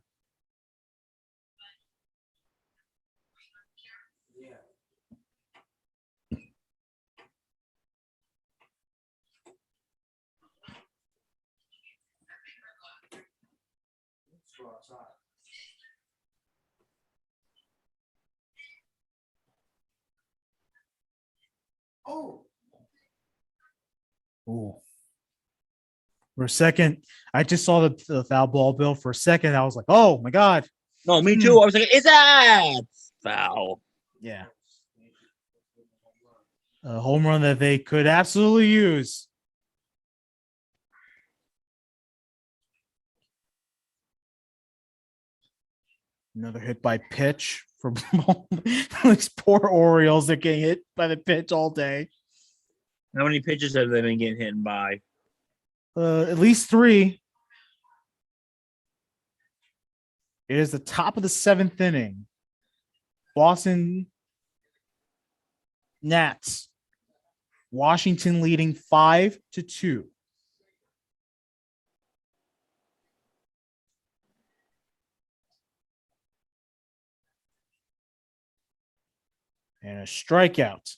Oh, Ooh. For a second, I just saw the foul ball, Bill. For a second, I was like, oh my God. No, me too. I was like, is that foul? Yeah. A home run that they could absolutely use. Another hit by pitch from these poor Orioles. They're getting hit by the pitch all day. How many pitches have they been getting hit by? At least 3. It is the top of the 7th inning. Boston Nats. Washington leading 5-2. And a strikeout.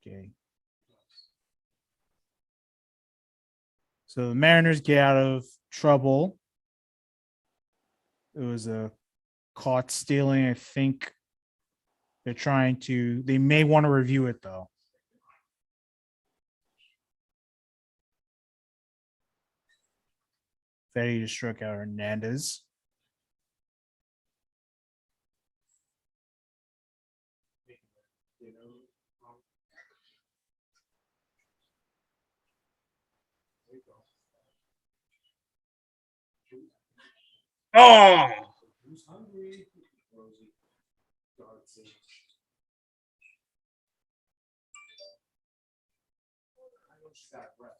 Okay. So the Mariners get out of trouble. It was a caught stealing. I think they may want to review it though. Fetty just struck out Hernandez. Oh, who's hungry? Rosie. Dartsy. I know she's got breath.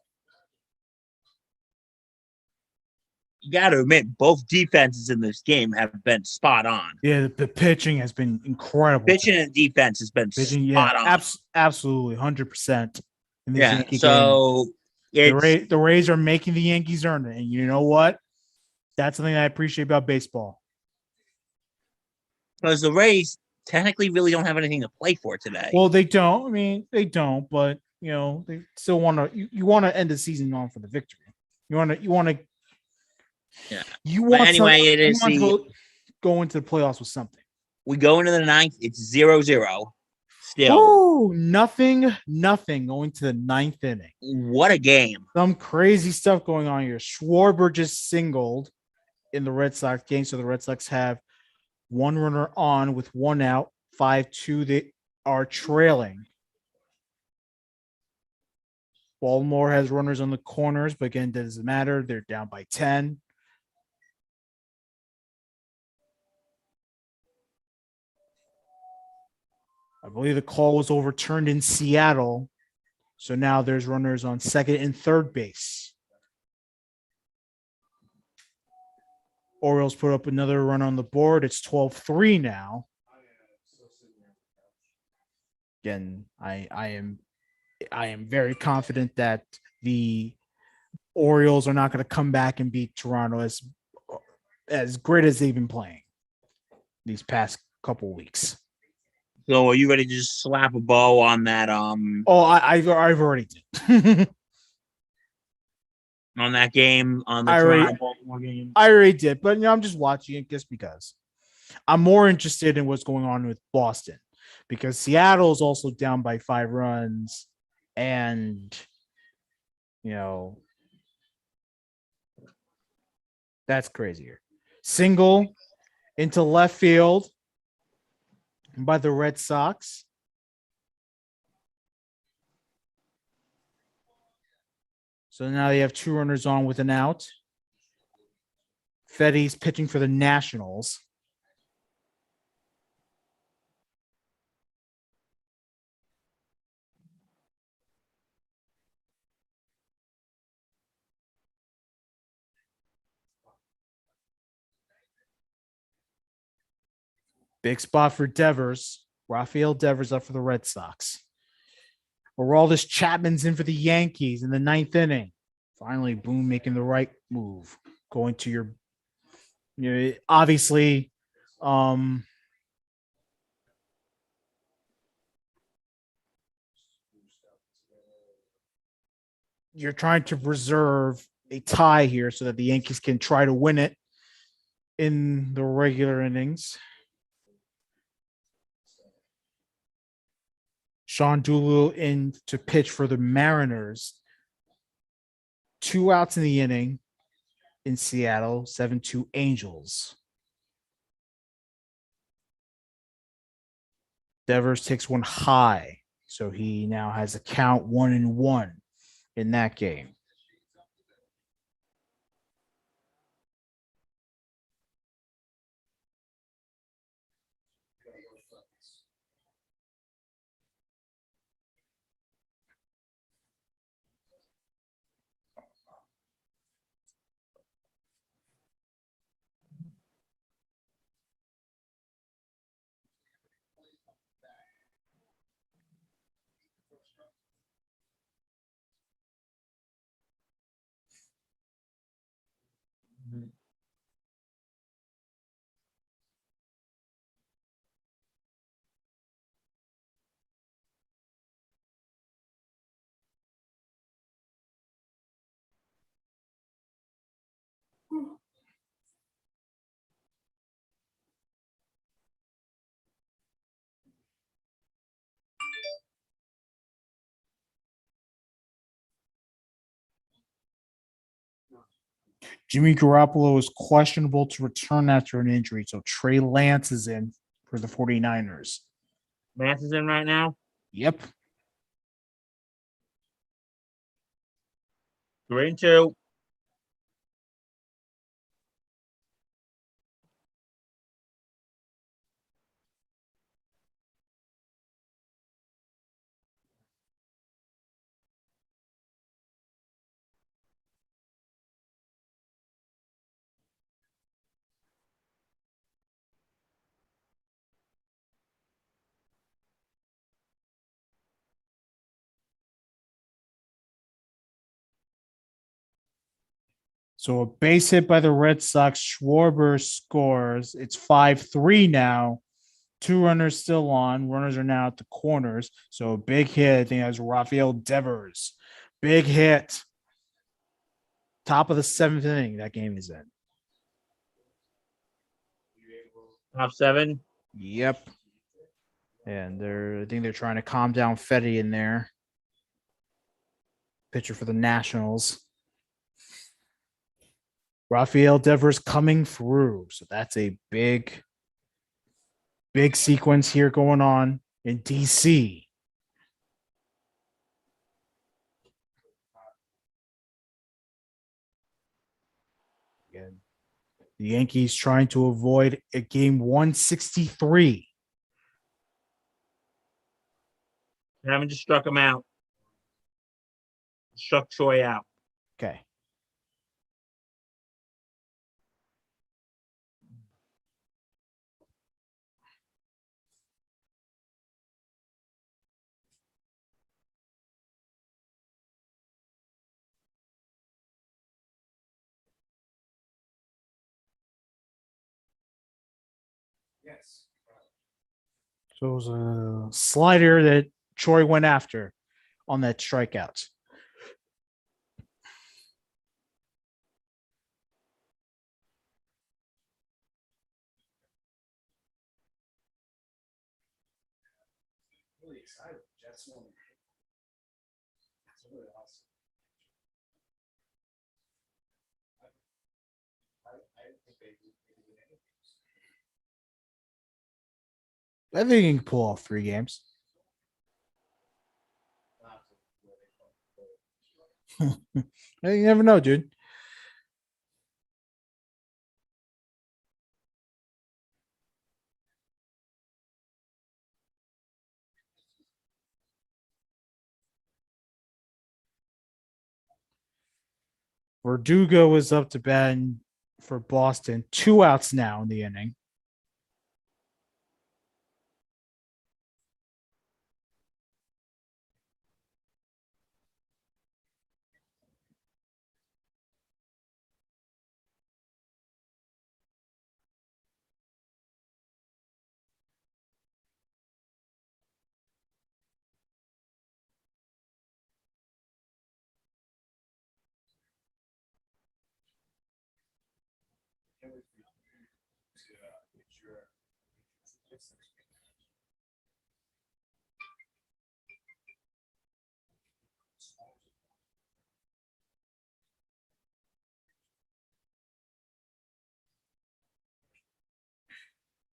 you got to admit, both defenses in this game have been spot on. Yeah, the pitching has been incredible. Pitching and defense has been spot on. Absolutely, 100%. In this Yeah, Yankee so game. The Rays are making the Yankees earn it, and you know what? That's something I appreciate about baseball. Because the Rays technically really don't have anything to play for today. Well, they don't. I mean, they don't, but you know, they still want to. You want to end the season on for the victory. You want to. Yeah. You want anyway, to, it is to go into the playoffs with something. We go into the 9th. It's 0-0. Still, Woo! Nothing going to the ninth inning. what a game. Some crazy stuff going on here. Schwarber just singled in the Red Sox game. So the Red Sox have one runner on with one out, 5-2. They are trailing. Baltimore has runners on the corners, but again, doesn't matter. They're down by 10. I believe the call was overturned in Seattle. So now there's runners on second and third base. Orioles put up another run on the board. It's 12-3 now. Again, I am very confident that the Orioles are not going to come back and beat Toronto as great as they've been playing these past couple weeks. So are you ready to just slap a bow on that Oh, I've already did. on that game, on the I already- Toronto Baltimore game? I already did, but I'm just watching it just because. I'm more interested in what's going on with Boston because Seattle is also down by 5 runs, and that's crazier. Single into left field by the Red Sox. So now they have 2 runners on with an out. Fetty's pitching for the Nationals. Big spot for Devers. Rafael Devers up for the Red Sox. Aroldis Chapman's in for the Yankees in the 9th inning. Finally, Boone making the right move. Going to your, obviously, you're trying to preserve a tie here so that the Yankees can try to win it in the regular innings. Sean Doolittle in to pitch for the Mariners. 2 outs in the inning in Seattle, 7-2 Angels. Devers takes one high, so he now has a count 1-1 in that game. Jimmy Garoppolo is questionable to return after an injury, so Trey Lance is in for the 49ers. Lance is in right now. Yep. 3-2. So a base hit by the Red Sox. Schwarber scores. It's 5-3 now. 2 runners still on. Runners are now at the corners. So a big hit. I think that's Rafael Devers. Big hit. Top of the 7th inning that game is in. Top 7. Yep. And I think they're trying to calm down Fetty in there. Pitcher for the Nationals. Rafael Devers coming through. So that's a big sequence here going on in DC. Again, the Yankees trying to avoid a game 163. Haven't just struck him out. Struck Troy out. Okay. Yes. So it was a slider that Troy went after on that strikeout. Really excited. Jets won. That's really awesome. I didn't think they would win anything. I think he can pull off 3 games. You never know, dude. Verdugo is up to bat for Boston. 2 outs now in the inning.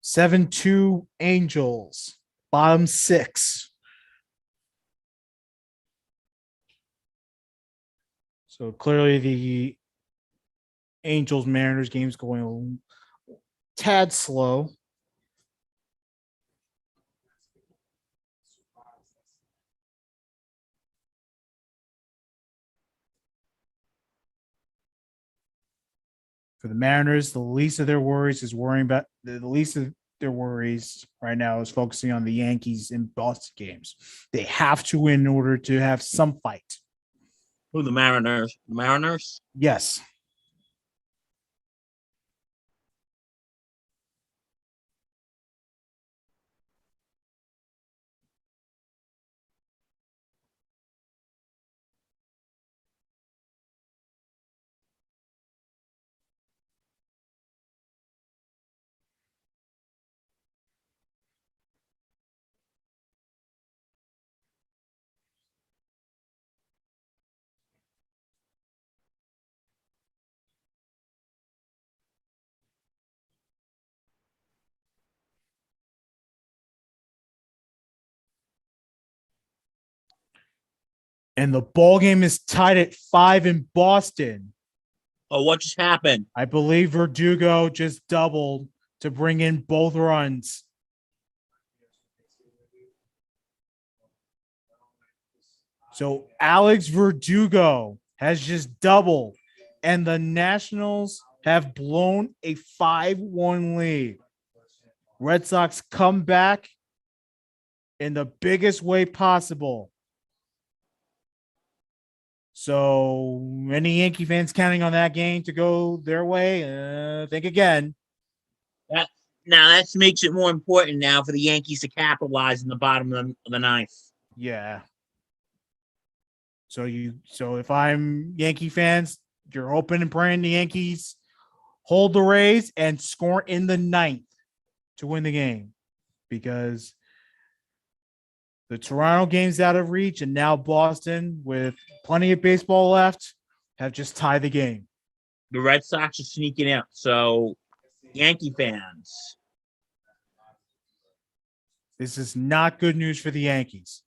Seven two Angels, bottom 6. So clearly the Angels Mariners game's going a tad slow. For the Mariners, the least of their worries is worrying about the least of their worries right now is focusing on the Yankees in Boston games. They have to win in order to have some fight. Who, the Mariners? The Mariners? Yes. And the ball game is tied at 5 in Boston. Oh, what just happened? I believe Verdugo just doubled to bring in both runs. So Alex Verdugo has just doubled, and the Nationals have blown a 5-1 lead. Red Sox come back in the biggest way possible. So any Yankee fans counting on that game to go their way, think again. Now that makes it more important now for the Yankees to capitalize in the bottom of the ninth. Yeah. So if I'm Yankee fans, you're hoping and praying the Yankees hold the Rays and score in the ninth to win the game, because The Toronto game's out of reach, and now Boston, with plenty of baseball left, have just tied the game. The Red Sox are sneaking out. So, Yankee fans, This is not good news for the Yankees.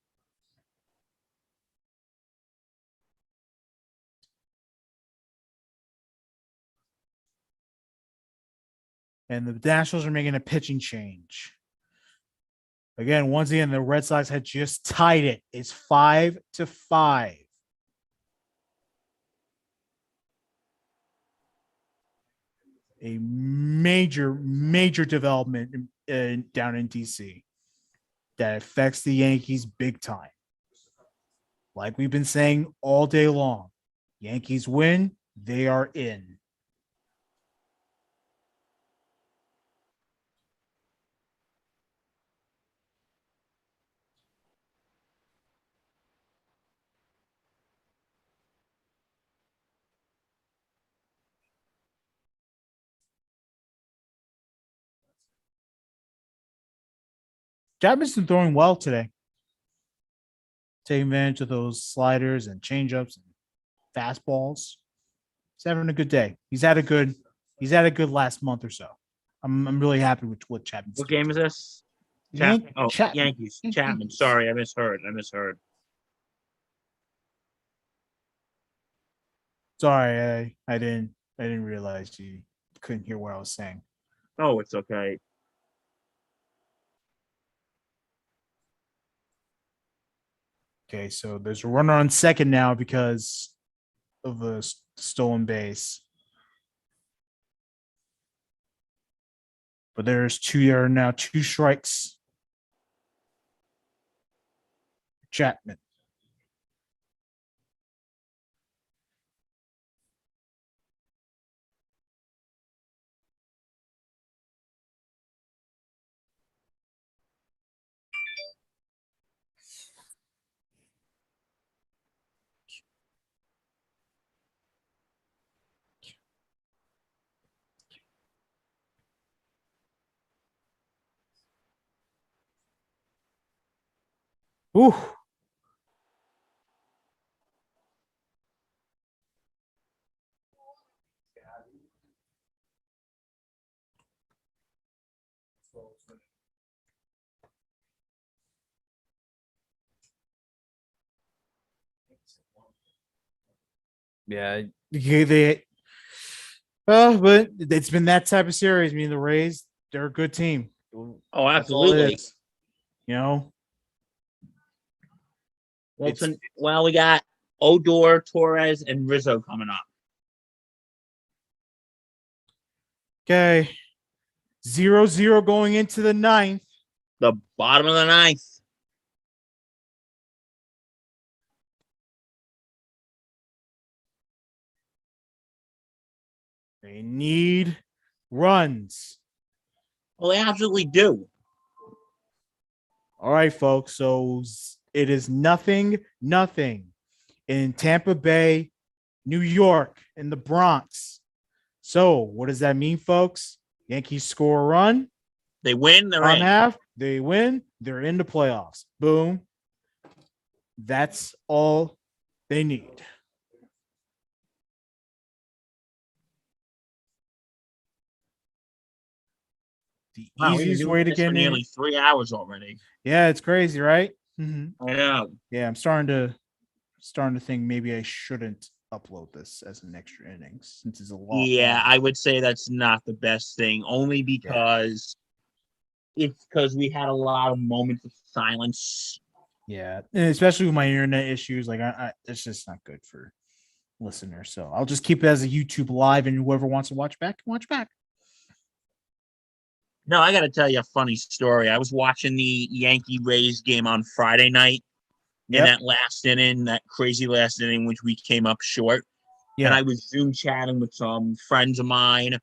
And the Nationals are making a pitching change. Again, once again, the Red Sox had just tied it. It's 5-5. A major development down in DC that affects the Yankees big time. Like we've been saying all day long, Yankees win, they are in. Chapman's been throwing well today, taking advantage of those sliders and changeups and fastballs. He's having a good day. He's had a good last month or so. I'm really happy with what Chapman's what doing. game is this? Yank- Oh, Chapman. Yankees. Chapman. Sorry, I misheard. Sorry, I didn't realize you couldn't hear what I was saying. Oh, it's okay. Okay, so there's a runner on second now because of a stolen base. But there are now two strikes. Chapman. Ooh. Yeah, but it's been that type of series. I mean, the Rays, they're a good team. Oh, That's all it absolutely. is. You know, Well, we got Odor, Torres, and Rizzo coming up. okay. 0-0 going into the ninth. The bottom of the ninth. They need runs. Well, they absolutely do. All right, folks. So it is 0-0 in Tampa Bay, New York, in the Bronx. So what does that mean, folks? Yankees score a run. They win, they're On in. half, they win, they're in the playoffs. Boom. That's all they need. The Wow, we've been easiest doing way to this for get in. nearly 3 hours already. Yeah, it's crazy, right? Mm-hmm. I know. Yeah, I'm starting to think maybe I shouldn't upload this as an extra innings since it's a lot. Yeah, longer. I would say that's not the best thing, only because we had a lot of moments of silence. Yeah, and especially with my internet issues, like I it's just not good for listeners. So I'll just keep it as a YouTube live, and whoever wants to watch back, watch back. No, I got to tell you a funny story. I was watching the Yankee Rays game on Friday night, in that last inning, that crazy last inning, which we came up short. Yeah. And I was Zoom chatting with some friends of mine,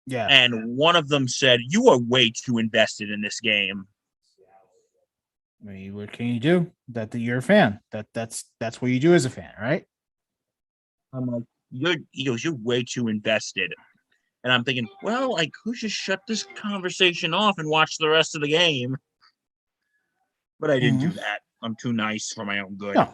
Yeah. and one of them said, "You are way too invested in this game." I mean, what can you do? You're a fan. That's what you do as a fan, right? I'm like, you're way too invested. And I'm thinking, well, like, who should shut this conversation off and watch the rest of the game? But I didn't do that, I'm too nice for my own good. No.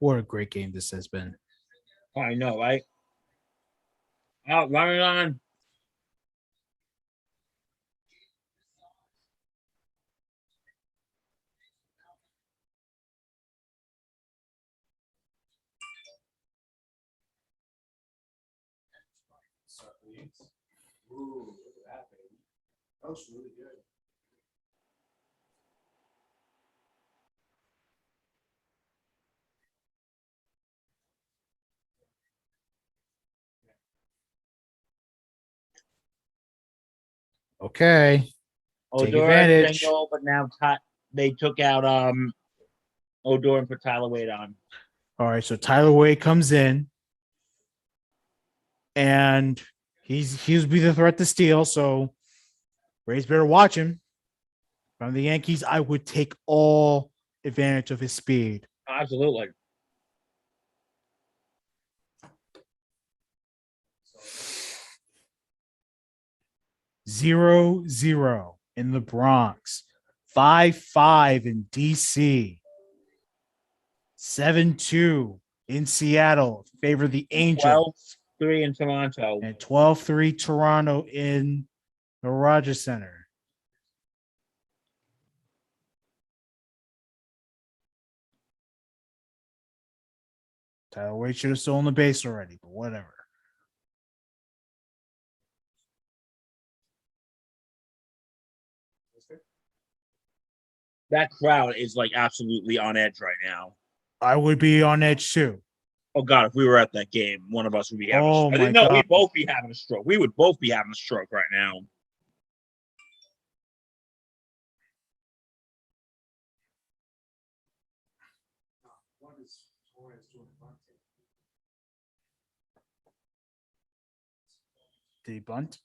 What a great game this has been. I know, right? Oh, run it on. Ooh, look at that, baby. That was really good. Okay. Take Odor advantage. single, but now they took out Odor and put Tyler Wade on. All right. So Tyler Wade comes in and he'll be the threat to steal. So Rays better watch him. From the Yankees, I would take all advantage of his speed. Absolutely. Zero zero in the Bronx, 5-5 in DC, 7-2 in Seattle, favor the Angels, 12-3 in Toronto. and 12-3 Toronto in the Rogers Center. Tyler Wade should have stolen the base already, but whatever. That crowd is like absolutely on edge right now. I would be on edge too. Oh God, if we were at that game, one of us would be having Oh, a my stroke. No, God. we'd both be having a stroke. We would both be having a stroke right now. What is Torres doing bunting? Did he bunt?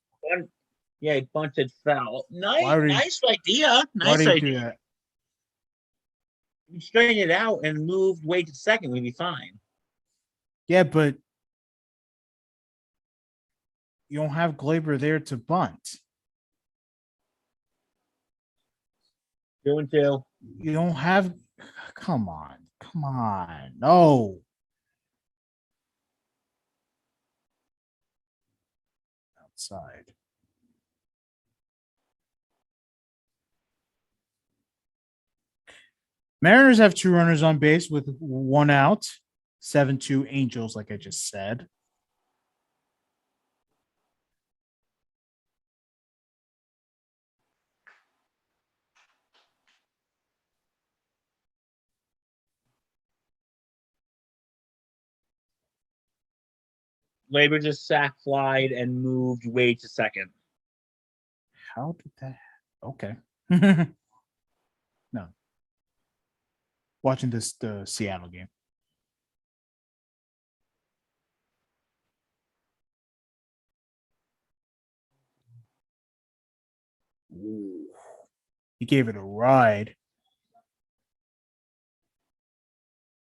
Yeah, he bunted foul. Why would he- Nice idea. Why Nice did he do idea. that? You straighten it out and moved Wade to second, we'd be fine. Yeah, but you don't have Glaber there to bunt. 2-2. You don't have. Come on. Come on. No. Outside. Mariners have 2 runners on base with 1 out. 7-2 Angels, like I just said. Labor just sack flied and moved Wade to second. How did that? Okay. No. Watching the Seattle game. Ooh. He gave it a ride.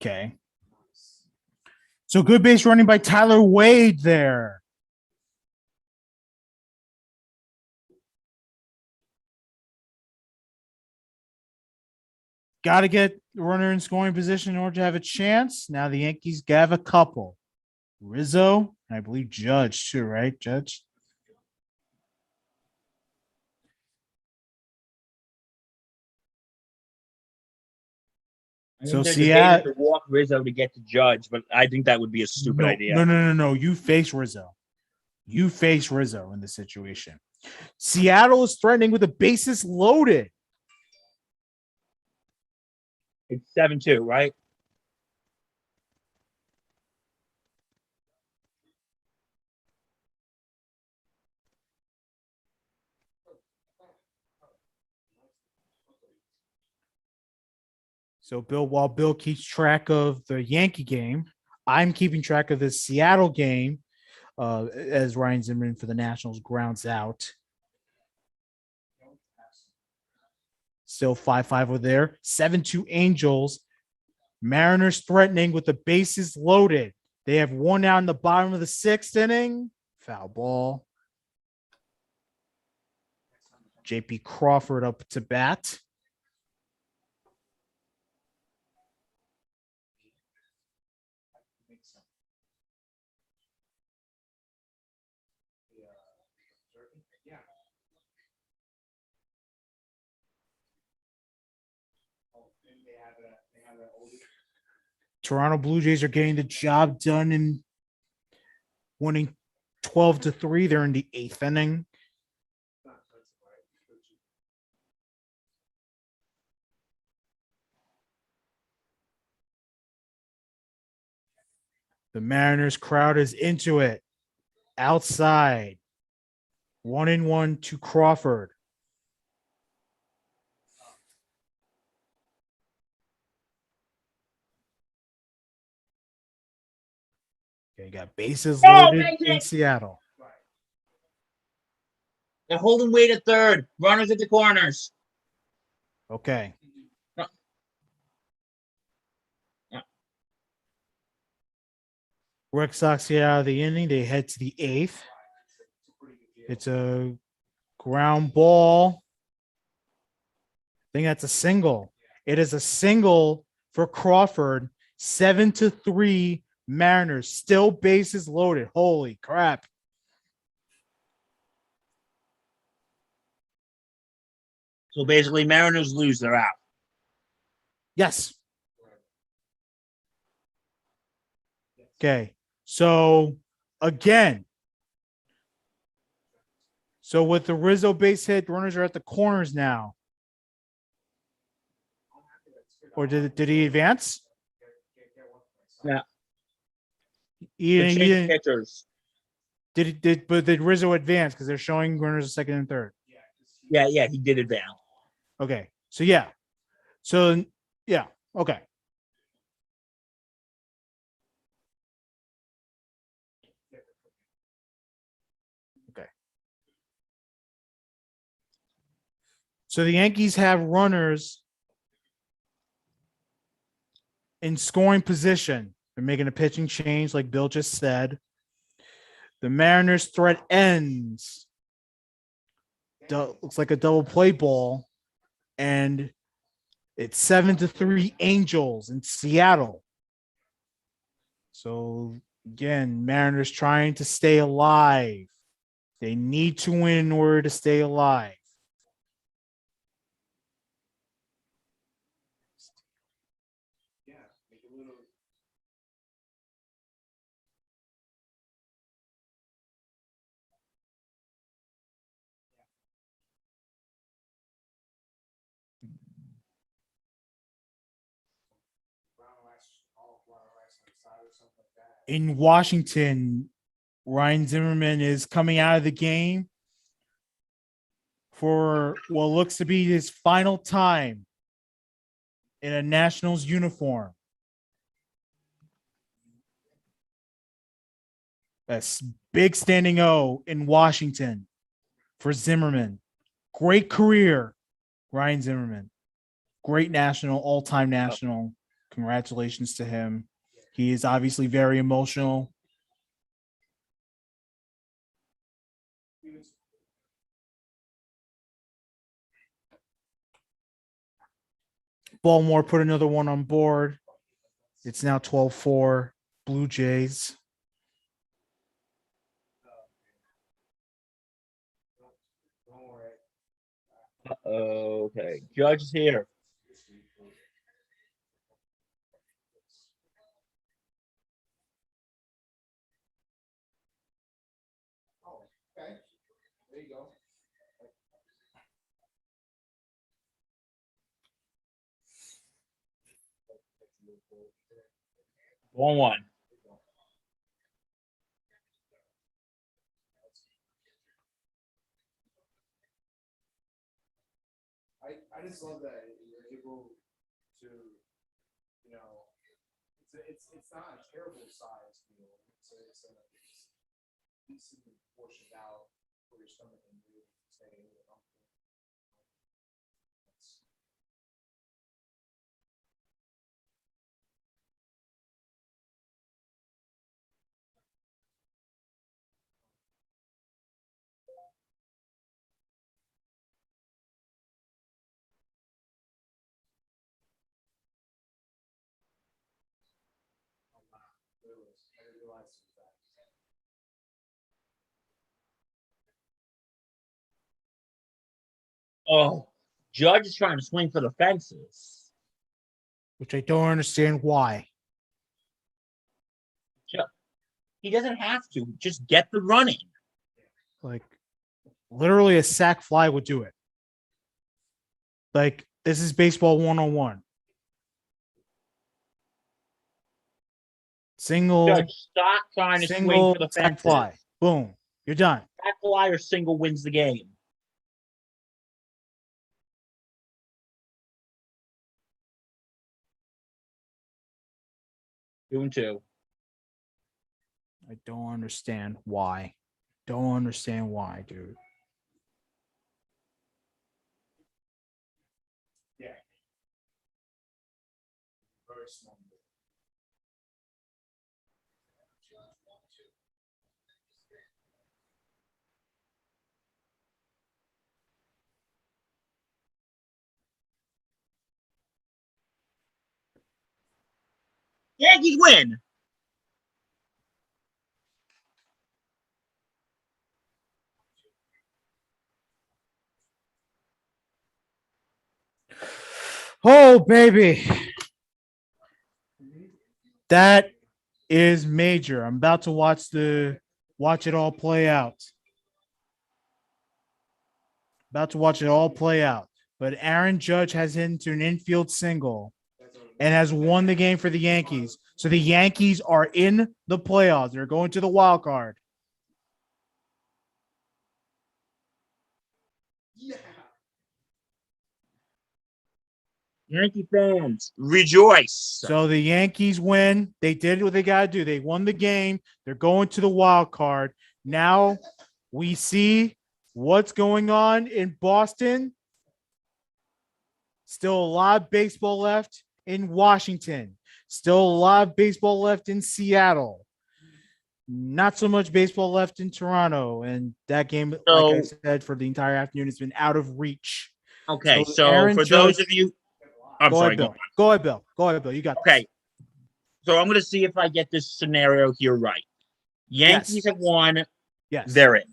Okay. So good base running by Tyler Wade there. Got to get the runner in scoring position in order to have a chance. Now the Yankees have a couple. Rizzo, and I believe Judge too, right? Judge. I So think they're Seattle. debating to walk Rizzo to get to Judge, but I think that would be a stupid idea. No. You face Rizzo. You face Rizzo in this situation. Seattle is threatening with the bases loaded. It's 7-2, right? So while Bill keeps track of the Yankee game, I'm keeping track of the Seattle game as Ryan Zimmerman for the Nationals grounds out. Still 5-5 over there. 7-2 Angels. Mariners threatening with the bases loaded. They have one out in the bottom of the 6th inning. Foul ball. J.P. Crawford up to bat. Toronto Blue Jays are getting the job done and winning 12-3. They're in the 8th inning. The Mariners crowd is into it. Outside. 1-1 to Crawford. Okay, you got bases loaded in Seattle. They're holding weight at third. Runners at the corners. Okay. Red Sox get out of the inning. They head to the 8th. It's a ground ball. I think that's a single. It is a single for Crawford. 7-3 Mariners. Still bases loaded. Holy crap. So basically, Mariners lose, they're out. Yes. Okay. So again. So with the Rizzo base hit, runners are at the corners now. Or did he advance? Yeah. He They're changing didn't. pitchers. Did Rizzo advance because they're showing runners a second and third? Yeah, he did advance. Okay. So yeah. So yeah. Okay. Okay. So the Yankees have runners in scoring position. They're making a pitching change, like Bill just said. The Mariners' threat ends. Looks like a double play ball. And it's 7-3 Angels in Seattle. So again, Mariners trying to stay alive. They need to win in order to stay alive. In Washington, Ryan Zimmerman is coming out of the game for what looks to be his final time in a Nationals uniform. That's big standing O in Washington for Zimmerman. Great career, Ryan Zimmerman. Great national, all-time national. Congratulations to him. He is obviously very emotional. Baltimore put another one on board. It's now 12-4 Blue Jays. Okay. Judge is here. 1-1. I just love that you're able to, it's not a terrible size meal. It's decently portioned out for your stomach and you stay. I didn't realize it was that. Oh, Judge is trying to swing for the fences. Which I don't understand why. He doesn't have to. Just get the running. Like, literally, a sack fly would do it. Like, this is baseball 101. Single, Judge, stop trying to swing single, for the sack fences. fly. Boom. You're done. Sack fly or single wins the game. Two and two. I don't understand why. Don't understand why, dude. Yeah. Very small. Yankees win. Oh, baby. That is major. I'm about to watch it all play out. About to watch it all play out. But Aaron Judge has hit into an infield single and has won the game for the Yankees. So the Yankees are in the playoffs. They're going to the wild card. Yeah. Yankee fans, rejoice. So the Yankees win. They did what they got to do. They won the game. They're going to the wild card. Now we see what's going on in Boston. Still a lot of baseball left in Washington. Still a lot of baseball left in Seattle. Not so much baseball left in Toronto. And that game, like I said, for the entire afternoon, has been out of reach. Okay, so Aaron for Judge, those of you, I'm go sorry, ahead, Bill. Go ahead, Bill. Go ahead, Bill. You got okay. this. So I'm going to see if I get this scenario here right. Yankees have won. Yes. They're in.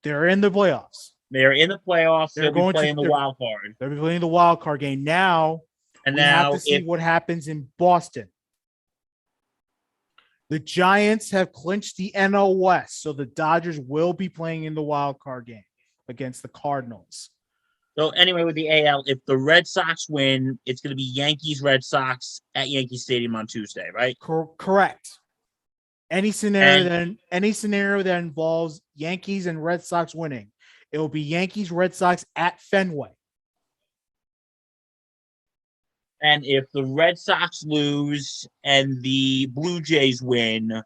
They're in the playoffs. They're in the playoffs. They're They'll be going playing the wild card. They'll be playing the wild card game. Now, And we have now, to see what happens in Boston. The Giants have clinched the NL West, so the Dodgers will be playing in the wild card game against the Cardinals. So anyway, with the AL, if the Red Sox win, it's going to be Yankees Red Sox at Yankee Stadium on Tuesday, right? Correct. Any scenario that involves Yankees and Red Sox winning, it will be Yankees Red Sox at Fenway. And if the Red Sox lose and the Blue Jays win,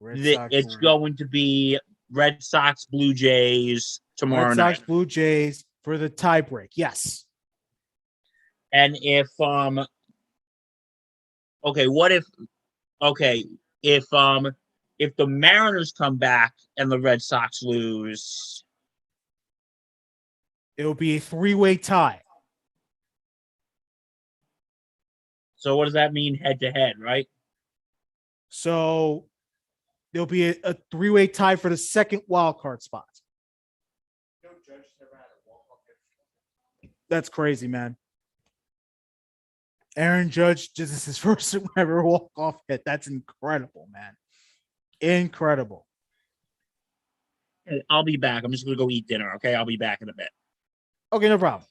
it's going to be Red Sox Blue Jays tomorrow night. Red Sox Blue Jays for the tiebreak. Yes. And if if the Mariners come back and the Red Sox lose, it'll be a 3-way tie. So what does that mean head to head, right? So there'll be a 3-way tie for the second wild card spot. That's crazy, man. Aaron Judge just is his first ever walk-off hit. That's incredible, man. Incredible. I'll be back. I'm just going to go eat dinner, okay? I'll be back in a bit. Okay, no problem.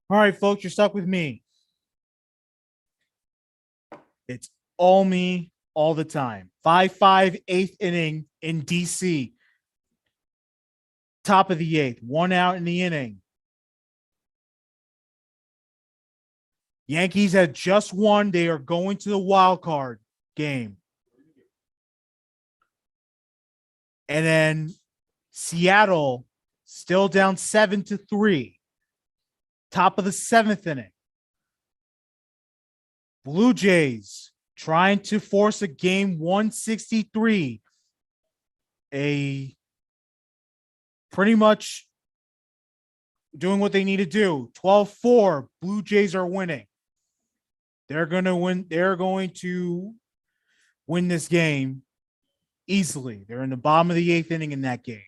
All right, folks, you're stuck with me. It's all me all the time. 5-5, eighth inning in DC. Top of the eighth, 1 out in the inning. Yankees had just won. They are going to the wild card game. And then Seattle still down 7-3. Top of the seventh inning. Blue Jays trying to force a game 163. Pretty much doing what they need to do. 12-4. Blue Jays are winning. They're going to win. They're going to win this game easily. They're in the bottom of the eighth inning in that game.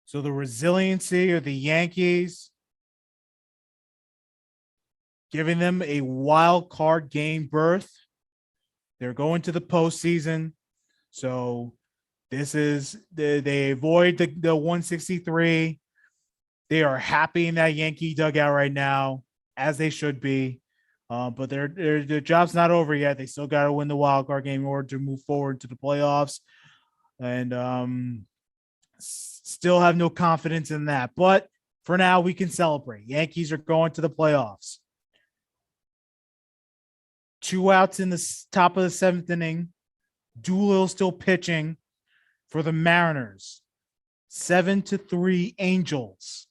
So the resiliency of the Yankees, giving them a wild card game berth. They're going to the postseason. So this is they avoid the 163. They are happy in that Yankee dugout right now, as they should be. But their job's not over yet. They still got to win the wild card game in order to move forward to the playoffs. And still have no confidence in that. But for now, we can celebrate. Yankees are going to the playoffs. 2 outs in the top of the seventh inning. Doolittle still pitching for the Mariners. 7-3 Angels.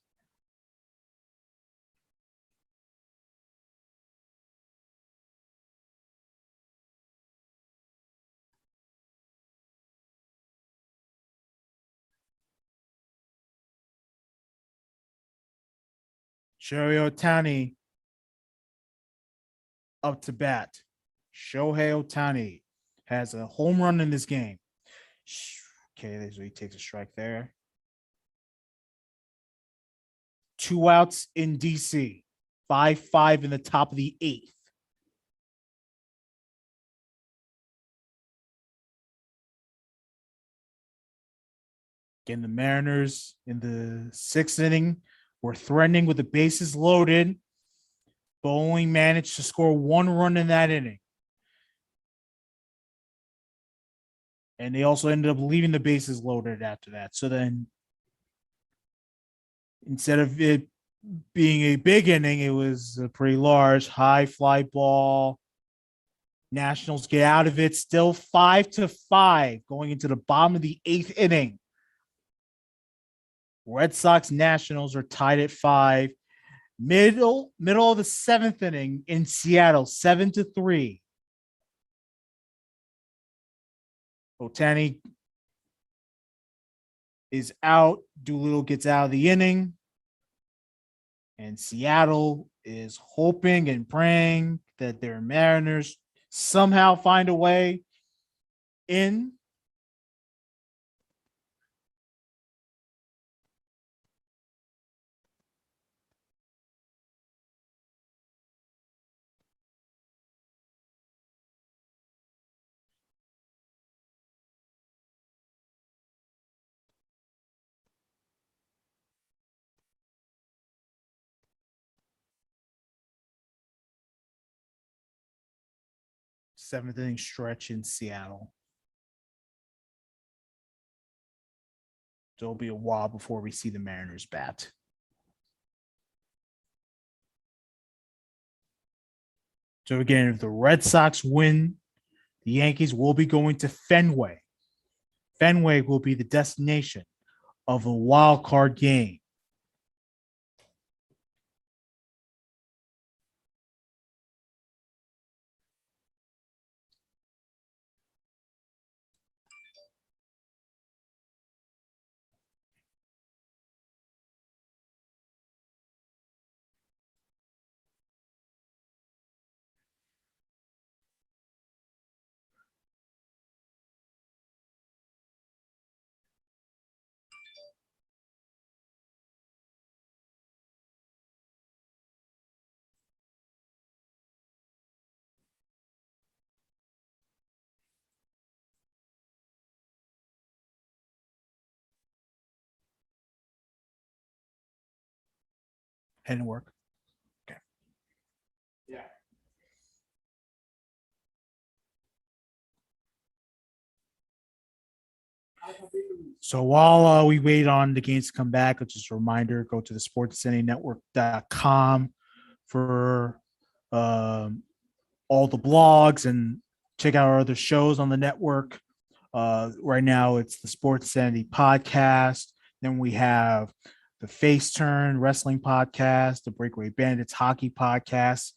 Shohei Ohtani up to bat. Shohei Ohtani has a home run in this game. Okay, so he takes a strike there. 2 outs in DC. 5-5 in the top of the eighth. Again, the Mariners in the sixth inning were threatening with the bases loaded, but only managed to score 1 run in that inning. And they also ended up leaving the bases loaded after that. So then instead of it being a big inning, it was a pretty large high fly ball. Nationals get out of it, still 5-5 going into the bottom of the eighth inning. Red Sox Nationals are tied at 5. Middle of the seventh inning in Seattle, 7-3. Ohtani is out. Doolittle gets out of the inning. And Seattle is hoping and praying that their Mariners somehow find a way in. Seventh inning stretch in Seattle. So it'll be a while before we see the Mariners bat. So again, if the Red Sox win, the Yankees will be going to Fenway. Fenway will be the destination of a wild card game. Didn't work. Yeah. So while we wait on the games to come back, just a reminder, go to the sportscitynetwork.com for all the blogs and check out our other shows on the network. Right now, it's the Sports Sanity podcast. Then we have the Face Turn Wrestling podcast, the Breakaway Bandits Hockey podcast.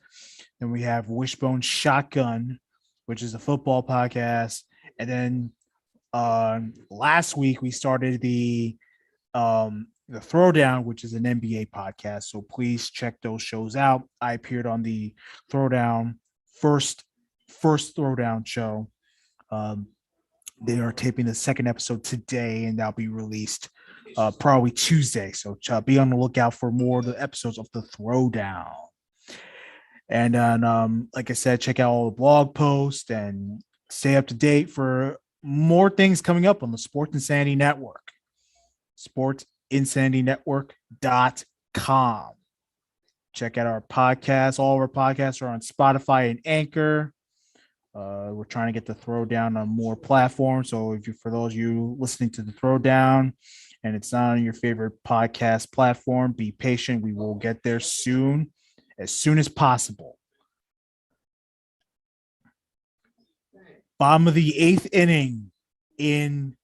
Then we have Wishbone Shotgun, which is a football podcast. And then last week we started the Throwdown, which is an NBA podcast. So please check those shows out. I appeared on the Throwdown first Throwdown show. They are taping the second episode today, and that'll be released probably Tuesday. So be on the lookout for more of the episodes of the Throwdown. And then, like I said, check out all the blog posts and stay up to date for more things coming up on the Sports Insanity Network. SportsInsanityNetwork.com. Check out our podcasts. All of our podcasts are on Spotify and Anchor. We're trying to get the Throwdown on more platforms. So for those of you listening to the Throwdown and it's not on your favorite podcast platform, be patient. We will get there soon as possible. Bottom of the 8th inning in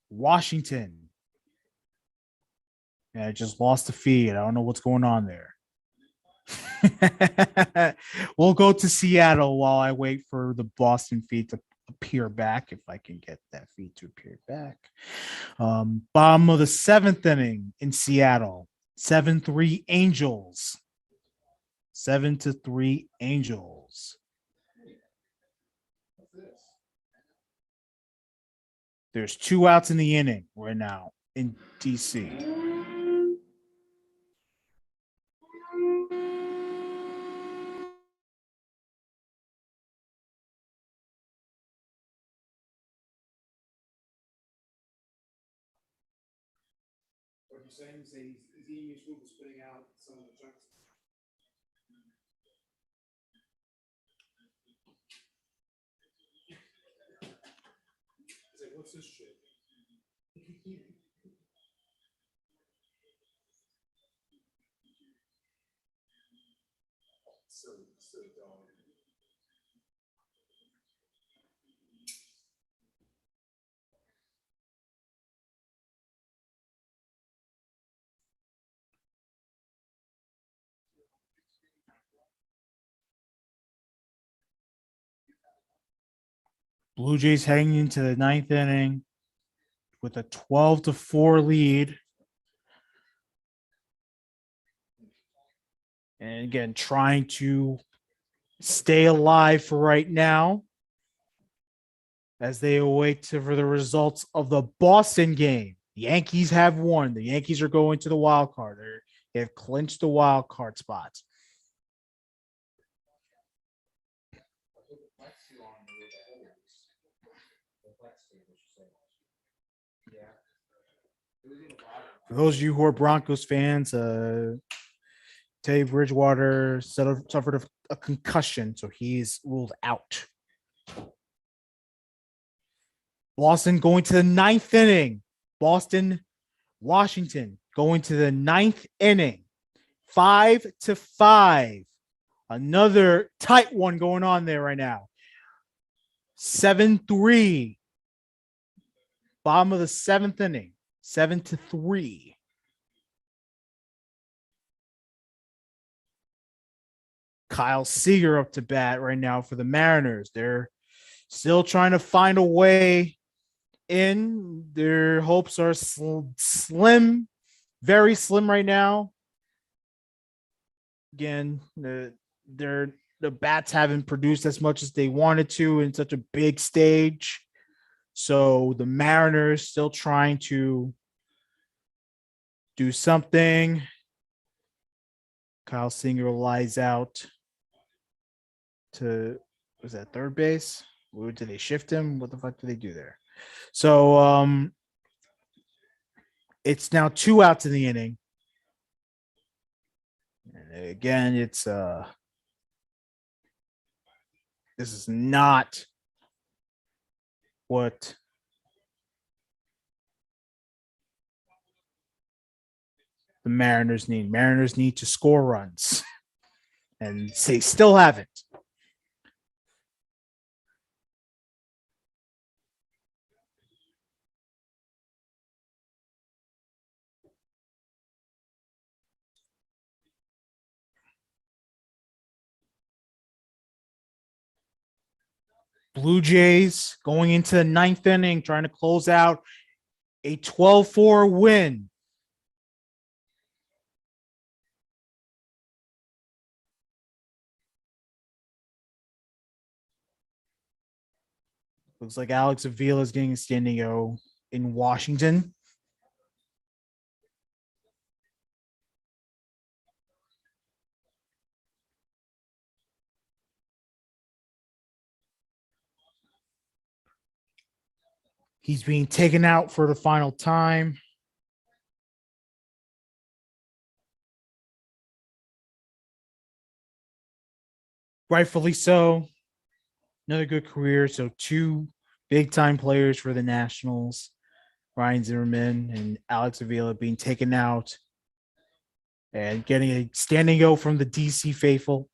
Washington. Yeah, I just lost the feed. I don't know what's going on there. We'll go to Seattle while I wait for the Boston feed to appear back, if I can get that feed to appear back. Bottom of the 7th inning in Seattle. 7-3 Angels. 7-3 Angels. There's 2 outs in the inning right now in DC. What you're saying is he's eating his food and spitting out some of the chunks. He's like, what's this shit? So dumb. Blue Jays heading into the 9th inning with a 12-4 lead. And again, trying to stay alive for right now as they await for the results of the Boston game. The Yankees have won. The Yankees are going to the wild card. They have clinched the wild card spots. For those of you who are Broncos fans, Teddy Bridgewater suffered a concussion, so he's ruled out. Boston going to the 9th inning. Boston, Washington going to the 9th inning. 5-5. Another tight one going on there right now. 7-3. Bottom of the 7th inning. 7-3. Kyle Seager up to bat right now for the Mariners. They're still trying to find a way in. Their hopes are slim, very slim right now. Again, the bats haven't produced as much as they wanted to in such a big stage. So the Mariners still trying to do something. Kyle Singer lies out to, was that third base? Or did they shift him? What the fuck did they do there? So it's now 2 outs in the inning. Again, it's this is not what the Mariners need. Mariners need to score runs, and they still haven't. Blue Jays going into the ninth inning, trying to close out a 12-4 win. Looks like Alex Avila is getting a standing O in Washington. He's being taken out for the final time. Rightfully so. Another good career. So 2 big-time players for the Nationals, Ryan Zimmerman and Alex Avila, being taken out and getting a standing O from the DC faithful.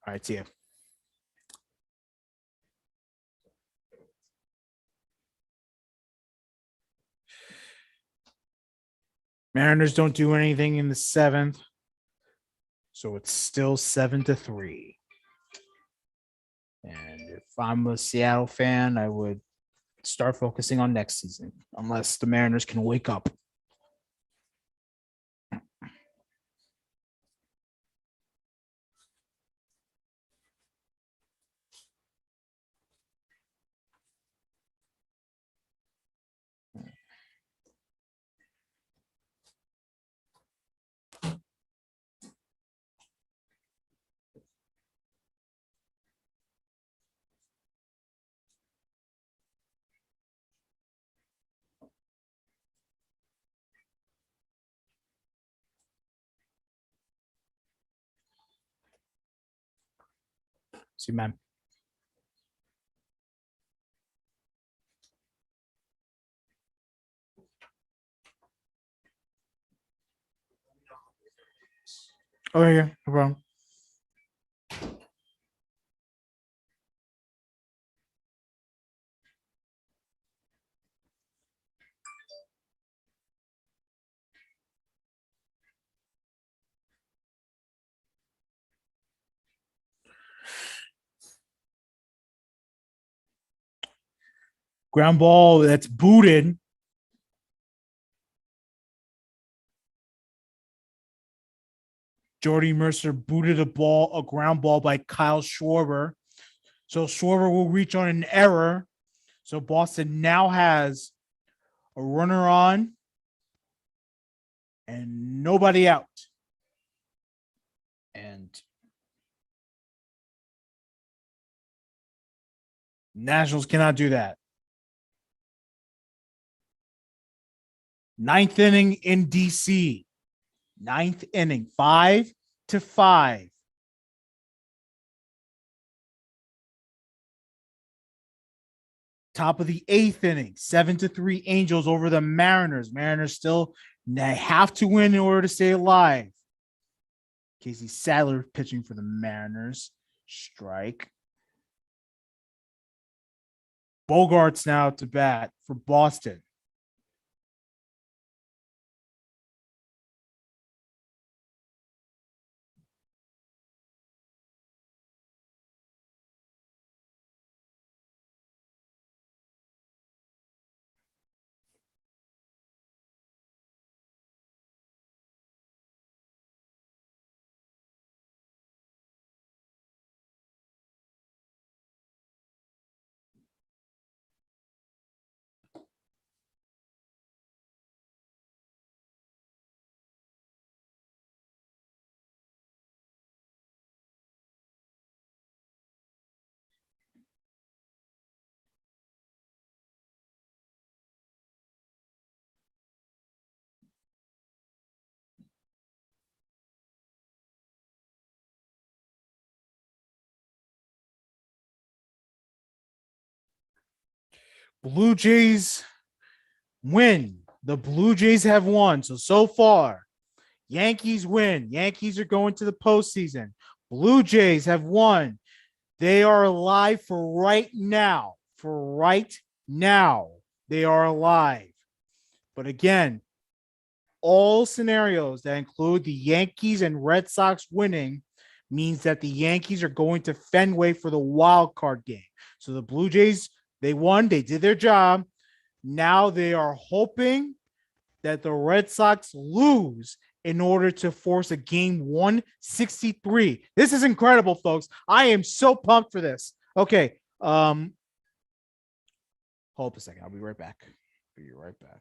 All right, see you. Mariners don't do anything in the 7th. So it's still 7-3. And if I'm a Seattle fan, I would start focusing on next season, unless the Mariners can wake up. See, man. Oh, yeah, no problem. Ground ball that's booted. Jordy Mercer booted a ground ball by Kyle Schwarber. So Schwarber will reach on an error. So Boston now has a runner on and nobody out. And Nationals cannot do that. Ninth inning in DC. Ninth inning, 5-5. Top of the 8th inning, 7-3 Angels over the Mariners. Mariners still have to win in order to stay alive. Casey Sadler pitching for the Mariners. Strike. Bogart's now to bat for Boston. Blue Jays win. The Blue Jays have won. So far, Yankees win. Yankees are going to the postseason. Blue Jays have won. They are alive for right now. For right now, they are alive. But again, all scenarios that include the Yankees and Red Sox winning means that the Yankees are going to Fenway for the wild card game. So the Blue Jays, they won. They did their job. Now they are hoping that the Red Sox lose in order to force a game 163. This is incredible, folks. I am so pumped for this. Okay. Hold up a second. I'll be right back. Be right back.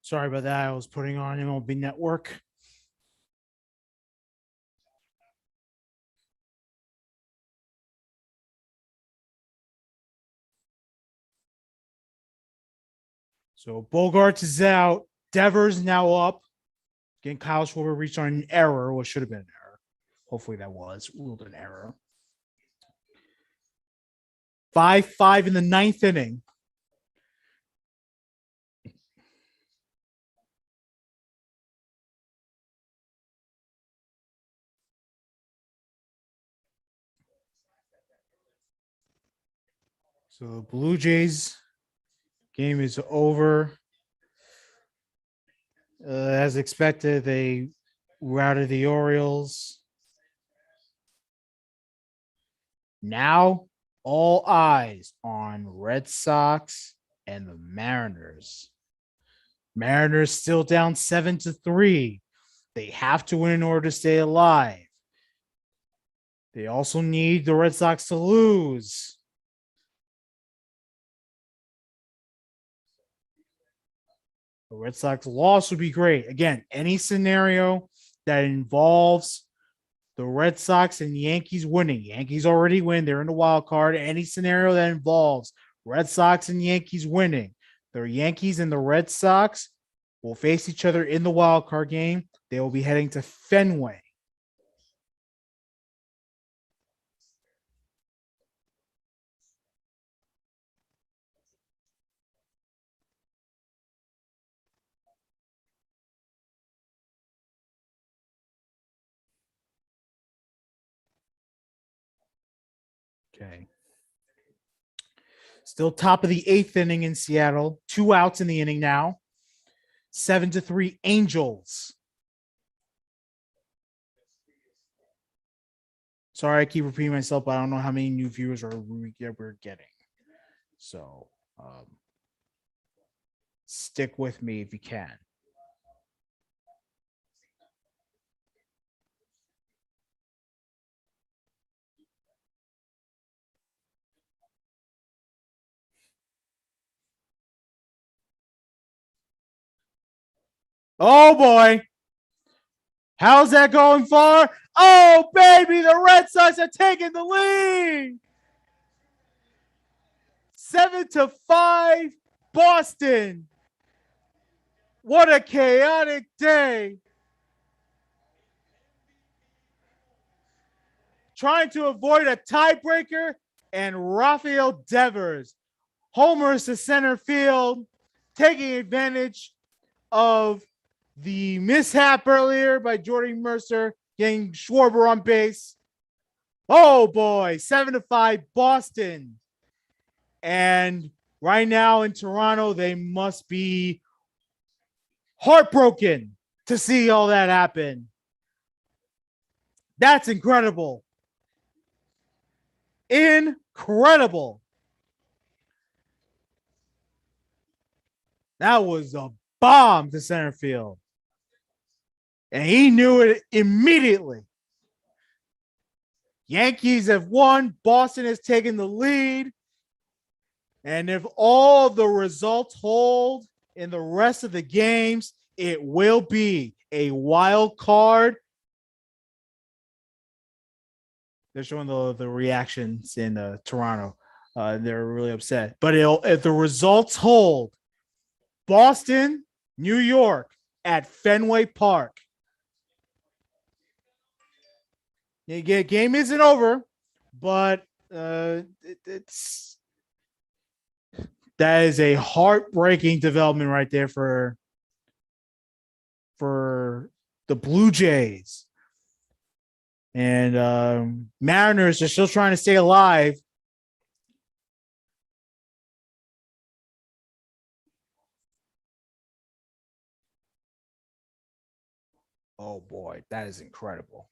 Sorry about that. I was putting on MLB Network. So Bogarts is out. Devers now up. Again, Kyle Schwarber reached on an error, what should have been an error. Hopefully that was ruled an error. 5-5 in the ninth inning. So the Blue Jays game is over. As expected, they routed the Orioles. Now, all eyes on Red Sox and the Mariners. Mariners still down 7-3. They have to win in order to stay alive. They also need the Red Sox to lose. The Red Sox loss would be great. Again, any scenario that involves the Red Sox and Yankees winning. Yankees already win. They're in the wild card. Any scenario that involves Red Sox and Yankees winning. The Yankees and the Red Sox will face each other in the wild card game. They will be heading to Fenway. Okay. Still top of the eighth inning in Seattle. 2 outs in the inning now. 7-3 Angels. Sorry, I keep repeating myself, but I don't know how many new viewers we're getting. So stick with me if you can. Oh boy. How's that going far? Oh, baby, the Red Sox are taking the lead. 7-5 Boston. What a chaotic day. Trying to avoid a tiebreaker, and Rafael Devers homers to center field, taking advantage of the mishap earlier by Jordan Mercer getting Schwarber on base. Oh boy, 7-5 Boston. And right now in Toronto, they must be heartbroken to see all that happen. That's incredible. Incredible. That was a bomb to center field. And he knew it immediately. Yankees have won. Boston has taken the lead. And if all the results hold in the rest of the games, it will be a wild card. They're showing the reactions in Toronto. They're really upset. But if the results hold, Boston, New York at Fenway Park. The game isn't over, but it's that is a heartbreaking development right there for the Blue Jays. And Mariners are still trying to stay alive. Oh boy, that is incredible.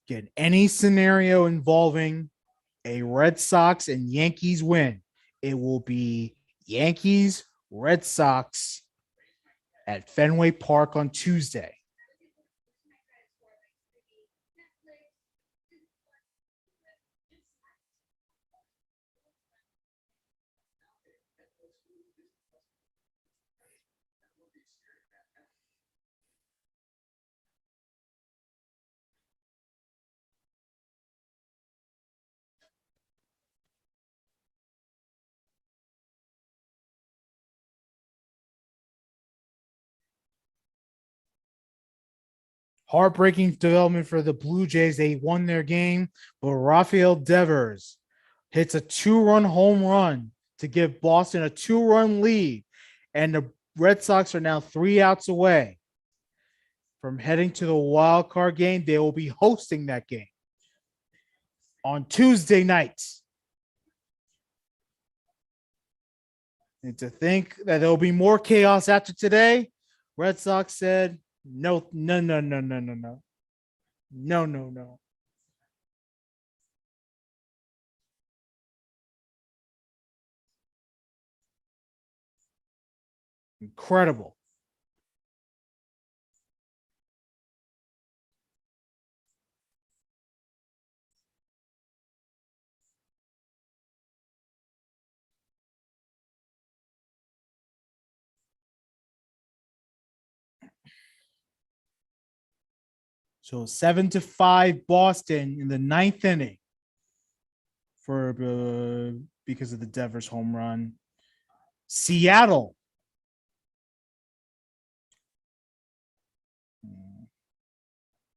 Get any scenario involving a Red Sox and Yankees win, it will be Yankees, Red Sox at Fenway Park on Tuesday. Heartbreaking development for the Blue Jays. They won their game, but Rafael Devers hits a 2-run home run to give Boston a 2-run lead. And the Red Sox are now 3 outs away from heading to the wild card game. They will be hosting that game on Tuesday nights. And to think that there will be more chaos after today, Red Sox said, no. Incredible. So 7-5 Boston in the 9th inning for because of the Devers home run. Seattle.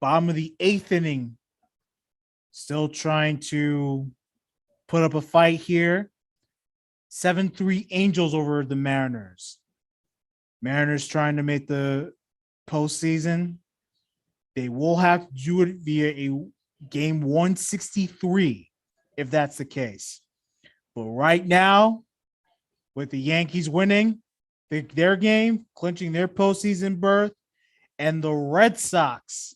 Bottom of the 8th inning. Still trying to put up a fight here. 7-3 Angels over the Mariners. Mariners trying to make the postseason. They will have to do it via a game 163 if that's the case. But right now, with the Yankees winning their game, clinching their postseason berth, and the Red Sox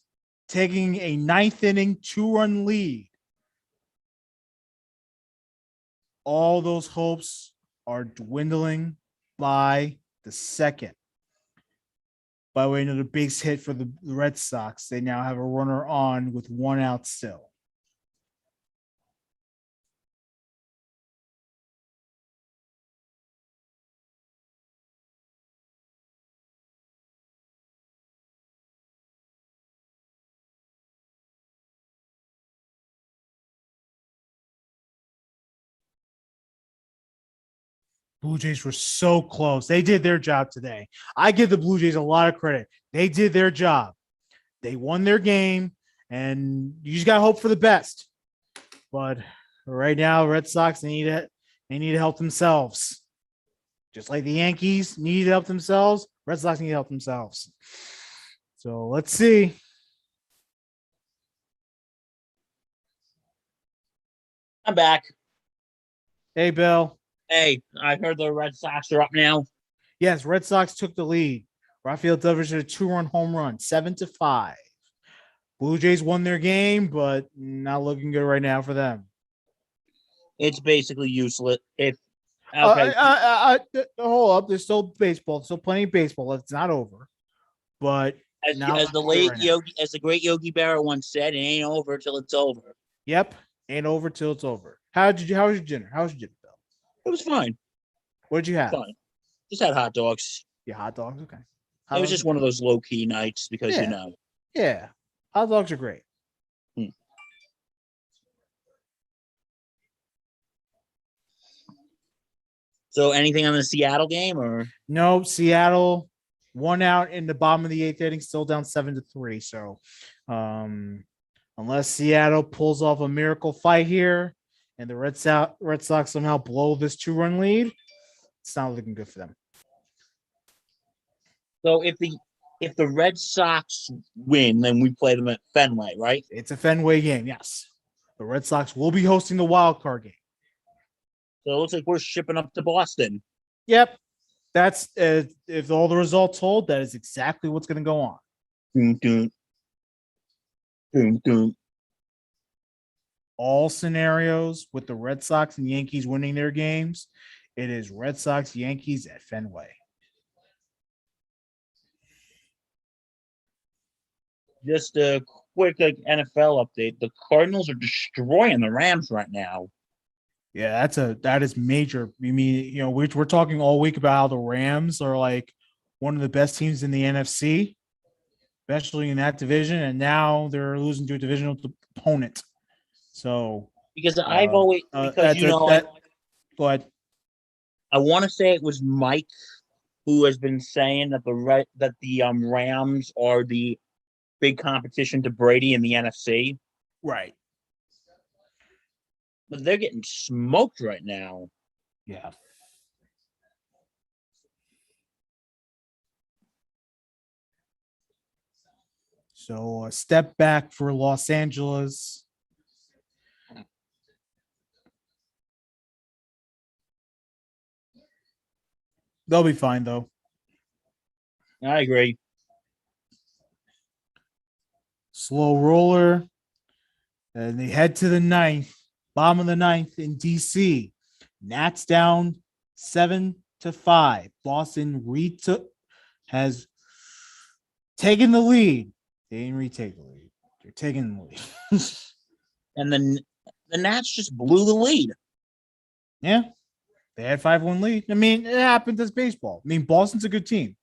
taking a 9th inning 2-run lead, all those hopes are dwindling by the second. By the way, another base hit for the Red Sox. They now have a runner on with 1 out still. Blue Jays were so close. They did their job today. I give the Blue Jays a lot of credit. They did their job. They won their game, and you just gotta hope for the best. But right now, Red Sox they need to help themselves. Just like the Yankees need to help themselves, Red Sox need to help themselves. So let's see. I'm back. Hey, Bill. Hey, I heard the Red Sox are up now. Yes, Red Sox took the lead. Rafael Devers hit a 2-run home run, 7-5. Blue Jays won their game, but not looking good right now for them. It's basically useless. If okay, Hold up. There's still baseball. There's still plenty of baseball. It's not over. But as the late Yogi, as the great Yogi Berra once said, it ain't over till it's over. Yep, ain't over till it's over. How was your dinner? How was your dinner, Bill? It was fine. What did you have? Fine. Just had hot dogs. Yeah, hot dogs. Okay. It was just one of those low key nights because Yeah. you know. Yeah, hot dogs are great. So anything on the Seattle game or No, Seattle 1 out in the bottom of the 8th inning, still down 7-3. So, unless Seattle pulls off a miracle fight here, and the Red Sox somehow blow this 2-run lead, it's not looking good for them. so if the Red Sox win, then we play them at Fenway, right? It's a Fenway game, yes. The Red Sox will be hosting the wild card game. So it looks like we're shipping up to Boston. Yep, that's if all the results hold, that is exactly what's going to go on. Dun, dun. Dun, dun. All scenarios with the Red Sox and Yankees winning their games, it is Red Sox Yankees at Fenway. Just a quick NFL update. The Cardinals are destroying the Rams right now. Yeah, that is major. I mean, we're talking all week about how the Rams are like one of the best teams in the NFC, especially in that division, and now they're losing to a divisional opponent. So Because I've always because go ahead. I want to say it was Mike who has been saying that the Rams are the big competition to Brady in the NFC. Right. But they're getting smoked right now. Yeah. So a step back for Los Angeles. They'll be fine, though. I agree. Slow roller. And they head to the 9th, bottom of the 9th in DC. Nats down 7-5. Boston has taken the lead. They didn't retake the lead. They're taking the lead. And then the Nats just blew the lead. Yeah. They had 5-1 lead. I mean, it happens as baseball. I mean, Boston's a good team.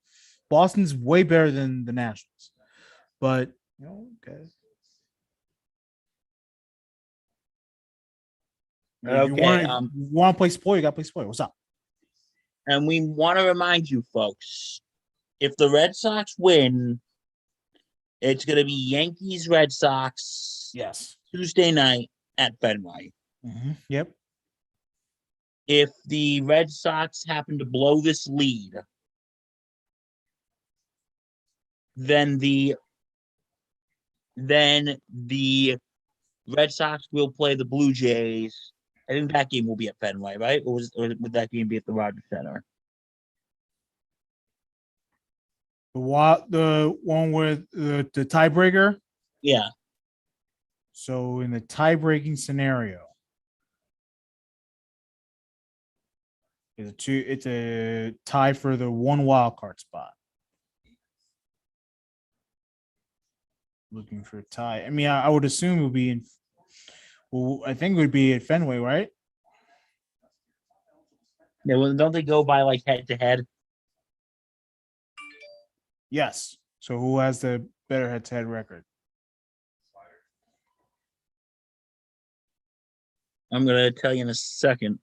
Boston's way better than the Nationals. But, okay. If you want to play spoil, you got to play spoil. What's up? And we want to remind you, folks, if the Red Sox win, it's going to be Yankees Red Sox. Yes. Tuesday night at Fenway. Mm-hmm. Yep. If the Red Sox happen to blow this lead, then the Red Sox will play the Blue Jays. I think that game will be at Fenway, right? Or would that game be at the Rogers Center? The one with the tiebreaker? Yeah. So in the tie-breaking scenario, it's a tie for the one wild card spot. Looking for a tie. I mean, I would assume it would be in. Well, I think it would be at Fenway, right? Yeah. Well, don't they go by like head to head? Yes. So who has the better head-to-head record? I'm gonna tell you in a second.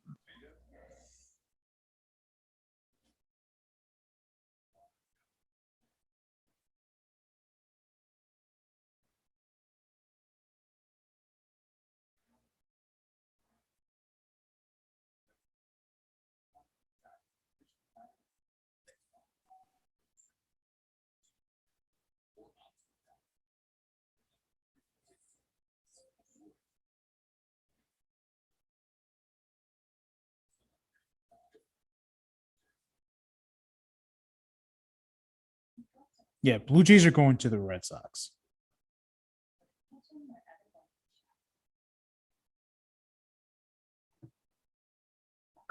Yeah, Blue Jays are going to the Red Sox.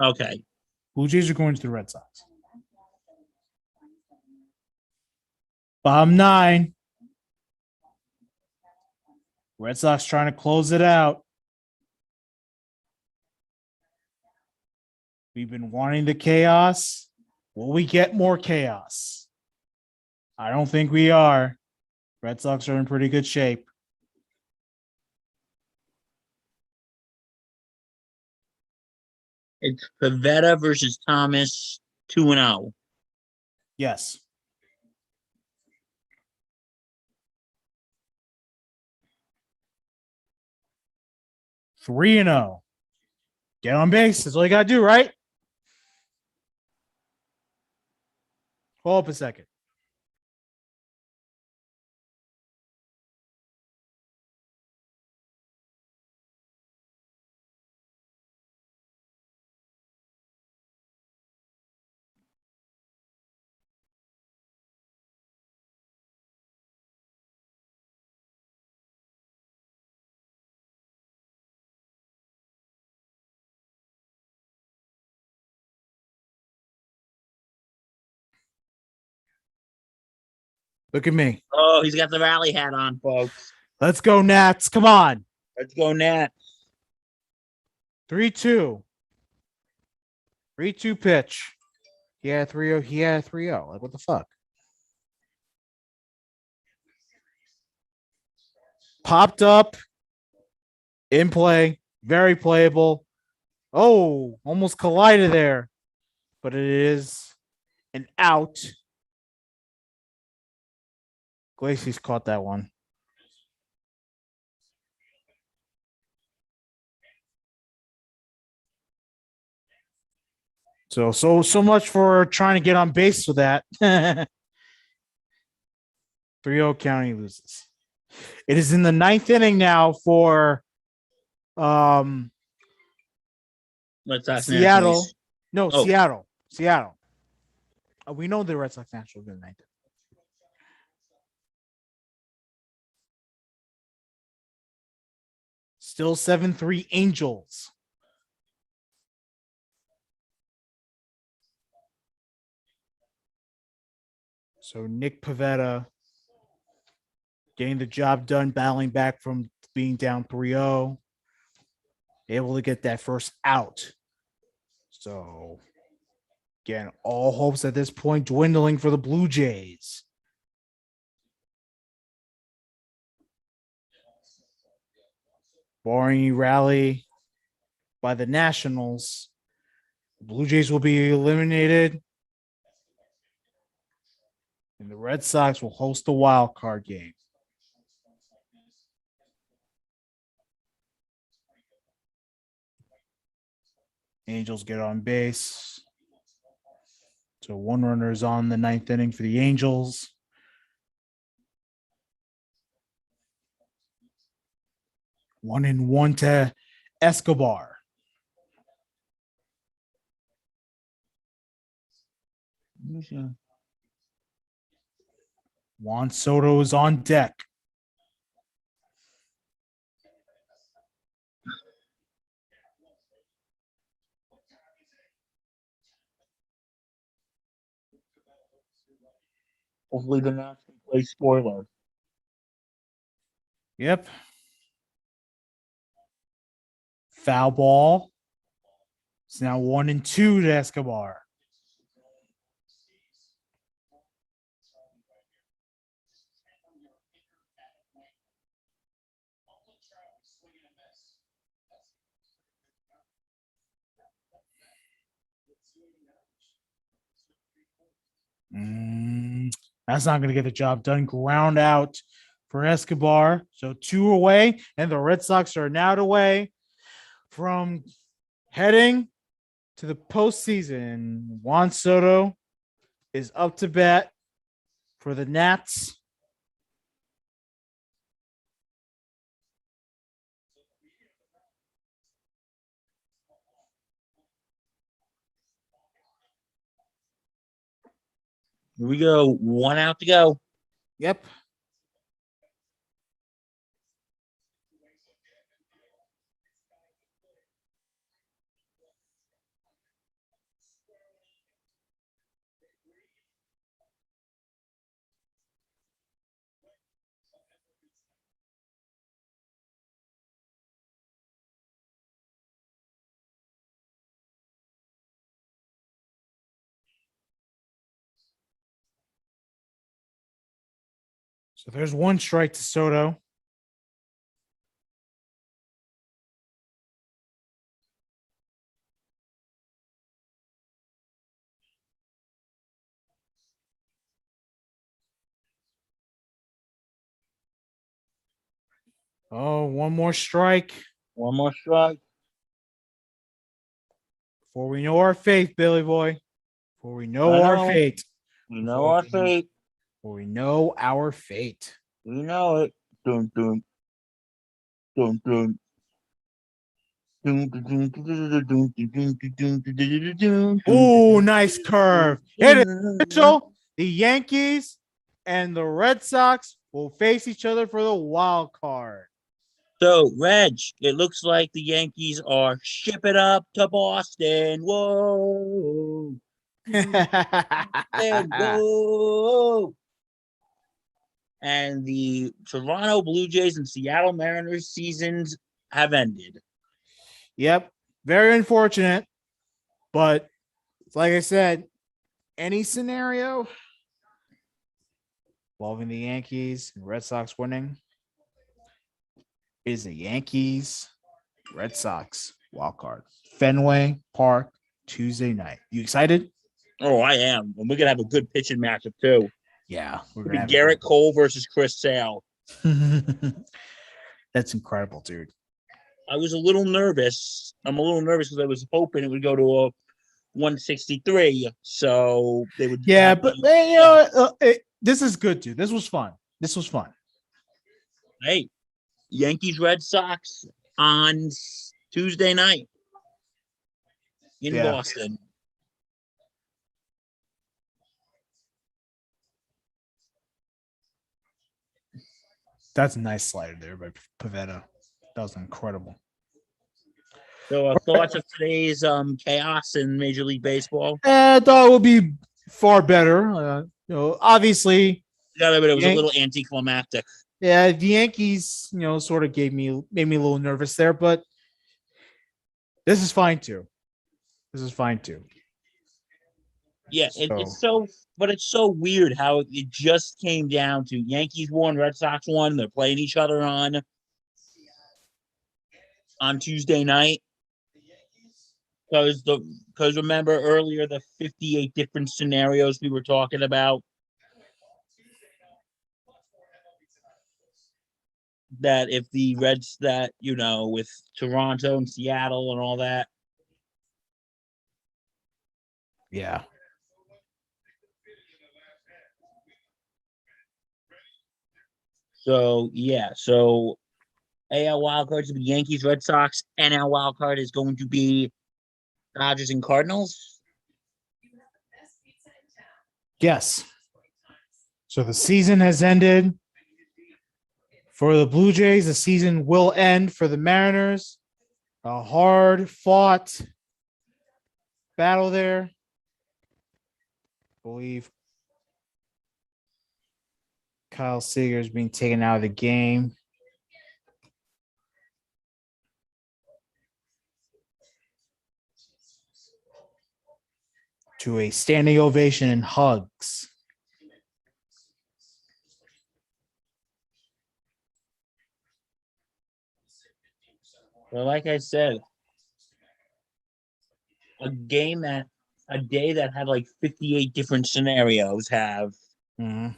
Okay. Blue Jays are going to the Red Sox. Bottom 9. Red Sox trying to close it out. We've been wanting the chaos. Will we get more chaos? I don't think we are. Red Sox are in pretty good shape. It's Pavetta versus Thomas, 2-0. Yes. Three and 0. Get on base. That's all you got to do, right? Hold up a second. Look at me. Oh, he's got the rally hat on, folks. Let's go, Nats. Come on. Let's go, Nat. 3-2. 3-2 pitch. He had 3-0. He had 3-0. Like, what the fuck? Popped up. In play. Very playable. Oh, almost collided there. But it is an out. Glacey's caught that one. So much for trying to get on base with that. 3-0 County loses. It is in the 9th inning now for Let's ask Seattle. Nationals. No, Oh. Seattle. We know the Red Sox Nationals in the 9th inning. Still 7-3 Angels. So Nick Pivetta getting the job done, battling back from being down 3-0. Able to get that first out. So again, all hopes at this point dwindling for the Blue Jays. Barring rally by the Nationals, the Blue Jays will be eliminated. And the Red Sox will host the wild card game. Angels get on base. So one runner is on the 9th inning for the Angels. One and one to Escobar. Juan Soto is on deck. Hopefully the Nats can play spoiler. Yep. Foul ball. It's now 1-2 to Escobar. That's not going to get the job done. Ground out for Escobar. So 2 away, and the Red Sox are now away from heading to the postseason. Juan Soto is up to bat for the Nats. Here we go. 1 out to go. Yep. So there's one strike to Soto. Oh, one more strike One more strike. before we know our fate, Billy Boy. Before we know I our know. fate. We know our fate. Before we know our fate. We know it. Dun, dun. Dun, dun. Oh, nice curve. It is official. The Yankees and the Red Sox will face each other for the wild card. So, Reg, it looks like the Yankees are shipping up to Boston. Whoa. There, whoa. And the Toronto Blue Jays and Seattle Mariners seasons have ended. Yep. Very unfortunate. But like I said, any scenario involving the Yankees and Red Sox winning is a Yankees Red Sox wild card. Fenway Park, Tuesday night. You excited? Oh, I am. And we're going to have a good pitching matchup, too. Yeah. We're It'll gonna be Garrett Cole versus Chris Sale. That's incredible, dude. I was a little nervous. I'm a little nervous because I was hoping it would go to a 163. So they would. Yeah, but you know, this is good, dude. This was fun. This was fun. Hey, Yankees Red Sox on Tuesday night in Boston. That's a nice slider there by Pavetta. That was incredible. So, thoughts of today's chaos in Major League Baseball? I thought it would be far better. Obviously, Yeah, but it was a little anticlimactic. Yeah, the Yankees, sort of made me a little nervous there, but this is fine too. This is fine too. Yeah, it's so weird how it just came down to Yankees won, Red Sox won. They're playing each other on Tuesday night. Because remember earlier the 58 different scenarios we were talking about, that if the Reds with Toronto and Seattle and all that. Yeah. So AL wildcard to be Yankees, Red Sox. NL wildcard is going to be Dodgers and Cardinals. Yes. So the season has ended. For the Blue Jays, the season will end. For the Mariners, a hard-fought battle there. I believe Kyle Seager is being taken out of the game. To a standing ovation and hugs. Well, like I said, a day that had like 58 different scenarios have. Mm-hmm.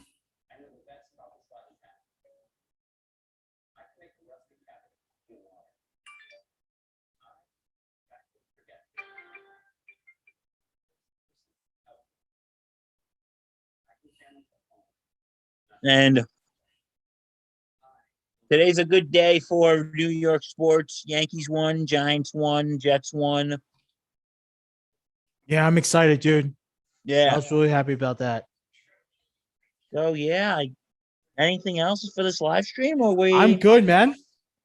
And today's a good day for New York sports. Yankees won, Giants won, Jets won. Yeah, I'm excited, dude. Yeah. I was really happy about that. So, yeah, Anything else for this live stream? Or I'm good, man.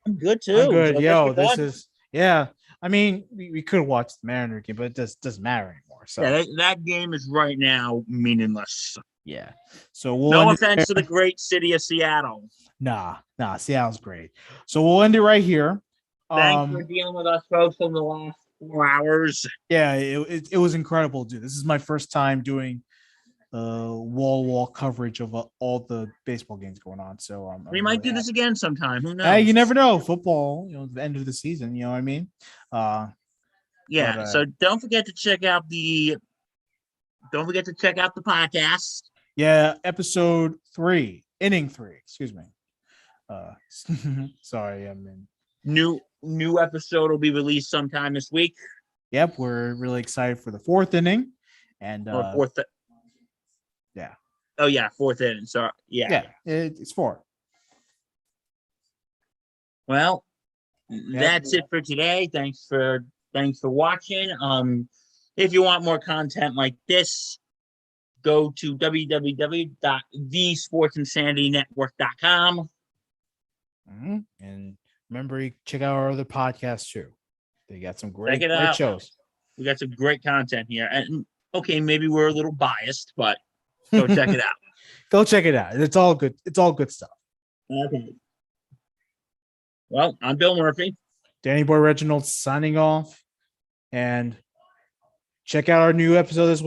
I'm good too. I'm good. So I guess we're Yo, this done. is yeah. I mean, we could watch the Mariner game, but it doesn't matter anymore. So Yeah, that game is right now meaningless. yeah. So we'll No end it offense to the great city of Seattle. Nah, Seattle's great. So we'll end it right here. Thanks for dealing with us folks in the last 4 hours. Yeah, it was incredible, dude. This is my first time doing wall coverage of all the baseball games going on. So We I'm might really do this happy. again sometime. Who knows? Hey, you never know. Football, the end of the season. You know what I mean? Yeah. but, So don't forget to check out the podcast. Yeah, episode 3, inning 3. Excuse me. Sorry, I'm in. New episode will be released sometime this week. Yep, we're really excited for the 4th inning, and Or fourth. Yeah. Oh yeah, 4th inning. So yeah. It's 4. Well, that's it for today. Thanks for watching. If you want more content like this, go to www.thesportsinsanitynetwork.com. And remember, you check out our other podcasts too. They got some great out. shows. We got some great content here. And okay, maybe we're a little biased, but go check it out. Go check it out. It's all good. It's all good stuff. Okay. Well, I'm Bill Murphy. Danny Boy Reginald signing off. And check out our new episode this week.